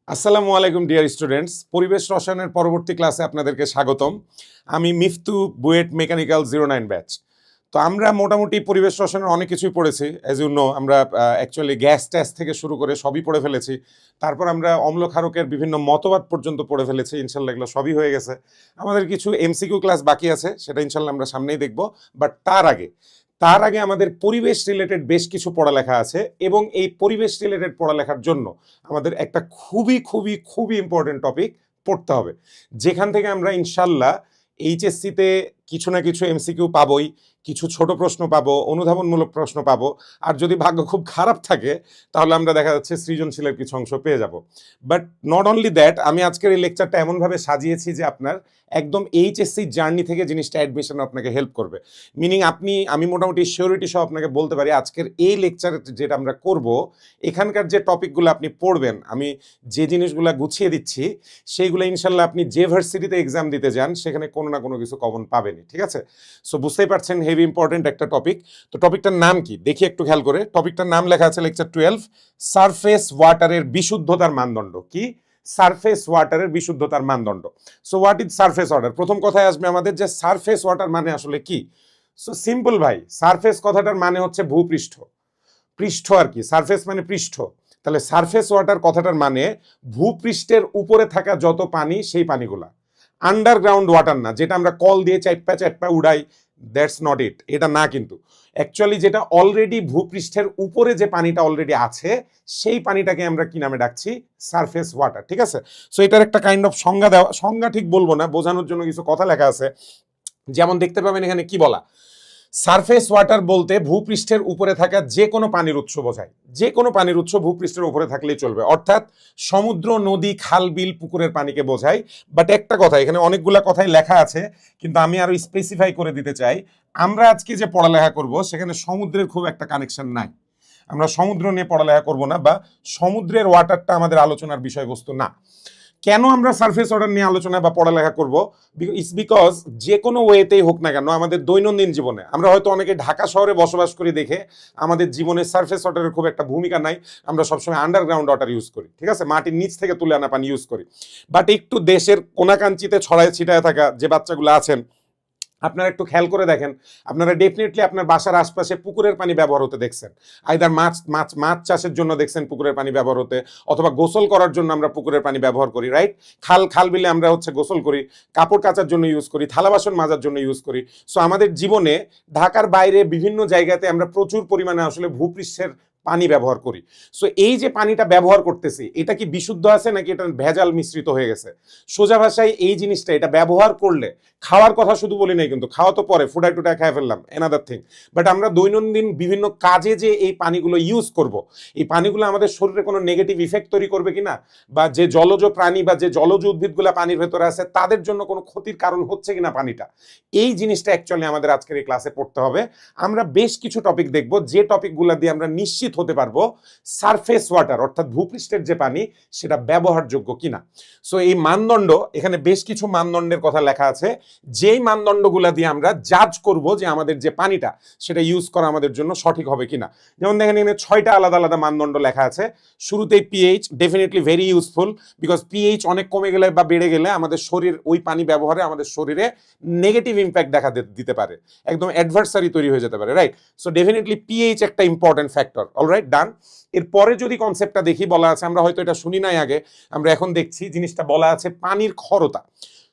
আসসালামু আলাইকুম dear students, পরিবেশ রসায়নের পরবর্তী ক্লাসে আপনাদেরকে স্বাগতম। আমি মিফতু, বুয়েট মেকানিক্যাল 09 ব্যাচ। তো আমরা মোটামুটি পরিবেশ রসায়নের অনেক কিছুই পড়েছি। অ্যাজ ইউ নো, আমরা অ্যাকচুয়ালি গ্যাস ট্যাস থেকে শুরু করে সবই পড়ে ফেলেছি। তারপর আমরা অম্ল ক্ষারকের বিভিন্ন মতবাদ পর্যন্ত পড়ে ফেলেছি। ইনশাল্লাহ এগুলো সবই হয়ে গেছে। আমাদের কিছু এমসিকিউ ক্লাস বাকি আছে, সেটা ইনশাল্লাহ আমরা সামনেই দেখব। বাট তার আগে আমাদের পরিবেশ রিলেটেড বেশ কিছু পড়ালেখা আছে, এবং এই পরিবেশ রিলেটেড পড়ালেখার জন্য আমাদের একটা খুবই খুবই খুবই ইম্পর্টেন্ট টপিক পড়তে হবে, যেখান থেকে আমরা ইনশাল্লাহ এইচএসসিতে কিছু না কিছু এমসিকিউ পাবোই, কিছু ছোট প্রশ্ন পাবো, অনুধাবনমূলক প্রশ্ন পাবো। আর যদি ভাগ্য খুব খারাপ থাকে তাহলে আমরা দেখা যাচ্ছে সৃজনশীলের কিছু অংশ পেয়ে যাব। বাট নট অনলি দ্যাট, আমি আজকের এই লেকচারটা এমনভাবে সাজিয়েছি যে আপনার একদম এইচএসসি জার্নি থেকে জিনিসটা অ্যাডমিশনে আপনাকে হেল্প করবে। মিনিং আমি মোটামুটি শিওরিটি সহ আপনাকে বলতে পারি আজকের এই লেকচারে যেটা আমরা করব, এখানকার যে টপিকগুলো আপনি পড়বেন, আমি যে জিনিসগুলো গুছিয়ে দিচ্ছি সেইগুলো ইনশাল্লাহ আপনি যে ভার্সিটিতে এক্সাম দিতে যান সেখানে কোনো না কোনো কিছু কমন পাবেনই। ঠিক আছে? সো বুঝতেই পারছেন হেভি ইম্পর্টেন্ট একটা টপিক। তো টপিকটার নাম কি দেখি একটু খেয়াল করে। টপিকটার নাম লেখা আছে লেকচার 12, সারফেস ওয়াটারের বিশুদ্ধতার মানদণ্ড। কি? সারফেস ওয়াটারের বিশুদ্ধতার মানদণ্ড। So what is surface water? প্রথম কথায় আসবে আমাদের যে সারফেস ওয়াটার মানে আসলে কি। সো সিম্পল ভাই, সারফেস কথাটার মানে হচ্ছে ভূপৃষ্ঠ, পৃষ্ঠ আর কি। সারফেস মানে পৃষ্ঠ। তাহলে সারফেস ওয়াটার কথাটার মানে ভূপৃষ্ঠের উপরে থাকা যত পানি, সেই পানিগুলা। আন্ডারগ্রাউন্ড ওয়াটার না, যেটা আমরা কল দিয়ে চাইপ্পা চাইপ্পা উড়াই, দ্যাটস নট ইট, এটা না। কিন্তু অ্যাকচুয়ালি যেটা অলরেডি ভূপৃষ্ঠের উপরে যে পানিটা অলরেডি আছে, সেই পানিটাকে আমরা কি নামে ডাকছি? Surface water. ঠিক আছে? সো এটার একটা কাইন্ড অফ সংজ্ঞা দেওয়া, সংজ্ঞা ঠিক বলবো না, বোঝানোর জন্য কিছু কথা লেখা আছে। যেমন দেখতে পাবেন এখানে কি বলা, সারফেস ওয়াটার বলতে ভূপৃষ্ঠের উপরে থাকা যে কোনো পানির উৎস বোঝায়। যে কোনো পানির উৎস ভূপৃষ্ঠের উপরে থাকলেই চলবে, অর্থাৎ সমুদ্র, নদী, খাল, বিল, পুকুরের পানিকে বোঝায়। বাট একটা কথা, এখানে অনেকগুলা কথাই লেখা আছে, কিন্তু আমি আরো স্পেসিফাই করে দিতে চাই। আমরা আজকে যে পড়ালেখা করব সেখানে সমুদ্রের খুব একটা কানেকশন নাই। আমরা সমুদ্র নিয়ে পড়ালেখা করব না, বা সমুদ্রের ওয়াটারটা আমাদের আলোচনার বিষয়বস্তু না। কেন আমরা সারফেস ওয়াটার নিয়ে আলোচনা বা পড়ালেখা করবো? ইটস বিকজ যে কোনো ওয়েতেই হোক না কেন, আমাদের দৈনন্দিন জীবনে আমরা হয়তো অনেকে ঢাকা শহরে বসবাস করি দেখে আমাদের জীবনে সারফেস ওয়াটারের খুব একটা ভূমিকা নাই। আমরা সবসময় আন্ডারগ্রাউন্ড ওয়াটার ইউজ করি। ঠিক আছে? মাটির নিচ থেকে তুলে আনা পানি ইউজ করি। বাট একটু দেশের কোনাকাঞ্চিতে ছড়ায় ছিটায় থাকা যে বাচ্চাগুলো আছেন, আপনারা একটু খেয়াল করে দেখেন, আপনারা ডেফিনেটলি আপনার বাসার আশপাশে পুকুরের পানি ব্যবহার হতে দেখছেন। আইদার মাছ চাষের জন্য দেখছেন পুকুরের পানি ব্যবহার হতে, অথবা গোসল করার জন্য আমরা পুকুরের পানি ব্যবহার করি, রাইট? খাল বিলে আমরা গোসল করি, কাপড় কাচার জন্য ইউজ করি, থালা বাসন মাজার জন্য ইউজ করি। সো আমাদের জীবনে ঢাকার বাইরে বিভিন্ন জায়গাতে আমরা প্রচুর পরিমাণে আসলে ভূপৃষ্ঠের পানি ব্যবহার করি। সো এই যে পানিটা ব্যবহার করতেছি, এটা কি বিশুদ্ধ আছে নাকি এটা ভেজাল মিশ্রিত হয়ে গেছে? সোজা ভাষায় এই জিনিসটা, এটা ব্যবহার করলে, খাওয়ার কথা শুধু বলি নাই কিন্তু, খাওয়া তো পরে, ফুটাই টুটাই খেয়ে ফেললাম, এনাদার থিং। বাট আমরা দৈনন্দিন বিভিন্ন কাজে যে এই পানিগুলো ইউজ করব, এই পানিগুলো আমাদের শরীরে কোনো নেগেটিভ ইফেক্ট তৈরি করবে কিনা, বা যে জলজ প্রাণী বা যে জলজ উদ্ভিদগুলো পানির ভেতরে আছে তাদের জন্য কোনো ক্ষতির কারণ হচ্ছে কিনা পানিটা, এই জিনিসটা অ্যাকচুয়ালি আমাদের আজকের এই ক্লাসে পড়তে হবে। আমরা বেশ কিছু টপিক দেখব, যে টপিকগুলো দিয়ে আমরা নিশ্চিত হতে পারবো সারফেস ওয়াটার অর্থাৎ ভূপৃষ্ঠের যে পানি সেটা ব্যবহারযোগ্য কিনা। সো এই মানদণ্ড, এখানে বেশ কিছু মানদণ্ডের কথা লেখা আছে, যেই মানদণ্ডগুলো দিয়ে আমরা জাজ করব যে আমাদের যে পানিটা সেটা ইউজ করা আমাদের জন্য সঠিক হবে কিনা। যেমন দেখেন এখানে 6টা আলাদা আলাদা মানদণ্ড লেখা আছে। শুরুতেই pH, definitely very useful, because pH অনেক কমে গেলে বা বেড়ে গেলে আমাদের শরীর ওই পানি ব্যবহারে আমাদের শরীরে নেগেটিভ ইম্প্যাক্ট দেখা দিতে পারে, একদম অ্যাডভার্সারি তৈরি হয়ে যেতে পারে, রাইট? সো ডেফিনেটলি পিএইচ একটা ইম্পর্টেন্ট ফ্যাক্টর। অলরাইট, ডান। এরপরে যদি কনসেপ্টটা দেখি, বলা আছে, আমরা হয়তো এটা শুনি নাই আগে, আমরা এখন দেখছি জিনিসটা, বলা আছে পানির ক্ষরতা।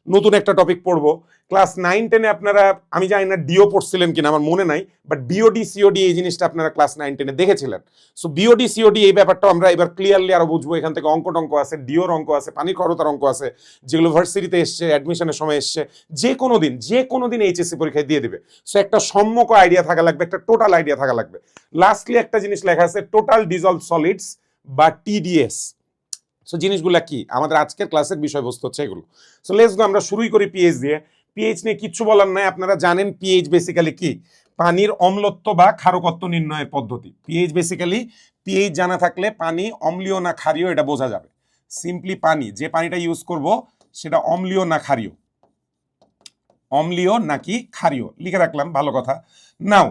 নতুন একটা টপিক পড়বো। ক্লাস 9-10-এ আপনারা, আমি জানি না ডিও পড়ছিলেন কিনা, আমার মনে নাই, বাট বিওডি সিওডি এই জিনিসটা আপনারা ক্লাস 9-10-এ দেখেছিলেন। সো বিওডি সিওডি এই ব্যাপারটা আমরা এবার ক্লিয়ারলি আরো বুঝবো। এখান থেকে অঙ্ক টঙ্ক আছে, ডিওর অঙ্ক আছে, পানির ক্ষরতার অঙ্ক আছে, যেগুলো ভার্সিটিতে এসছে, অ্যাডমিশনের সময় এসছে, যে কোনো দিন এইচএসসি পরীক্ষায় দিয়ে দিবে। সো একটা সম্যক আইডিয়া থাকা লাগবে, একটা টোটাল আইডিয়া থাকা লাগবে। লাস্টলি একটা জিনিস লেখা আছে, টোটাল ডিজলভ সলিডস বা টিডিএস। সো জিনিসগুলো কি, আমাদের আজকের ক্লাসের বিষয়বস্তু হচ্ছে এগুলো। সো লেটস গো, আমরা শুরুই করি পিএইচ দিয়ে। পিএইচ নিয়ে কিচ্ছু বলার নাই, আপনারা জানেন পিএইচ বেসিক্যালি কি, পানির অম্লত্ব বা ক্ষারকত্ব নির্ণয়ের পদ্ধতি। পিএইচ বেসিক্যালি, পিএইচ জানা থাকলে পানি অম্লীয় না ক্ষারীয় এটা বোঝা যাবে। সিম্পলি পানি, যে পানিটা ইউজ করব সেটা অম্লীয় না ক্ষারীয়, অম্লীয় নাকি ক্ষারীয় লিখে রাখলাম, ভালো কথা। নাও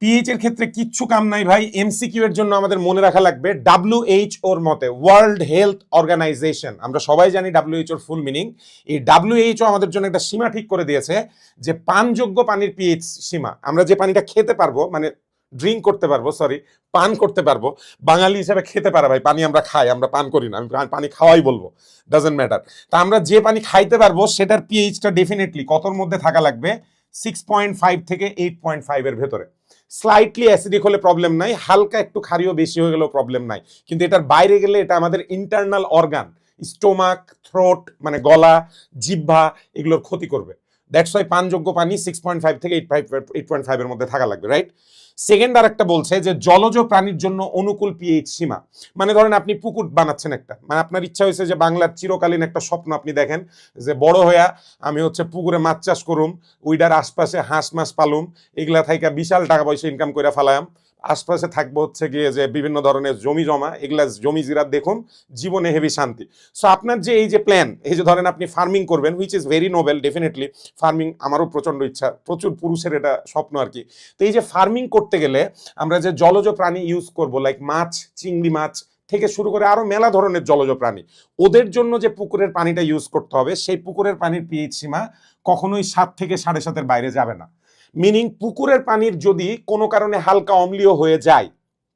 পিএইচ এর ক্ষেত্রে কিচ্ছু কাম নাই ভাই, এমসিকিউ এর জন্য আমাদের মনে রাখা লাগবে WHO এর মতে, ওয়ার্ল্ড হেলথ অর্গানাইজেশন, আমরা সবাই জানি WHO এর ফুল মিনিং। এই WHO আমাদের জন্য একটা সীমা ঠিক করে দিয়েছে যে পানযোগ্য পানির পিএইচ সীমা, আমরা যে পানিটা খেতে পারবো, মানে ড্রিঙ্ক করতে পারবো, সরি পান করতে পারবো, বাঙালি হিসেবে খেতে পারা ভাই, পানি আমরা খাই, আমরা পান করি না, আমি পানি খাওয়াই বলবো, ডাজন্ট ম্যাটার। তা আমরা যে পানি খাইতে পারবো সেটার পিএইচটা ডেফিনেটলি কতর মধ্যে থাকা লাগবে, 6.5 থেকে 8.5 এর ভেতরে। স্লাইটলি অ্যাসিডিক হলে প্রবলেম নাই, হালকা একটু ক্ষারীয় বেশি হয়ে গেলেও প্রবলেম নাই, কিন্তু এটার বাইরে গেলে এটা আমাদের ইন্টারনাল অর্গান, স্টোমাক, থ্রোট মানে গলা, জিহ্বা, এগুলোর ক্ষতি করবে। দ্যাটস ওয়াই পানযোগ্য পানি 6.5 থেকে 8.5 এর মধ্যে থাকা লাগবে, রাইট? সেকেন্ড আর একটা বলছে যে জলজ প্রাণীর জন্য অনুকূল পিএইচ সীমা, মানে ধরেন আপনি পুকুর বানাচ্ছেন একটা, মানে আপনার ইচ্ছা হয়েছে যে বাংলার চিরকালীন একটা স্বপ্ন আপনি দেখেন যে বড় হইয়া আমি হচ্ছে পুকুরে মাছ চাষ করুম, উইডার আশপাশে হাঁস মাছ পালুম, এগুলা থাইকা বিশাল টাকা পয়সা ইনকাম করে ফেলাম, আশপাশে থাকবো হচ্ছে গিয়ে যে বিভিন্ন ধরনের জমি জমা, এগুলা জমি জিরাত দেখুন, জীবনে হেভি শান্তি। সো আপনার যে এই যে প্ল্যান, এই যে ধরেন আপনি ফার্মিং করবেন, which is very Nobel, definitely farming আমারও প্রচন্ড ইচ্ছা, প্রচুর পুরুষের এটা স্বপ্ন আর কি। তো এই যে ফার্মিং করতে গেলে আমরা যে জলজ প্রাণী ইউজ করব, লাইক মাছ, চিংড়ি মাছ থেকে শুরু করে আরো মেলা ধরনের জলজ প্রাণী, ওদের জন্য যে পুকুরের পানিটা ইউজ করতে হবে, সেই পুকুরের পানির পিএইচ সীমা কখনোই 7 থেকে 7.5 বাইরে যাবে না। মিনিং পুকুরের পানির যদি কোনো কারণে হালকা অম্লীয় হয়ে যায়,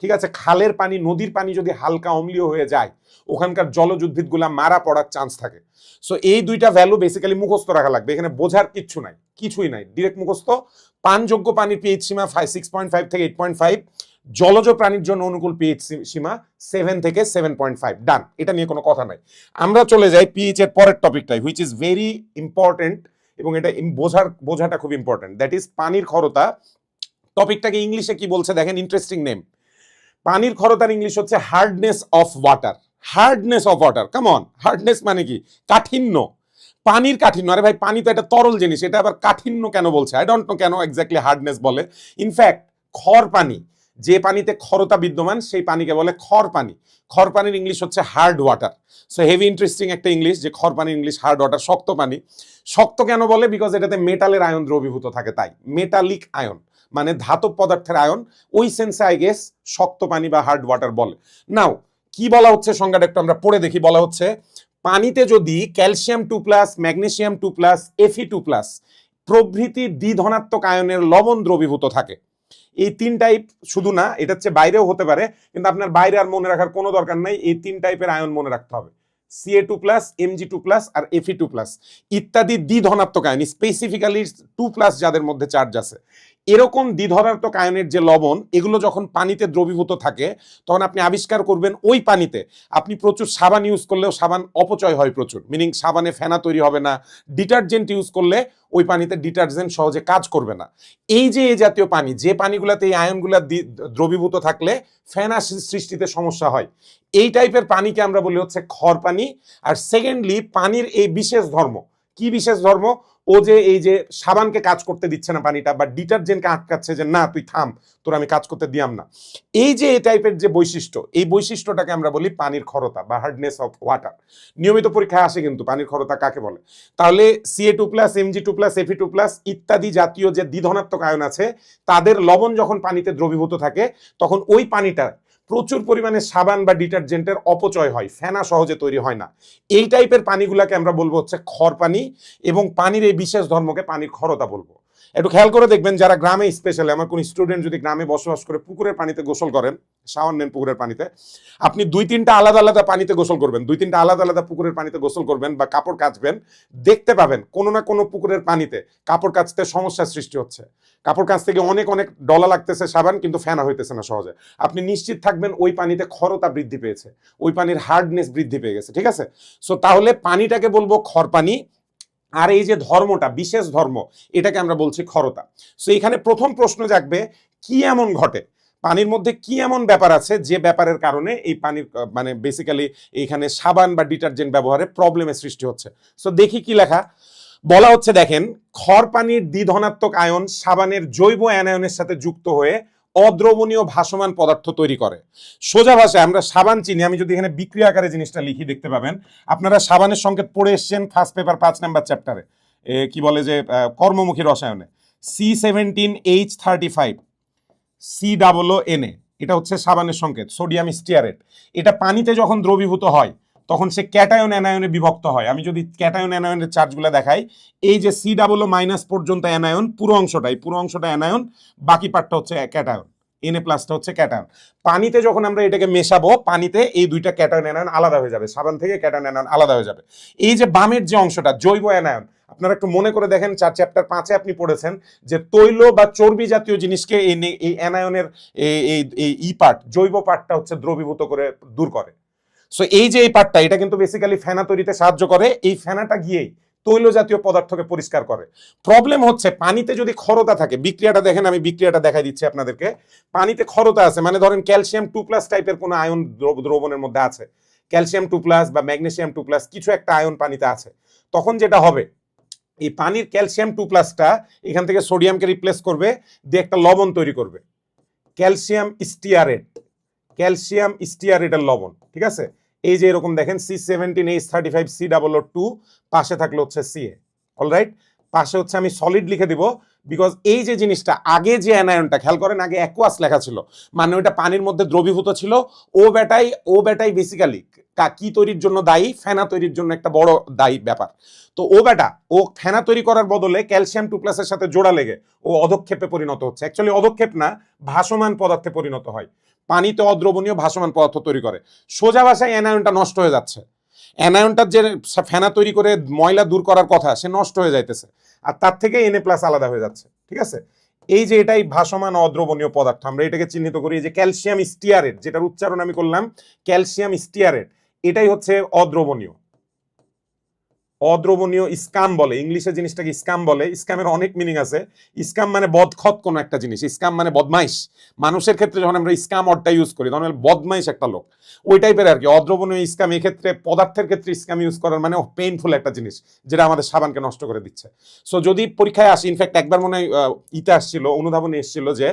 ঠিক আছে, খালের পানি, নদীর পানি যদি হালকা অম্লীয় হয়ে যায়, ওখানকার জলজ উদ্ভিদগুলা মারা পড়ার চান্স থাকে। সো এই দুইটা ভ্যালু বেসিক্যালি মুখস্থ রাখা লাগবে, এখানে বোঝার কিচ্ছু নাই, কিছুই নাই, ডিরেক্ট মুখস্থ। পানযোগ্য পানির পিএইচ সীমা 6.5 থেকে 8.5, জলজ প্রাণীর জন্য অনুকূল পিএইচ সীমা 7 থেকে 7.5, ডান, এটা নিয়ে কোনো কথা নাই। আমরা চলে যাই পিএইচ এর পরের টপিকটাই, হুইচ ইজ ভেরি ইম্পর্টেন্ট, এবং এটা বোঝাটা খুব ইম্পর্টেন্ট, দ্যাট ইজ পানির ক্ষরতা। টপিকটাকে ইংলিশে কি বলছে দেখেন, ইন্টারেস্টিং নেম। পানির ক্ষরতার ইংলিশ হচ্ছে hardness of water. Hardness of water, come on, hardness মানে কি? কাঠিন্য, পানির কাঠিন্য। আরে ভাই পানি তো একটা তরল জিনিস, এটা আবার কাঠিন্য কেন বলছে? আই ডোন্ট নো কেন এক্স্যাক্টলি হার্ডনেস বলে। ইনফ্যাক্ট খর পানি, যে পানিতে ক্ষরতা বিদ্যমান সেই পানিকে বলে খর পানি। খর পানির ইংলিশ হচ্ছে hard water. So heavy interesting একটা ইংলিশ যে খর পানির ইংলিশ হার্ড ওয়াটার, শক্ত পানি। শক্ত কেন বলে? বিকজ এটাতে মেটালের আয়ন দ্রবীভূত থাকে, তাই মেটালিক আয়ন মানে ধাতব পদার্থের আয়ন, ওই সেন্সে আই গেস শক্ত পানি বা হার্ড ওয়াটার বলে। নাও কি বলা হচ্ছে সংজ্ঞাটা একটু আমরা পড়ে দেখি। বলা হচ্ছে পানিতে যদি ক্যালসিয়াম 2+, ম্যাগনেসিয়াম 2+, Fe2+ প্রভৃতি দ্বিধনাত্মক আয়নের লবণ দ্রবীভূত থাকে, এই 3 টাইপ শুধু না, এটা হচ্ছে বাইরেও হতে পারে, কিন্তু আপনার বাইরে আর মনে রাখার কোনো দরকার নাই, এই 3 টাইপের আয়ন মনে রাখতে হবে, Ca2+, Mg2+ আর Fe2+ ইত্যাদি দ্বিধনাত্মক আয়ন, স্পেসিফিক্যালি 2+ যাদের মধ্যে চার্জ আছে, এরকম দ্বিধনাত্মক আয়নের যে লবণ, এগুলো যখন পানিতে দ্রবীভূত থাকে তখন আপনি আবিষ্কার করবেন ওই পানিতে আপনি প্রচুর সাবান ইউজ করলেও সাবান অপচয় হয় প্রচুর, মিনিং সাবানে ফেনা তৈরি হবে না। ডিটারজেন্ট ইউজ করলে ওই পানিতে ডিটারজেন্ট সহজে কাজ করবে না। এই যে এই জাতীয় পানি, যে পানিগুলোতে এই আয়নগুলো দ্রবীভূত থাকলে ফেনা সৃষ্টিতে সমস্যা হয়, এই টাইপের পানিকে আমরা বলি হচ্ছে খর পানি। আর সেকেন্ডলি পানির এই বিশেষ ধর্ম, কি বিশেষ ধর্ম? ও যে এই যে সাবানকে কাজ করতে দিচ্ছে না পানিটা, বা ডিটারজেন্টকে আটকাচ্ছে যে না তুই থাম, তোর আমি কাজ করতে দিয়াম না, এই যে এই টাইপের যে বৈশিষ্ট্য, এই বৈশিষ্ট্যটাকে আমরা বলি পানির ক্ষরতা বা হার্ডনেস অফ ওয়াটার। নিয়মিত পরীক্ষায় আসে কিন্তু পানির ক্ষরতা কাকে বলে। তাহলে Ca2+, Mg2+, Fe2+ ইত্যাদি জাতীয় যে দ্বিধনাত্মক আয়ন আছে, তাদের লবণ যখন পানিতে দ্রবীভূত থাকে তখন ওই পানিটা প্রচুর পরিমাণে সাবান বা ডিটারজেন্টের অপচয় হয়, ফেনা সহজে তৈরি হয় না। এই টাইপের পানিগুলোকে আমরা বলবো হচ্ছে খর পানি, এবং পানির এই বিশেষ ধর্মকে পানির ক্ষরতা বলবো। একটু খেয়াল করে দেখবেন, যারা গ্রামে, স্পেশালি আমার কোন স্টুডেন্ট যদি গ্রামে বসবাস করে পুকুরের পানিতে গোসল করেন, শাওয়ার নেন পুকুরের পানিতে, আপনি 2-3টা আলাদা আলাদা পানিতে গোসল করবেন, 2-3টা আলাদা আলাদা পুকুরের পানিতে গোসল করবেন বা কাপড় কাচবেন, দেখতে পাবেন কোনো না কোনো পুকুরের পানিতে কাপড় কাচতে সমস্যার সৃষ্টি হচ্ছে। কাপড় কাচ থেকে অনেক অনেক ডলা লাগতেছে সাবান, কিন্তু ফেনা হইতেছে না সহজে। আপনি নিশ্চিত থাকবেন ওই পানিতে ক্ষরতা বৃদ্ধি পেয়েছে, ওই পানির হার্ডনেস বৃদ্ধি পেয়ে গেছে, ঠিক আছে? সো তাহলে পানিটাকে বলবো খর পানি, আর এই যে ধর্মটা, বিশেষ ধর্ম, এটাকে আমরা বলছি ক্ষরতা। সো এখানে প্রথম প্রশ্ন জাগবে, কি এমন ঘটে, পানির মধ্যে কি এমন ব্যাপার আছে যে ব্যাপারের কারণে এই পানির মানে বেসিক্যালি এখানে সাবান বা ডিটারজেন্ট ব্যবহারে প্রবলেমের সৃষ্টি হচ্ছে। সো দেখি কি লেখা। বলা হচ্ছে দেখেন, খর পানির দ্বিধনাত্মক আয়ন সাবানের জৈব অ্যানায়নের সাথে যুক্ত হয়ে অদ্রবণীয় ভাসমান পদার্থ তৈরি করে। সোজা ভাষায় আমরা সাবান চিনি, আমি যদি এখানে বিক্রিয়া আকারে জিনিসটা লিখি দেখতে পাবেন, আপনারা সাবানের সংকেত পড়ে এসছেন ফার্স্ট পেপার 5 নাম্বার চ্যাপ্টারে, কি বলে যে কর্মমুখী রসায়নে, C17H35 COO, এটা হচ্ছে সাবানের সংকেত, সোডিয়াম স্টিয়ারেট। এটা পানিতে যখন দ্রবীভূত হয় তখন সে ক্যাটায়ন অ্যানায়নে বিভক্ত হয়। আমি যদি ক্যাটায়ন অ্যানায়নের চার্জগুলো দেখাই, এই যে COO- পর্যন্ত অ্যানায়ন, পুরো অংশটা অ্যানায়ন, বাকি পার্টটা হচ্ছে ক্যাটায়ন, Na+টা হচ্ছে ক্যাটায়ন। পানিতে যখন আমরা এটাকে মেশাবো, পানিতে এই দুইটা ক্যাটায়ন অ্যানায়ন আলাদা হয়ে যাবে, সাবান থেকে ক্যাটায়ন অ্যানায়ন আলাদা হয়ে যাবে। এই যে বামের যে অংশটা জৈব অ্যানায়ন, আপনারা একটু মনে করে দেখেন, চ্যাপ্টার 5-এ আপনি পড়েছেন যে তৈল বা চর্বি জাতীয় জিনিসকে এই অ্যানায়নের এই পার্ট, জৈব পার্টটা হচ্ছে দ্রবীভূত করে দূর করে। সো এই যে এই পার্টটা, এটা কিন্তু বেসিক্যালি ফেনা তৈরিতে সাহায্য করে। এই ফেনাটা গিয়েই তৈল জাতীয় পদার্থকে পরিষ্কার করে। প্রবলেম হচ্ছে পানিতে যদি ক্ষরতা থাকে, বিক্রিয়াটা দেখেন, আমি বিক্রিয়াটা দেখাই দিচ্ছি আপনাদেরকে। পানিতে ক্ষরতা আছে, মানে ধরেন ক্যালসিয়াম 2+ টাইপের কোনো আয়ন দ্রবণের মধ্যে আছে, ক্যালসিয়াম 2+ বা ম্যাগনেসিয়াম 2+, কিছু একটা আয়ন পানিতে আছে। তখন যেটা হবে, এই পানির ক্যালসিয়াম 2+টা এখান থেকে সোডিয়ামকে রিপ্লেস করবে, দিয়ে একটা লবণ তৈরি করবে, ক্যালসিয়াম স্টিয়ারেট, ক্যালসিয়াম স্টিয়ারেটের লবণ, ঠিক আছে? এই যে এরকম দেখেন C17H35COO2, পাশে থাকলে হচ্ছে Ca, অলরাইট। পাশে হচ্ছে আমি সলিড লিখে দিব, বিকজ এই যে জিনিসটা আগে যে অ্যানায়নটা, খেয়াল করেন আগে অ্যাকুয়াস লেখা ছিল, মানে ওইটা পানির মধ্যে দ্রবীভূত ছিল। ও বেটাই বেসিক্যালি কি তৈরির জন্য দায়ী? ফেনা তৈরির জন্য একটা বড় দায়ী ব্যাপার। তো ও ফেনা তৈরি করার বদলে ক্যালসিয়াম 2+-এর সাথে জোড়া লেগে ও অধক্ষেপে পরিণত হচ্ছে। অ্যাকচুয়ালি অধক্ষেপ না, ভাসমান পদার্থে পরিণত হয়। পানিতে অদ্রবণীয় ভাসমান পদার্থ তৈরি করে। সোজা ভাষায় অ্যানায়নটা নষ্ট হয়ে যাচ্ছে। অ্যানায়নটার যে ফেনা তৈরি করে ময়লা দূর করার কথা, সে নষ্ট হয়ে যাইতেছে, আর তার থেকে Na+ আলাদা হয়ে যাচ্ছে, ঠিক আছে? এই যে এটাই ভাসমান অদ্রবণীয় পদার্থ, আমরা এটাকে চিহ্নিত করি এই যে ক্যালসিয়াম স্টিয়ারেট, যেটার উচ্চারণ আমি করলাম ক্যালসিয়াম স্টিয়ারেট, এটাই হচ্ছে অদ্রবণীয়। অদ্রবণীয় স্কাম বলে, ইংলিশে জিনিসটাকে স্কাম বলে। স্কামের অনেক মিনিং আছে। স্কাম মানে বদখত কোনো একটা জিনিস, স্কাম মানে বদমাইশ। মানুষের ক্ষেত্রে যখন আমরা স্কাম ওয়ার্ডটা ইউজ করি তখন বদমাইশ একটা লোক, ওই টাইপের আর কি। অদ্রবণীয় স্কাম, এক্ষেত্রে পদার্থের ক্ষেত্রে স্কাম ইউজ করার মানে পেইনফুল একটা জিনিস, যেটা আমাদের সাবানকে নষ্ট করে দিচ্ছে। সো যদি পরীক্ষায় আসি, ইনফ্যাক্ট একবার মনে হয় ইতে আসছিল, অনুধাবনে এসেছিল যে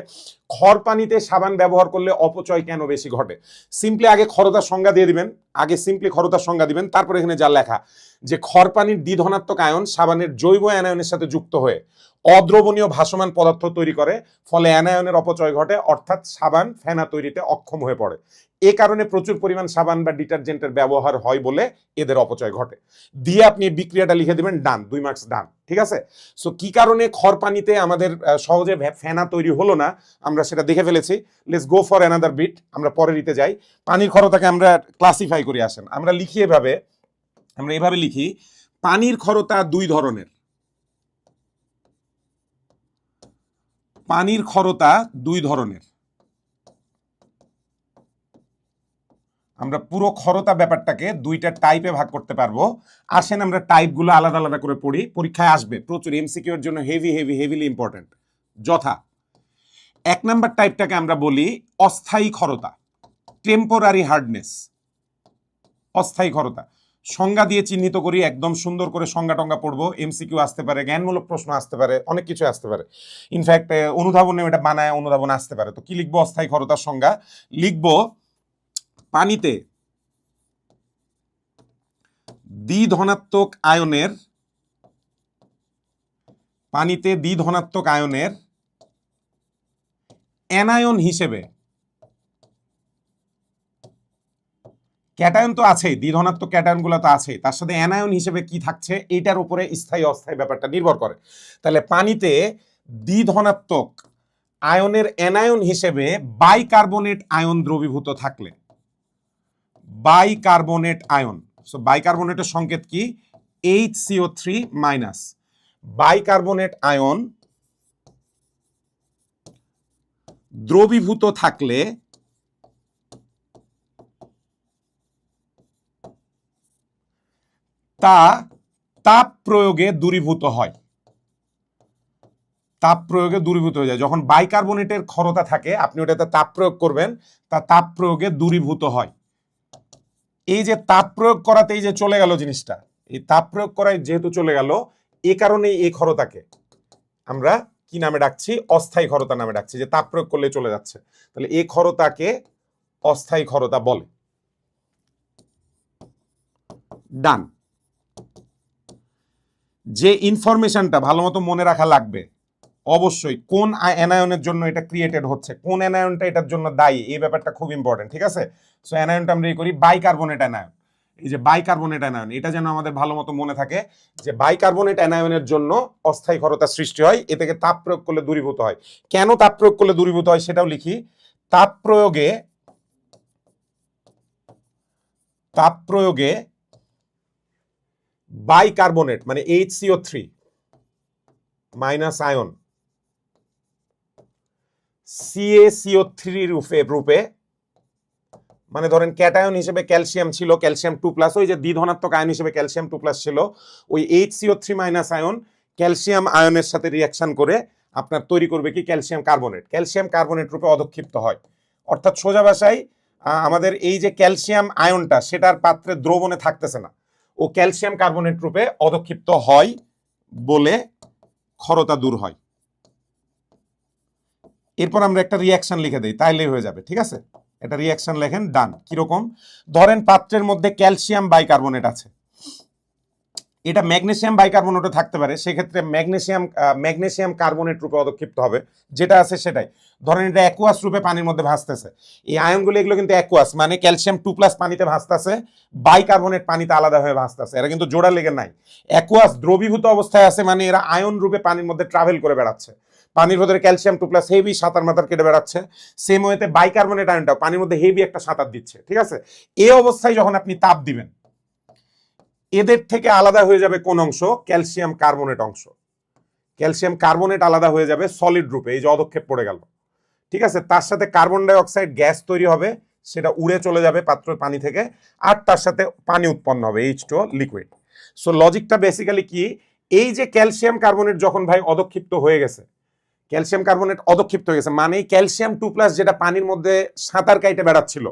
খড় পানিতে সাবান ব্যবহার করলে অপচয় কেন বেশি ঘটে। সিম্পলি আগে খরতার সংজ্ঞা দিয়ে দিবেন, খরতার সংজ্ঞা দিবেন, তারপর এখানে যা লেখা যে খড়পানির দ্বিধনাত্মক আয়ন সাবানের জৈব অ্যানায়নের সাথে যুক্ত হয়ে অদ্রবণীয় ভাসমান পদার্থ তৈরি করে, ফলে অ্যানায়নের অপচয় ঘটে, অর্থাৎ সাবান ফেনা তৈরিতে অক্ষম হয়ে পড়ে। এ কারণে প্রচুর পরিমাণ সাবান বা ডিটারজেন্টের ব্যবহার হয় বলে এদের অপচয় ঘটে। দিয়ে আপনি বিক্রিয়াটা লিখে দিবেন, ডান, 2 মার্কস ডান, ঠিক আছে? সো কি কারণে খড়পানিতে আমাদের সহজে ফেনা তৈরি হলো না, আমরা সেটা দেখে ফেলেছি। Let's go for another bit, আমরা পরের দিতে যাই। পানির ক্ষরতাকে আমরা ক্লাসিফাই করি, আসেন আমরা লিখি এভাবে, আমরা এভাবে লিখি, পানির ক্ষরতা দুই ধরনের। পানির ক্ষরতা দুই ধরনের। আমরা পুরো ক্ষরতা ব্যাপারটাকে দুইটা টাইপে ভাগ করতে পারবো। আসেন আমরা টাইপগুলো আলাদা আলাদা করে পড়ি, পরীক্ষায় আসবে প্রচুর, এমসিকিউ এর জন্য হেভিলি ইম্পর্টেন্ট। যথা 1 নাম্বার টাইপটাকে আমরা বলি অস্থায়ী ক্ষরতা, টেম্পোরারি হার্ডনেস। অস্থায়ী ক্ষরতা সংজ্ঞা দিয়ে চিহ্নিত করি, একদম সুন্দর করে সংজ্ঞা টঙ্গা পড়বো, এমসিকিউ আসতে পারে, জ্ঞানমূলক প্রশ্ন আসতে পারে, অনেক কিছু আসতে পারে। ইনফ্যাক্ট অনুধাবনে এটা বানায় অনুধাবন আসতে পারে। তো কি লিখবো? অস্থায়ী ক্ষরতার সংজ্ঞা লিখবো, পানিতে দ্বিধনাত্মক আয়নের অ্যানায়ন হিসেবে, ক্যাটায়ন তো আছেই, দ্বিধনাত্মক ক্যাটায়নগুলো তো আছেই, তার সাথে অ্যানায়ন হিসেবে কি থাকছে এটার উপরে স্থায়ী অস্থায়ী ব্যাপারটা নির্ভর করে। তাহলে পানিতে দ্বিধনাত্মক আয়নের অ্যানায়ন হিসেবে বাইকার্বনেট আয়ন দ্রবীভূত থাকলে, বাইকার্বনেট আয়ন, সো বাইকার্বনেটের সংকেত কি? HCO3-। বাইকার্বনেট আয়ন দ্রবীভূত থাকলে তা তাপ প্রয়োগে দূরীভূত হয়, তাপ প্রয়োগে দূরীভূত হয়ে যায়। যখন বাইকার্বনেটের ক্ষরতা থাকে আপনি ওটাতে তাপ প্রয়োগ করবেন, তা তাপ প্রয়োগে দূরীভূত হয়। এই যে তাপ প্রয়োগ করাতেই যে চলে গেল জিনিসটা, এই তাপ প্রয়োগ করায় যেহেতু চলে গেল, এ কারণে এই ক্ষরতাকে আমরা কি নামে ডাকছি? অস্থায়ী ক্ষরতা নামে ডাকছি, যে তাপ প্রয়োগ করলে চলে যাচ্ছে। তাহলে এই ক্ষরতাকে অস্থায়ী ক্ষরতা বলে। ডান। যে ইনফরমেশনটা ভালো মতো মনে রাখা লাগবে, অবশ্যই কোন অ্যানায়নের জন্য এটা ক্রিয়েটেড হচ্ছে, কোন অ্যানায়নটা এটার জন্য দায়ী, এই ব্যাপারটা খুব ইম্পর্টেন্ট, ঠিক আছে? সো অ্যানায়নটা আমরা এই করি বাইকার্বনেট অ্যানায়ন। এই যে বাইকার্বনেট অ্যানায়ন, এটা যেন আমাদের ভালো মতো মনে থাকে যে বাইকার্বনেট অ্যানায়নের জন্য অস্থায়ী ক্ষরতা সৃষ্টি হয়, এ থেকে তাপ প্রয়োগ করলে দূরীভূত হয়। কেন তাপ প্রয়োগ করলে দূরীভূত হয় সেটাও লিখি। তাপ প্রয়োগে বাইকার্বনেট মানে HCO3 মাইনাস আয়ন CaCO3 রূপে মানে ধরেন ক্যাটায়ন হিসেবে ক্যালসিয়াম ছিল, ক্যালসিয়াম 2+, ওই যে দ্বিধনাত্মক আয়ন হিসেবে ক্যালসিয়াম 2+ ছিল, ওই HCO3 মাইনাস আয়ন ক্যালসিয়াম আয়নের সাথে রিয়াকশন করে আপনার তৈরি করবে কি ক্যালসিয়াম কার্বনেট। ক্যালসিয়াম কার্বনেট রূপে অধক্ষিপ্ত হয়। অর্থাৎ সোজা ভাষায় আমাদের এই যে ক্যালসিয়াম আয়নটা সেটার পাত্রে দ্রবণে থাকতেছে না, ও ক্যালসিয়াম কার্বনেট রূপে অধক্ষিপ্ত হয় বলে ক্ষরতা দূর হয়। এরপর আমরা একটা রিয়াকশন লিখে দিই, তাইলেই হয়ে যাবে, ঠিক আছে? এটা রিয়াকশন লেখেন, ডান। কিরকম? ধরেন পাত্রের মধ্যে ক্যালসিয়াম বাইকার্বনেট আছে, এটা ম্যাগনেসিয়াম বাইকার্বনেটও থাকতে পারে, সেক্ষেত্রে ম্যাগনেসিয়াম কার্বনেট রূপে অধক্ষিপ্ত হবে, যেটা আছে সেটাই। ধরেন এটা অ্যাকুয়াস রূপে পানির মধ্যে ভাসতেছে, এই আয়নগুলো এগুলো কিন্তু অ্যাকুয়াস মানে ক্যালসিয়াম 2+ পানিতে ভাসতেছে, বাইকার্বনেট পানিতে আলাদা হয়ে ভাসতেছে, এরা কিন্তু জোড়া লেগে নাই। অ্যাকুয়াস দ্রবীভূত অবস্থায় আছে মানে এরা আয়ন রূপে পানির মধ্যে ট্রাভেল করে বেড়াচ্ছে, পানির ভেতরে ক্যালসিয়াম 2+ হেভি সাঁতার মাতার কেটে বেড়াচ্ছে। সেম ওয়েতে বাইকার্বনেট আয়নটাও পানির মধ্যে হেভি একটা সাঁতার দিচ্ছে, ঠিক আছে? এই অবস্থায় যখন আপনি তাপ দিবেন, এদের থেকে আলাদা হয়ে যাবে কোন অংশ? ক্যালসিয়াম কার্বনেট অংশ। ক্যালসিয়াম কার্বনেট আলাদা হয়ে যাবে সলিড রূপে, এই যে অধক্ষেপ পড়ে গেল, ঠিক আছে? তার সাথে কার্বন ডাই অক্সাইড গ্যাস তৈরি হবে, সেটা উড়ে চলে যাবে পাত্রের পানি থেকে, আর তার সাথে পানি উৎপন্ন হবে, H2O লিকুইড। সো লজিকটা বেসিক্যালি কি, এই যে ক্যালসিয়াম কার্বনেট যখন ভাই অধক্ষিপ্ত হয়ে গেছে, ক্যালসিয়াম কার্বনেট অধক্ষিপ্ত হয়ে গেছে মানে ক্যালসিয়াম 2+ যেটা পানির মধ্যে সাঁতার কাইটে বেড়াচ্ছিল,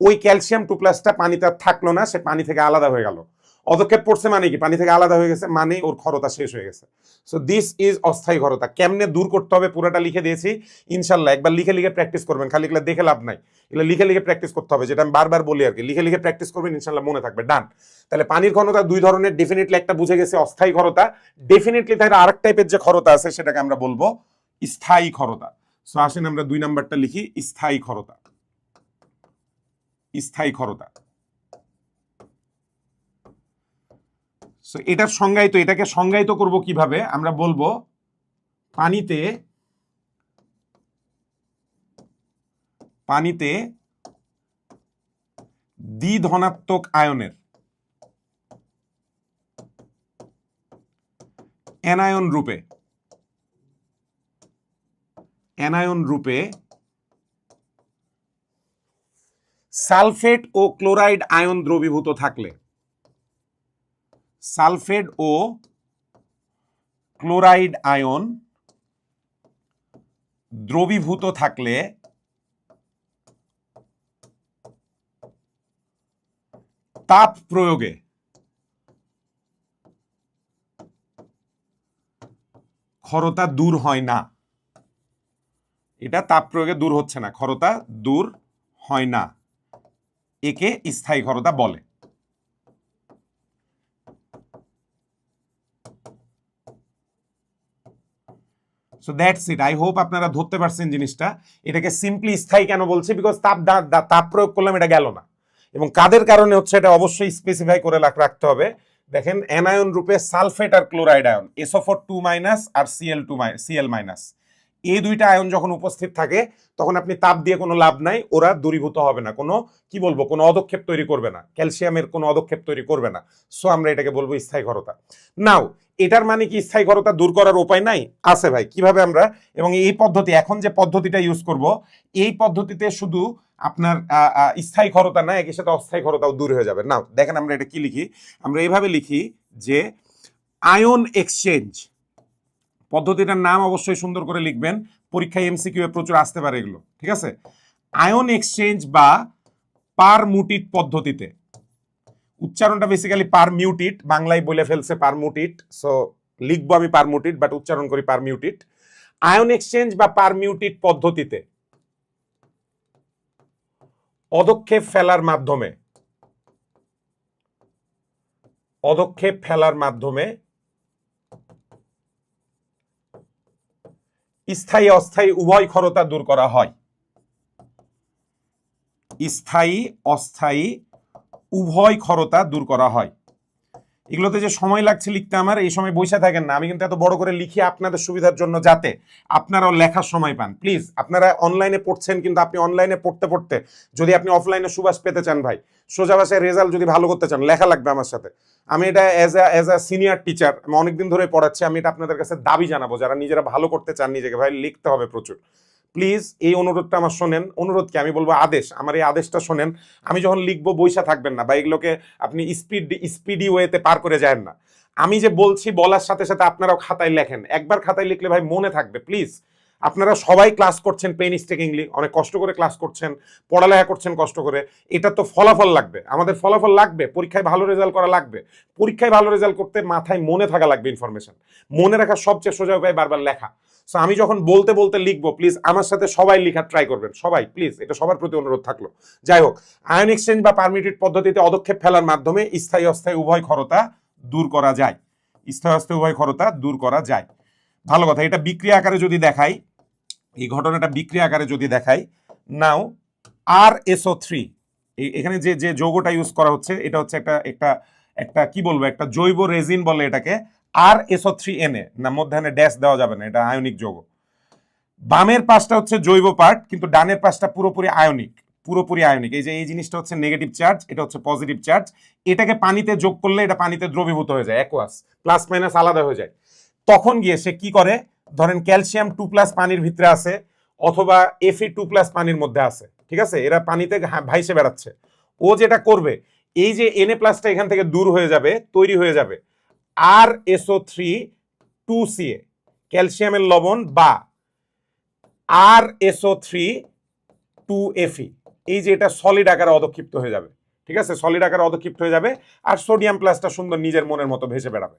ওই ক্যালসিয়াম 2+টা পানিতে থাকলো না, সে পানি থেকে আলাদা হয়ে গেল। অধক্ষেপ পড়ছে মানে কি, পানি থেকে আলাদা হয়ে গেছে মানে ওর ক্ষরতা শেষ হয়ে গেছে। সো দিস ইজ অস্থায়ী ক্ষরতা। কেমনে দূর করতে হবে পুরোটা লিখে দিয়েছি, ইনশাল্লাহ একবার লিখে লিখে প্র্যাকটিস করবেন, খালি এগুলো দেখে লাভ নাই, এগুলো লিখে লিখে প্র্যাকটিস করতে হবে, যেটা আমি বারবার বলি আর কি, লিখে লিখে প্র্যাকটিস করবেন, ইনশাল্লাহ মনে থাকবে। ডান। তাহলে পানির ঘনতা দুই ধরনের, ডেফিনেটলি একটা বুঝে গেছে অস্থায়ী ক্ষরতা, ডেফিনেটলি তাহলে আরেক টাইপের যে ক্ষরতা আছে সেটাকে আমরা বলবো স্থায়ী ক্ষরতা। সো আসেন আমরা 2 নাম্বারটা লিখি, স্থায়ী ক্ষরতা। স্থায়ী ক্ষরতা, সো এটার সংজ্ঞায়িত, এটাকে সংজ্ঞায়িত করব কিভাবে? আমরা বলবো পানিতে দ্বিধনাত্মক আয়নের অ্যানায়ন রূপে সালফেট ও ক্লোরাইড আয়ন দ্রবীভূত থাকলে, সালফেট ও ক্লোরাইড আয়ন দ্রবীভূত থাকলে তাপ প্রয়োগে ক্ষরতা দূর হয় না। এটা তাপ প্রয়োগে দূর হচ্ছে না, ক্ষরতা দূর হয় না, একে স্থায়ী ক্ষরতা বলে। So that's it. I hope আপনারা ধরতে পারছেন জিনিসটা। এটাকে সিম্পলি স্থায়ী কেন বলছি, বিকজ তাপ প্রয়োগ করলাম, এটা গেল না, এবং কাদের কারণে হচ্ছে এটা অবশ্যই স্পেসিফাই করে রাখতে হবে। দেখেন অ্যানায়ন রূপে সালফেট আর ক্লোরাইড আয়ন, SO4 2- আর Cl- এই দুইটা আয়ন যখন উপস্থিত থাকে তখন আপনি তাপ দিয়ে কোনো লাভ নাই, ওরা দূরীভূত হবে না, কোনো কি বলবো, কোনো অধক্ষেপ তৈরি করবে না, ক্যালসিয়ামের কোনো অধক্ষেপ তৈরি করবে না। সো আমরা এটাকে বলবো স্থায়ী ক্ষরতা। নাও এটার মানে কি স্থায়ী ক্ষরতা দূর করার উপায় নাই? আছে ভাই। কিভাবে আমরা, এবং এই পদ্ধতি, এখন যে পদ্ধতিটা ইউজ করব, এই পদ্ধতিতে শুধু আপনার স্থায়ী ক্ষরতা না, একই সাথে অস্থায়ী ক্ষরতাও দূর হয়ে যাবে। নাও দেখেন আমরা এটা কি লিখি, আমরা এইভাবে লিখি যে আয়ন এক্সচেঞ্জ, পদ্ধতিটার নাম অবশ্যই সুন্দর করে লিখবেন, পরীক্ষায় MCQ এ প্রচুর আসতে পারে এগুলো, ঠিক আছে? আয়ন এক্সচেঞ্জ বা পারমুটিট পদ্ধতিতে, উচ্চারণটা বেসিক্যালি পারমিউটিট, বাংলায় বলে ফেলছে পারমুটিট, সো লিখবো আমি পারমুটিট, বাট উচ্চারণ করি পারমিউটিট। আয়ন এক্সচেঞ্জ বা পারমিউটিট পদ্ধতিতে পদক্ষেপ ফেলার মাধ্যমে স্থায়ী অস্থায়ী উভয় ক্ষরতা দূর করা হয়। স্থায়ী অস্থায়ী উভয় ক্ষরতা দূর করা হয়। এগুলোতে যে সময় লাগছে লিখতে আমার, এই সময় বসে থাকেন না, আমি কিন্তু এত বড় করে লিখি আপনাদের সুবিধার জন্য, যাতে আপনারাও লেখার সময় পান। প্লিজ, আপনারা অনলাইনে পড়ছেন, কিন্তু আপনি অনলাইনে পড়তে পড়তে যদি আপনি অফলাইনে সুবাস পেতে চান ভাই, সোজা ভাষায় রেজাল্ট যদি ভালো করতে চান, লেখা লাগবে আমার সাথে। আমি এটা অ্যাজ আ সিনিয়র টিচার, আমি অনেকদিন ধরে পড়াচ্ছি, আমি এটা আপনাদের কাছে দাবি জানাবো, যারা নিজেরা ভালো করতে চান নিজেকে, ভাই লিখতে হবে প্রচুর। প্লিজ এই অনুরোধটা আমার শোনেন, অনুরোধকে আমি বলবো আদেশ, আমার এই আদেশটা শোনেন। আমি যখন লিখবো বইসা থাকবেন না, বা এগুলোকে আপনি স্পিডি ওয়েতে পার করে যায় না। আমি যে বলছি বলার সাথে সাথে আপনারাও খাতায় লেখেন, একবার খাতায় লিখলে ভাই মনে থাকবে। প্লিজ, আপনারা সবাই ক্লাস করছেন পেইনস্টেকিংলি, অনেক কষ্ট করে ক্লাস করছেন, পড়ালেখা করছেন কষ্ট করে, এটা তো ফলাফল লাগবে, আমাদের ফলাফল লাগবে, পরীক্ষায় ভালো রেজাল্ট করা লাগবে। পরীক্ষায় ভালো রেজাল্ট করতে মাথায় মনে থাকা লাগবে ইনফরমেশন। মনে রাখার সবচেয়ে সোজা উপায় বারবার লেখা। সো আমি যখন বলতে বলতে লিখবো, প্লিজ আমার সাথে সবাই লেখার ট্রাই করবেন, সবাই প্লিজ, এটা সবার প্রতি অনুরোধ থাকলো। যাই হোক, আয়ন এক্সচেঞ্জ বা পারমিটেড পদ্ধতিতে অদক্ষেপ ফেলার মাধ্যমে স্থায়ী অস্থায়ী উভয় ক্ষরতা দূর করা যায়। স্থায়ী অস্থায়ী উভয় ক্ষরতা দূর করা যায়, ভালো কথা। এটা বিক্রিয়া আকারে যদি দেখাই, এই ঘটনাটা বিক্রিয়া আকারে যদি দেখাই, নাও RSO3, এখানে যে যে যৌগটা ইউজ করা হচ্ছে, এটা হচ্ছে একটা একটা একটা কি বলবো, একটা জৈব রেজিন বলে এটাকে, RSO3Na, না মধ্যাহ্নে ড্যাশ দেওয়া যাবে না, এটা আয়নিক যৌগ। বামের পাশটা হচ্ছে জৈব পার্ট, কিন্তু ডানের পাশটা পুরোপুরি আয়নিক, পুরোপুরি আয়নিক। এই যে এই জিনিসটা হচ্ছে নেগেটিভ চার্জ, এটা হচ্ছে পজিটিভ চার্জ। এটাকে পানিতে যোগ করলে এটা পানিতে দ্রবীভূত হয়ে যায়, অ্যাকুয়াস, প্লাস মাইনাস আলাদা হয়ে যায়। তখন গিয়ে সে কি করে, ধরেন ক্যালসিয়াম 2+ পানির ভিতরে আছে, অথবা Fe2+ পানির মধ্যে আছে, ঠিক আছে, এরা পানিতে ভাইসে বেড়াচ্ছে। ও যেটা করবে, এই যে Na+টা এখান থেকে দূর হয়ে যাবে, তৈরি হয়ে যাবে RSO3 2Ca, ক্যালসিয়ামের লবণ, বা RSO3 2Fe, এই যে এটা সলিড আকারে অধক্ষিপ্ত হয়ে যাবে, ঠিক আছে, সলিড আকারে অধক্ষিপ্ত হয়ে যাবে, আর সোডিয়াম প্লাসটা সুন্দর নিজের মনের মতো ভেসে বেড়াবে।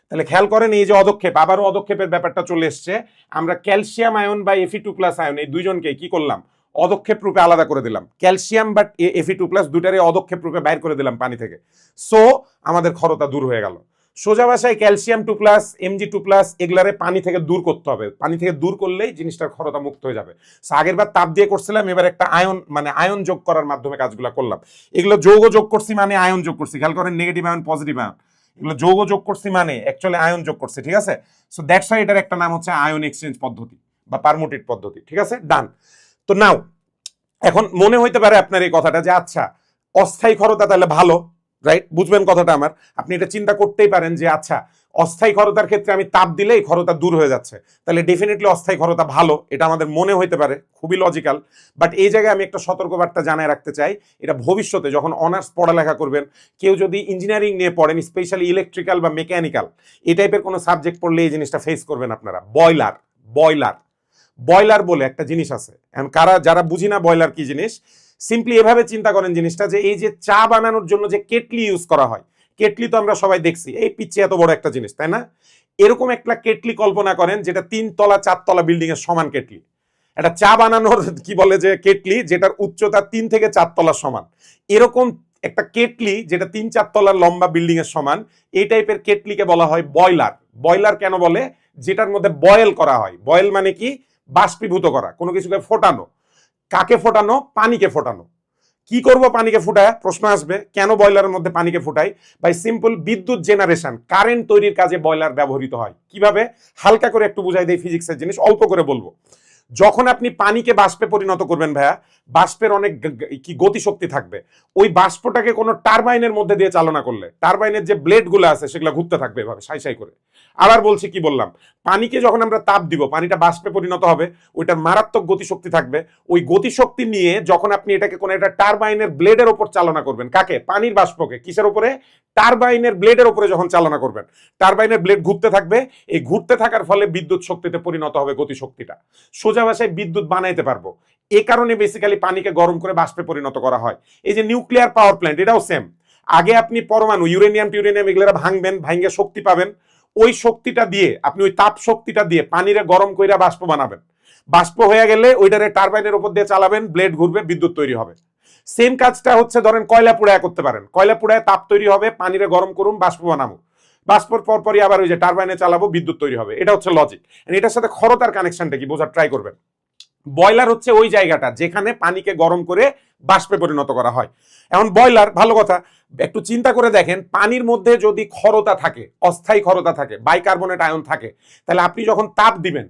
তাহলে খেয়াল করেন, এই যে অধক্ষেপ, আবারও অধক্ষেপের ব্যাপারটা চলে এসছে। আমরা ক্যালসিয়াম আয়ন বা Fe2+ আয়ন, এই দুইজনকে কি করলাম, অধক্ষেপ রূপে আলাদা করে দিলাম। ক্যালসিয়াম বা Fe2+ দুটারে অধক্ষেপ রূপে বাইর করে দিলাম পানি থেকে। সো আমাদের ক্ষরতা দূর হয়ে গেল। সোজা ভাষায় ক্যালসিয়াম 2+, Mg2+, এগুলারে পানি থেকে দূর করতে হবে, পানি থেকে দূর করলেই জিনিসটার ক্ষরতা মুক্ত হয়ে যাবে। আগের বার তাপ দিয়ে করছিলাম, এবার একটা আয়ন, মানে আয়ন যোগ করার মাধ্যমে কাজগুলো করলাম। এগুলো যৌগ যোগ করছি মানে আয়ন যোগ করছি, খেয়াল করেন, নেগেটিভ আয়ন পজিটিভ আয়ন, এগুলো যৌগ যোগ করছি মানে অ্যাকচুয়ালি আয়ন যোগ করছি, ঠিক আছে। সো দ্যাটস ওয়াই এটার একটা নাম হচ্ছে আয়ন এক্সচেঞ্জ পদ্ধতি বা পারমুটেড পদ্ধতি, ঠিক আছে, ডান। তো নাও, এখন মনে হইতে পারে আপনার এই কথাটা যে আচ্ছা, অস্থায়ী ক্ষরতা তাহলে ভালো, রাইট, বুঝবেন কথাটা আমার। আপনি এটা চিন্তা করতেই পারেন যে আচ্ছা, অস্থায়ী ক্ষরতার ক্ষেত্রে আমি তাপ দিলেই ক্ষরতা দূর হয়ে যাচ্ছে, তাহলে ডেফিনেটলি অস্থায়ী ক্ষরতা ভালো, এটা আমাদের মনে হইতে পারে, খুবই লজিক্যাল। বাট এই জায়গায় আমি একটা সতর্কবার্তা জানায় রাখতে চাই, এটা ভবিষ্যতে যখন অনার্স পড়ালেখা করবেন, কেউ যদি ইঞ্জিনিয়ারিং নিয়ে পড়েন, স্পেশালি ইলেকট্রিক্যাল বা মেকানিক্যাল, এই টাইপের কোনো সাবজেক্ট পড়লে এই জিনিসটা ফেস করবেন আপনারা। বয়লার, বয়লার, বয়লার বলে একটা জিনিস আছে। যারা বুঝি না বয়লার কি জিনিস, সিম্পলি এভাবে চিন্তা করেন জিনিসটা, যে এই যে চা বানানোর জন্য যে কেটলি ইউজ করা হয়, কেটলি তো আমরা সবাই দেখছি, এই পিচ্ছে এত বড় একটা জিনিস, তাই না? এরকম একটা কেটলি কল্পনা করেন, যেটা 3 তলা 4 তলা বিল্ডিং এর সমান কেটলি। একটা চা বানানোর কি বলে যে কেটলি, যেটার উচ্চতা 3 থেকে 4 তলার সমান। এরকম একটা কেটলি যেটা 3-4 তলার লম্বা বিল্ডিং এর সমান, এই টাইপের কেটলিকে বলা হয় বয়লার। বয়লার কেন বলে? যেটার মধ্যে বয়েল করা হয়। বয়েল মানে কি? বাষ্পীভূত করা, কোনো কিছুকে ফোটানো। কাকে ফোটানো? পানিকে ফোটানো। কি করব পানিকে ফুটায়? প্রশ্ন আসবে, কেন বয়লারের মধ্যে পানিকে ফুটাই? বাই সিম্পল, বিদ্যুৎ জেনারেশন, কারেন্ট তৈরির কাজে বয়লার ব্যবহৃত হয়। কিভাবে? হালকা করে একটু বুঝাই দেই, ফিজিক্সের জিনিস অল্প করে বলবো। যখন আপনি পানিকে বাষ্পে পরিণত করবেন ভাইয়া, বাষ্পের অনেক কি গতিশক্তি থাকবে। ওই বাষ্পটাকে কোনো টারবাইনের মধ্যে দিয়ে চালনা করলে, টারবাইনের যে ব্লেড গুলো আছে সেগুলো ঘুরতে থাকবে এভাবে সাই সাই করে। আবার বলছি, কি বললাম, পানিকে যখন আমরা তাপ দিব, পানিটা বাষ্পে পরিণত হবে, ওইটার মারাত্মক গতিশক্তি থাকবে। ওই গতিশক্তি নিয়ে যখন আপনি এটাকে কোনো একটা টারবাইনের ব্লেডের ওপর চালনা করবেন, কাকে? পানির বাষ্পকে। কিসের উপরে? টারবাইনের ব্লেডের উপরে যখন চালনা করবেন, টারবাইনের ব্লেড ঘুরতে থাকবে, এই ঘুরতে থাকার ফলে বিদ্যুৎ শক্তিতে পরিণত হবে গতিশক্তিটা। সোজা ভাষায় বিদ্যুৎ বানাইতে পারবো। এ কারণে বেসিক্যালি পানিকে গরম করে বাষ্পে পরিণত করা হয়। এই যে নিউক্লিয়ার পাওয়ার প্ল্যান্ট, এটাও সেম। আগে আপনি পরমাণু, ইউরেনিয়াম টিউরেনিয়াম এগুলো ভাঙবেন, ভাঙে শক্তি পাবেন। ওই শক্তিটা দিয়ে আপনি, ওই তাপ শক্তিটা দিয়ে পানিরে গরম কইরা বাষ্প বানাবেন। বাষ্প হয়ে গেলে ওইটারে টারবাইনের উপর দিয়ে চালাবেন, ব্লেড ঘুরবে, বিদ্যুৎ তৈরি হবে। সেম কাজটা হচ্ছে ধরেন কয়লা পুড়ায় করতে পারেন। কয়লা পুড়ায় তাপ তৈরি হবে, পানিরে গরম করুন, বাষ্প বানাবো। বাষ্পর পরপরই আবার ওই যে টারবাইনে চালাবো, বিদ্যুৎ তৈরি হবে। এটা হচ্ছে লজিক। এটার সাথে ক্ষরতার কানেকশনটা কি বোঝার ট্রাই করবেন। বয়লার হচ্ছে ওই জায়গাটা যেখানে পানিকে গরম করে বাষ্পে পরিণত করা হয়। এখন বয়লার, ভালো কথা, একটু চিন্তা করে দেখেন, পানির মধ্যে যদি ক্ষরতা থাকে, অস্থায়ী ক্ষরতা থাকে, বাইকার্বনেট আয়ন থাকে, তাহলে আপনি যখন তাপ দিবেন,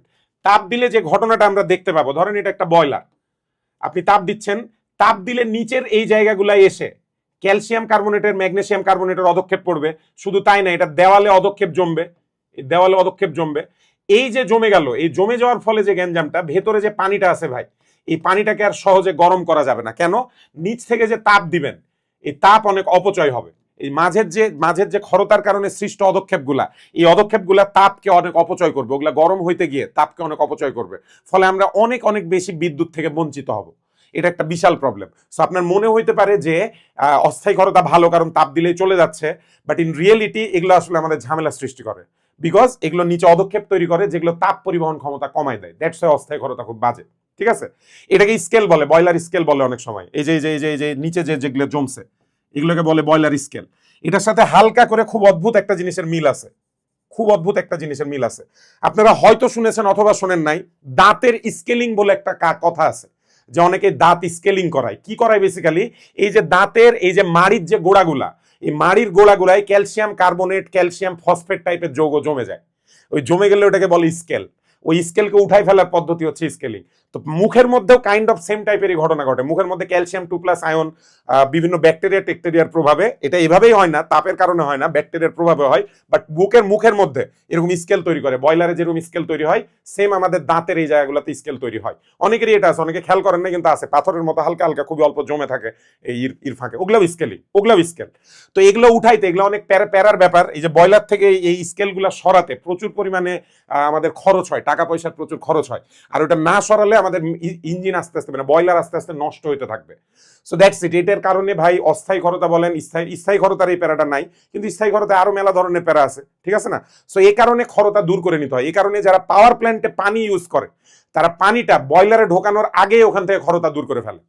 তাপ দিলে যে ঘটনাটা আমরা দেখতে পাবো, ধরেন এটা একটা বয়লার, আপনি তাপ দিচ্ছেন, তাপ দিলে নিচের এই জায়গাগুলাই এসে ক্যালসিয়াম কার্বনেটের, ম্যাগনেসিয়াম কার্বনেটের অদক্ষেপ পড়বে। শুধু তাই না, এটা দেওয়ালে অদক্ষেপ জমবে, দেওয়ালে অদক্ষেপ জমবে। এই যে জমে গেল, এই জমে যাওয়ার ফলে যে গ্যাঞ্জামটা, ভেতরে যে পানিটা আছে ভাই, এই পানিটাকে আর সহজে গরম করা যাবে না। কেন? নিচ থেকে যে তাপ দিবেন, এই তাপ অনেক অপচয় হবে। এই মাঝের যে ক্ষরতার কারণে সৃষ্ট অদক্ষেপগুলা, এই অদক্ষেপগুলা তাপকে অনেক অপচয় করবে, ওগুলা গরম হইতে গিয়ে তাপকে অনেক অপচয় করবে। ফলে আমরা অনেক অনেক বেশি বিদ্যুৎ থেকে বঞ্চিত হব। এটা একটা বিশাল প্রবলেম। সো আপনার মনে হইতে পারে যে অস্থায়ী ক্ষরতা ভালো, কারণ তাপ দিলেই চলে যাচ্ছে, বাট ইন রিয়েলিটি এগুলো আসলে আমাদের ঝামেলা সৃষ্টি করে। বিকজ এগুলো নিচে অদক্ষেপ তৈরি করে, যেগুলো তাপ পরিবহন ক্ষমতা কমায় দেয়। দ্যাটস ওয়াই অস্থায়ী ক্ষরতা খুব বাজে। ঠিক আছে, এটাকে স্কেল বলে, বয়লার স্কেল বলে অনেক সময়। এই যে নিচে যেগুলো জমছে, এগুলোকে বলে বয়লার স্কেল। এটার সাথে হালকা করে খুব অদ্ভুত একটা জিনিসের মিল আছে, খুব অদ্ভুত একটা জিনিসের মিল আছে। আপনারা হয়তো শুনেছেন অথবা শোনেন নাই, দাঁতের স্কেলিং বলে একটা কথা আছে, যে অনেকে দাঁত স্কেলিং করায়। কি করায় বেসিক্যালি, এই যে দাঁতের এই যে মাড়ির যে গোড়াগুলা, এই মাড়ির গোড়াগুলায় ক্যালসিয়াম কার্বনেট, ক্যালসিয়াম ফসফেট টাইপের যৌগ জমে যায়। ওই জমে গেলে ওটাকে বলে স্কেল। ওই স্কেলকে উঠাই ফেলার পদ্ধতি হচ্ছে স্কেলিং। তো মুখের মধ্যেও কাইন্ড অফ সেম টাইপেরই ঘটনা ঘটে। মুখের মধ্যে ক্যালসিয়াম 2+ আয়ন বিভিন্ন ব্যাকটেরিয়া টেকটেরিয়ার প্রভাবে, এটা এভাবেই হয় না, তাপের কারণে হয় না, ব্যাকটেরিয়ার প্রভাবে হয়, বাট মুখের মধ্যে এরকম স্কেল তৈরি করে। বয়লারে যেরকম স্কেল তৈরি হয়, সেম আমাদের দাঁতের এই জায়গাগুলোতে স্কেল তৈরি হয়। অনেকেরই এটা আছে, অনেকে খেয়াল করেন না, কিন্তু আছে, পাথরের মতো হালকা হালকা খুবই অল্প জমে থাকে এই ইর ফাঁকে, ওগুলাও স্কেলিং, ওগুলাও স্কেল। তো এগুলো উঠাইতে, এগুলো অনেক প্যারার ব্যাপার। এই যে বয়লার থেকে এই স্কেলগুলো সরাতে প্রচুর পরিমাণে আমাদের খরচ হয়, টাকা পয়সার প্রচুর খরচ হয়। আর ওটা না সরালে আমাদের ইঞ্জিন আস্তে আস্তে, মানে বয়লার আস্তে আস্তে নষ্ট হতে থাকবে। So that's it. এটার কারণে ভাই অস্থায়ী ক্ষরতা বলেন, স্থায়ী ক্ষরতার এই প্যারাটা নাই, কিন্তু স্থায়ী ক্ষরতা আরো মেলা ধরনের প্যারা আছে। ঠিক আছে না? সো এই কারণে ক্ষরতা দূর করে নিতে হয়। এই কারণে যারা পাওয়ার প্ল্যান্টে পানি ইউজ করে, তারা পানিটা বয়লারে ঢোকানোর আগে ওখান থেকে ক্ষরতা দূর করে ফেলে।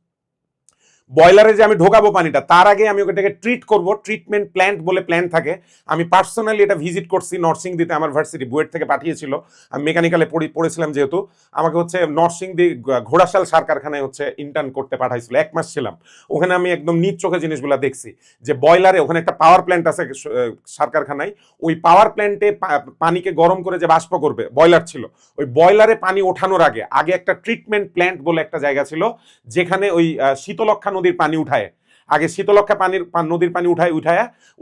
বয়লারে যে আমি ঢোকাবো পানিটা, তার আগে আমি ওটাকে ট্রিট করব, ট্রিটমেন্ট প্ল্যান্ট বলে প্ল্যান্ট থাকে। আমি পার্সোনালি এটা ভিজিট করছি নরসিংদীতে, আমার ভার্সিটি বুয়েট থেকে পাঠিয়েছিল, আমি মেকানিক্যালে পড়েছিলাম যেহেতু, আমাকে হচ্ছে নরসিংদী ঘোড়াশাল সার কারখানায় হচ্ছে ইন্টার্ন করতে পাঠাইছিল, 1 মাস ছিলাম ওখানে। আমি একদম নিজ চোখে জিনিসগুলো দেখছি, যে বয়লারে ওখানে একটা পাওয়ার প্ল্যান্ট আছে সার কারখানায়, ওই পাওয়ার প্ল্যান্টে পানিকে গরম করে যে বাষ্প করবে, বয়লার ছিল, ওই বয়লারে পানি ওঠানোর আগে আগে একটা ট্রিটমেন্ট প্ল্যান্ট বলে একটা জায়গা ছিল, যেখানে ওই শীতলক্ষা নদীর পানি উঠায়, আগে শীতলক্ষা নদীর পানি উঠায়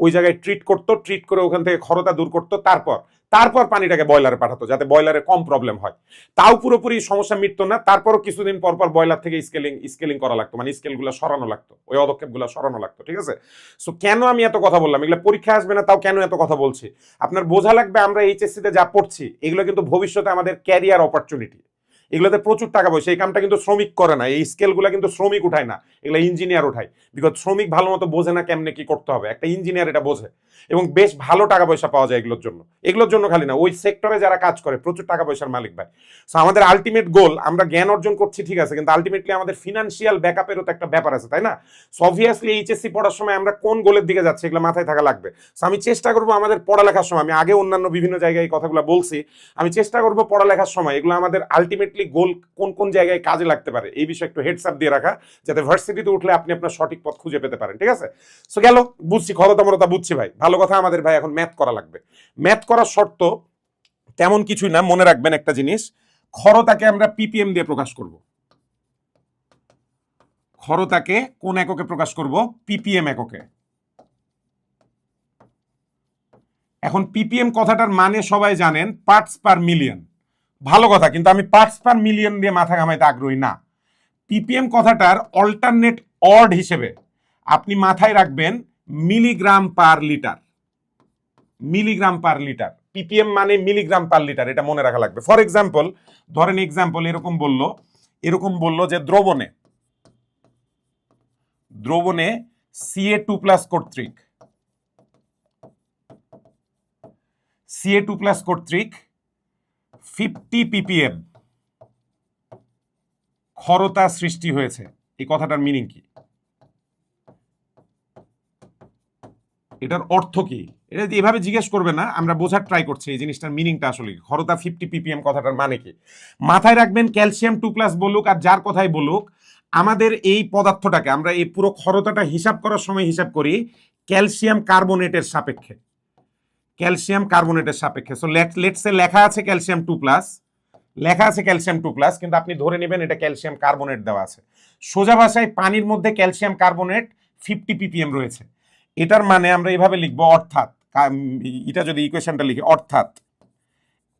ওই জায়গায় ট্রিট করতো, ট্রিট করে ওখান থেকে ক্ষরতা দূর করতো, তারপর পানিটাকে বয়লারে পাঠাতো, যাতে বয়লারে কম প্রবলেম হয়। তাও পুরোপুরি সমস্যা মিটতো না, তারপরও কিছুদিন পর বয়লার থেকে স্কেলিং করা লাগতো, মানে স্কেলগুলো সরানো লাগতো, ওই অদক্ষেপগুলো সরানো লাগতো। ঠিক আছে? সো কেন আমি এত কথা বললাম, এগুলো পরীক্ষা আসবে না, তাও কেন এত কথা বলছি আপনার বোঝা লাগবে। আমরা এইচএসসি তে যা পড়ছি, এগুলো কিন্তু ভবিষ্যতে আমাদের ক্যারিয়ার অপরচুনিটি, এগুলোতে প্রচুর টাকা পয়সা। এই কামটা কিন্তু শ্রমিক করে না, এই স্কেলগুলো কিন্তু শ্রমিক উঠায় না, এগুলো ইঞ্জিনিয়ার উঠায়। বিকজ শ্রমিক ভালো মতো বোঝে না কেমনে কি করতে হবে, একটা ইঞ্জিনিয়ার এটা বোঝে, এবং বেশ ভালো টাকা পয়সা পাওয়া যায় এগুলোর জন্য খালি না, ওই সেক্টরে যারা কাজ করে প্রচুর টাকা পয়সার মালিক ভাই। সো আমাদের আলটিমেট গোল, আমরা জ্ঞান অর্জন করছি ঠিক আছে, কিন্তু আলটিমেটলি আমাদের ফিনান্সিয়াল ব্যাকআপেরও তো একটা ব্যাপার আছে, তাই না? সো অবভিয়াসলি এইচএসসি পড়ার সময় আমরা কোন গোলের দিকে যাচ্ছি, এগুলো মাথায় থাকা লাগবে। সো আমি চেষ্টা করবো আমাদের পড়ালেখার সময়, আমি আগে অন্যান্য বিভিন্ন জায়গায় এই কথাগুলো বলছি, আমি চেষ্টা করবো পড়ালেখার সময় এগুলো আমাদের আলটিমেটলি গোল কোন কোন জায়গায় কাজে লাগতে পারে, এই বিষয়ে একটু হেডস আপ দিয়ে রাখা, যাতে ভার্সিটিতে উঠলে আপনি আপনার সঠিক পথ খুঁজে পেতে পারেন। ঠিক আছে? সো গেল, বুঝছি, ক্ষমতা মরতা বুঝছি ভাই, ভালো কথা। আমাদের ভাই এখন ম্যাথ করা লাগবে। ম্যাথ করার শর্ত তেমন কিছুই না, মনে রাখবেন একটা জিনিস, ক্ষরতাকে আমরা পিপিএম দিয়ে প্রকাশ করব। ক্ষরতাকে কোন এককে প্রকাশ করব? পিপিএম এককে। এখন পিপিএম কথাটার মানে সবাই জানেন, পার্টস পার মিলিয়ন। ভালো কথা, কিন্তু আমি পার্টস পার মিলিয়ন দিয়ে মাথা ঘামাইতে আগ্রহী না। পিপিএম কথাটার অল্টারনেট অর্ড হিসেবে আপনি মাথায় রাখবেন milligram per litre. Milligram per litre, PPM মানে মিলিগ্রাম পার লিটার, এটা মনে রাখা লাগবে। ফর এক্সাম্পল, ধরেন এক্সাম্পল এরকম বললো যে দ্রবণে Ca2+ কর্তৃক Ca2+ কর্তৃক 50 ppm ক্ষরতা সৃষ্টি হয়েছে। এই কথাটার মিনিং কি? এটার অর্থ কি? এটা এভাবে জিজ্ঞেস করবে না, আমরা বোঝার ট্রাই করছি এই জিনিসটার মিনিংটা আসলে কি। ক্ষরতা 50 ppm কথাটার মানে কি? মাথায় রাখবেন, ক্যালসিয়াম 2+ বলুক আর যার কথাই বলুক, আমাদের এই পদার্থটাকে আমরা এই পুরো ক্ষরতাটা হিসাব করার সময় হিসাব করি ক্যালসিয়াম কার্বনেটের সাপেক্ষে। ক্যালসিয়াম কার্বনেটের সাপেক্ষে। সো লেটস সে লেখা আছে ক্যালসিয়াম 2+, লেখা আছে ক্যালসিয়াম 2+, কিন্তু আপনি ধরে নেবেন এটা ক্যালসিয়াম কার্বনেট দেওয়া আছে। সোজা ভাষায় পানির মধ্যে ক্যালসিয়াম কার্বনেট 50 ppm রয়েছে। এটার মানে আমরা এইভাবে লিখবো, অর্থাৎ এটা যদি ইকুয়েশনটা লিখি, অর্থাৎ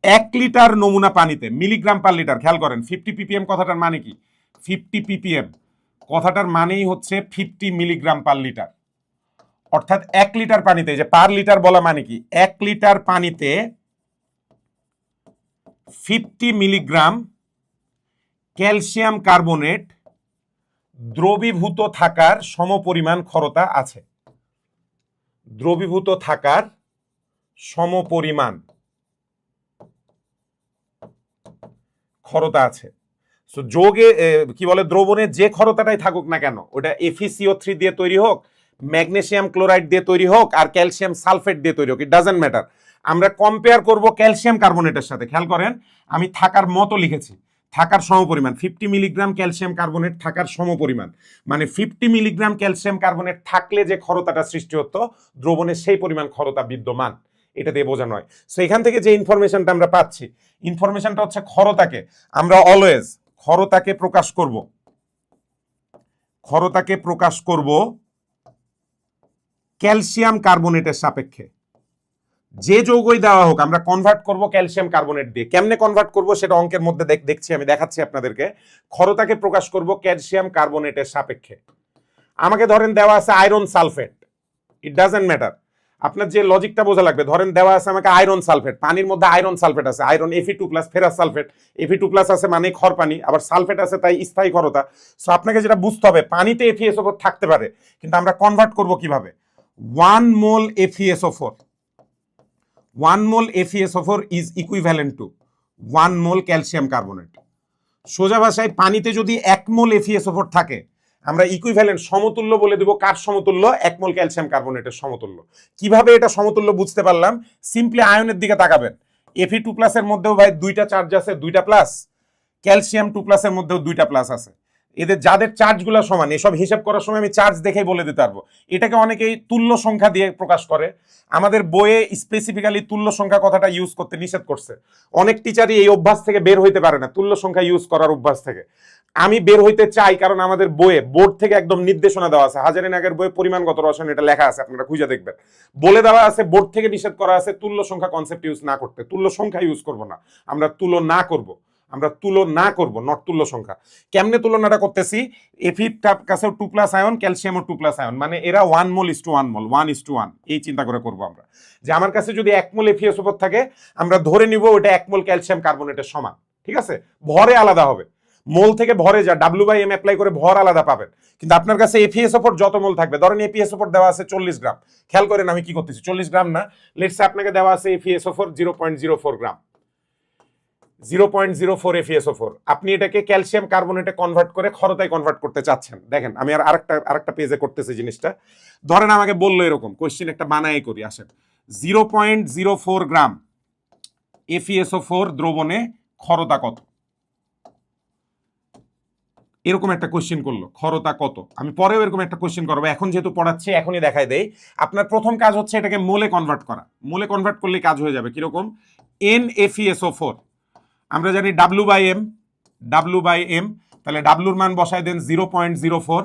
1 লিটার নমুনা পানিতে মিলিগ্রাম পার লিটার, খেয়াল করেন 50 ppm কথাটার মানে কি? 50 ppm কথাটার মানেই হচ্ছে 50 মিলিগ্রাম পার লিটার। অর্থাৎ 1 লিটার পানিতে, যে পার লিটার বলা মানে কি, 1 লিটার পানিতে 50 মিলিগ্রাম ক্যালসিয়াম কার্বনেট দ্রবীভূত থাকার সমপরিমাণ ক্ষরতা আছে। দ্রবীভূত থাকার সমপরিমাণ ক্ষরতা আছে। সো যোগে কি বলে, দ্রবণে যে ক্ষরতাটাই থাকুক না কেন, ওটা FeCO3 দিয়ে তৈরি হোক, ম্যাগনেসিয়াম ক্লোরাইড দিয়ে তৈরি হোক, আর ক্যালসিয়াম সালফেট দিয়ে তৈরি হোক, ইট ডাজন্ট ম্যাটার। আমরা কম্পেয়ার করব ক্যালসিয়াম কার্বনেটের সাথে। খেয়াল করেন, আমি থাকার মতো লিখেছি, থাকার সমপরিমাণ। 50 মিলিগ্রাম ক্যালসিয়াম কার্বনেট থাকার সমপরিমাণ, মানে 50 মিলিগ্রাম ক্যালসিয়াম কার্বনেট থাকলে যে ক্ষরতাটা সৃষ্টি হতো দ্রবণে, সেই পরিমাণ ক্ষরতা বিদ্যমান। এটা দিয়ে বোঝানো হয়। সো এখান থেকে যে ইনফরমেশনটা আমরা পাচ্ছি, ইনফরমেশনটা হচ্ছে ক্ষরতাকে আমরা অলওয়েজ ক্ষরতাকে প্রকাশ করব, ক্ষরতাকে প্রকাশ করব ক্যালসিয়াম কার্বনেটের সাপেক্ষে। যে যৌগই দেওয়া হোক আমরা কনভার্ট করব ক্যালসিয়াম কার্বনেট দিয়ে। কেমনে কনভার্ট করব সেটা অঙ্কের মধ্যে দেখছি, আমি দেখাচ্ছি আপনাদেরকে। ক্ষরতাকে প্রকাশ করব ক্যালসিয়াম কার্বনেটের সাপেক্ষে। আমাকে ধরেন দেওয়া আছে iron sulphate, it doesn't matter, আপনার যে লজিকটা বোঝা লাগবে। ধরেন দেওয়া আছে আমাকে আয়রন সালফেট, পানির মধ্যে আয়রন সালফেট আছে, iron Fe2+, ferrous sulphate, Fe2+ আছে মানে ক্ষর পানি, আবার সালফেট আছে তাই স্থায়ী ক্ষরতা। সো আপনাকে যেটা বুঝতে হবে, পানিতে FeSO4 থাকতে পারে, কিন্তু আমরা কনভার্ট করব কিভাবে? 1 মোল FeSO4, 1 mole FeSO4 is equivalent to 1 mole calcium carbonate. সোজা ভাষায় পানিতে যদি 1 মোল FeSO4 থাকে, আমরা ইকুইভ্যালেন্ট সমতুল্য বলে দেব। কার সমতুল্য? 1 মোল ক্যালসিয়াম কার্বনেটের সমতুল্য। কিভাবে এটা সমতুল্য বুঝতে পারলাম? সিম্পলি আয়নের দিকে তাকাবেন। Fe2+ এর মধ্যেও ভাই 2টা চার্জ আছে, 2টা প্লাস। ক্যালসিয়াম 2+ এর মধ্যেও 2টা প্লাস আছে। এদের যাদের চার্জগুলো সমান, এসব হিসাব করার সময় আমি চার্জ দেখেই বলে দিতে পারবো। এটাকে অনেকেই তুল্য সংখ্যা দিয়ে প্রকাশ করে। আমাদের বইয়ে স্পেসিফিক্যালি তুল্য সংখ্যা কথাটা ইউজ করতে নিষেধ করছে। অনেক টিচারই এই অভ্যাস থেকে বের হইতে পারে না, তুল্য সংখ্যা ইউজ করার অভ্যাস থেকে। আমি বের হইতে চাই, কারণ আমাদের বইয়ে বোর্ড থেকে একদম নির্দেশনা দেওয়া আছে। হাজারিনাগের বইয়ে পরিমাণগত রসায়ন এটা লেখা আছে, আপনারা খুঁজে দেখবেন। বলে দেওয়া আছে, বোর্ড থেকে নিষেধ করা আছে তুল্য সংখ্যা কনসেপ্ট ইউজ না করতে। তুল্য সংখ্যা ইউজ করব না, আমরা তুলনা করব, আমরা তুলনা করব, নট তুল্য সংখ্যা। কেমনে তুলনাটা করতেছি? Fe কাছেও 2+ আয়ন, ক্যালসিয়ামও 2+ আয়ন, মানে এরা 1 মোল ইস টু 1 মোল, 1:1, এই চিন্তা করে করবো আমরা। যে আমার কাছে যদি 1 মোল FeSO4 থাকে, আমরা ধরে নিব ওটা 1 মোল ক্যালসিয়াম কার্বনেটের সমান। ঠিক আছে? ভরে আলাদা হবে, মোল থেকে ভরে যা W/M অ্যাপ্লাই করে ভর আলাদা পাবেন। কিন্তু আপনার কাছে FeSO4 যত মোল থাকবে, ধরেন FeSO4 দেওয়া আছে 40 গ্রাম, খেয়াল করেন আমি কি করতেছি, 40 গ্রাম না, লেটস সে আপনাকে দেওয়া আছে FeSO4 0.04 গ্রাম, 0.04 FeSO4। আপনি এটাকে ক্যালসিয়াম কার্বনেটে কনভার্ট করে ক্ষরতায় কনভার্ট করতে চাচ্ছেন। দেখেন আমি আরেকটা পেজে করতেছি জিনিসটা। ধরেন আমাকে বললো এরকম, কোশ্চেন একটা বানাই করি, আসেন। 0.04 গ্রাম FeSO4 দ্রবণে ক্ষরতা কত? এরকম একটা কোশ্চেন করলো, ক্ষরতা কত? আমি পরেও এরকম একটা কোশ্চেন করবো, এখন যেহেতু পড়াচ্ছি এখনই দেখাই দেই। আপনার প্রথম কাজ হচ্ছে এটাকে মোলে কনভার্ট করা। মোলে কনভার্ট করলে কাজ হয়ে যাবে কিরকম? NFeSO4 আমরা জানি W/M, তাহলে ডাব্লুর মান বসায় দেন 0.04।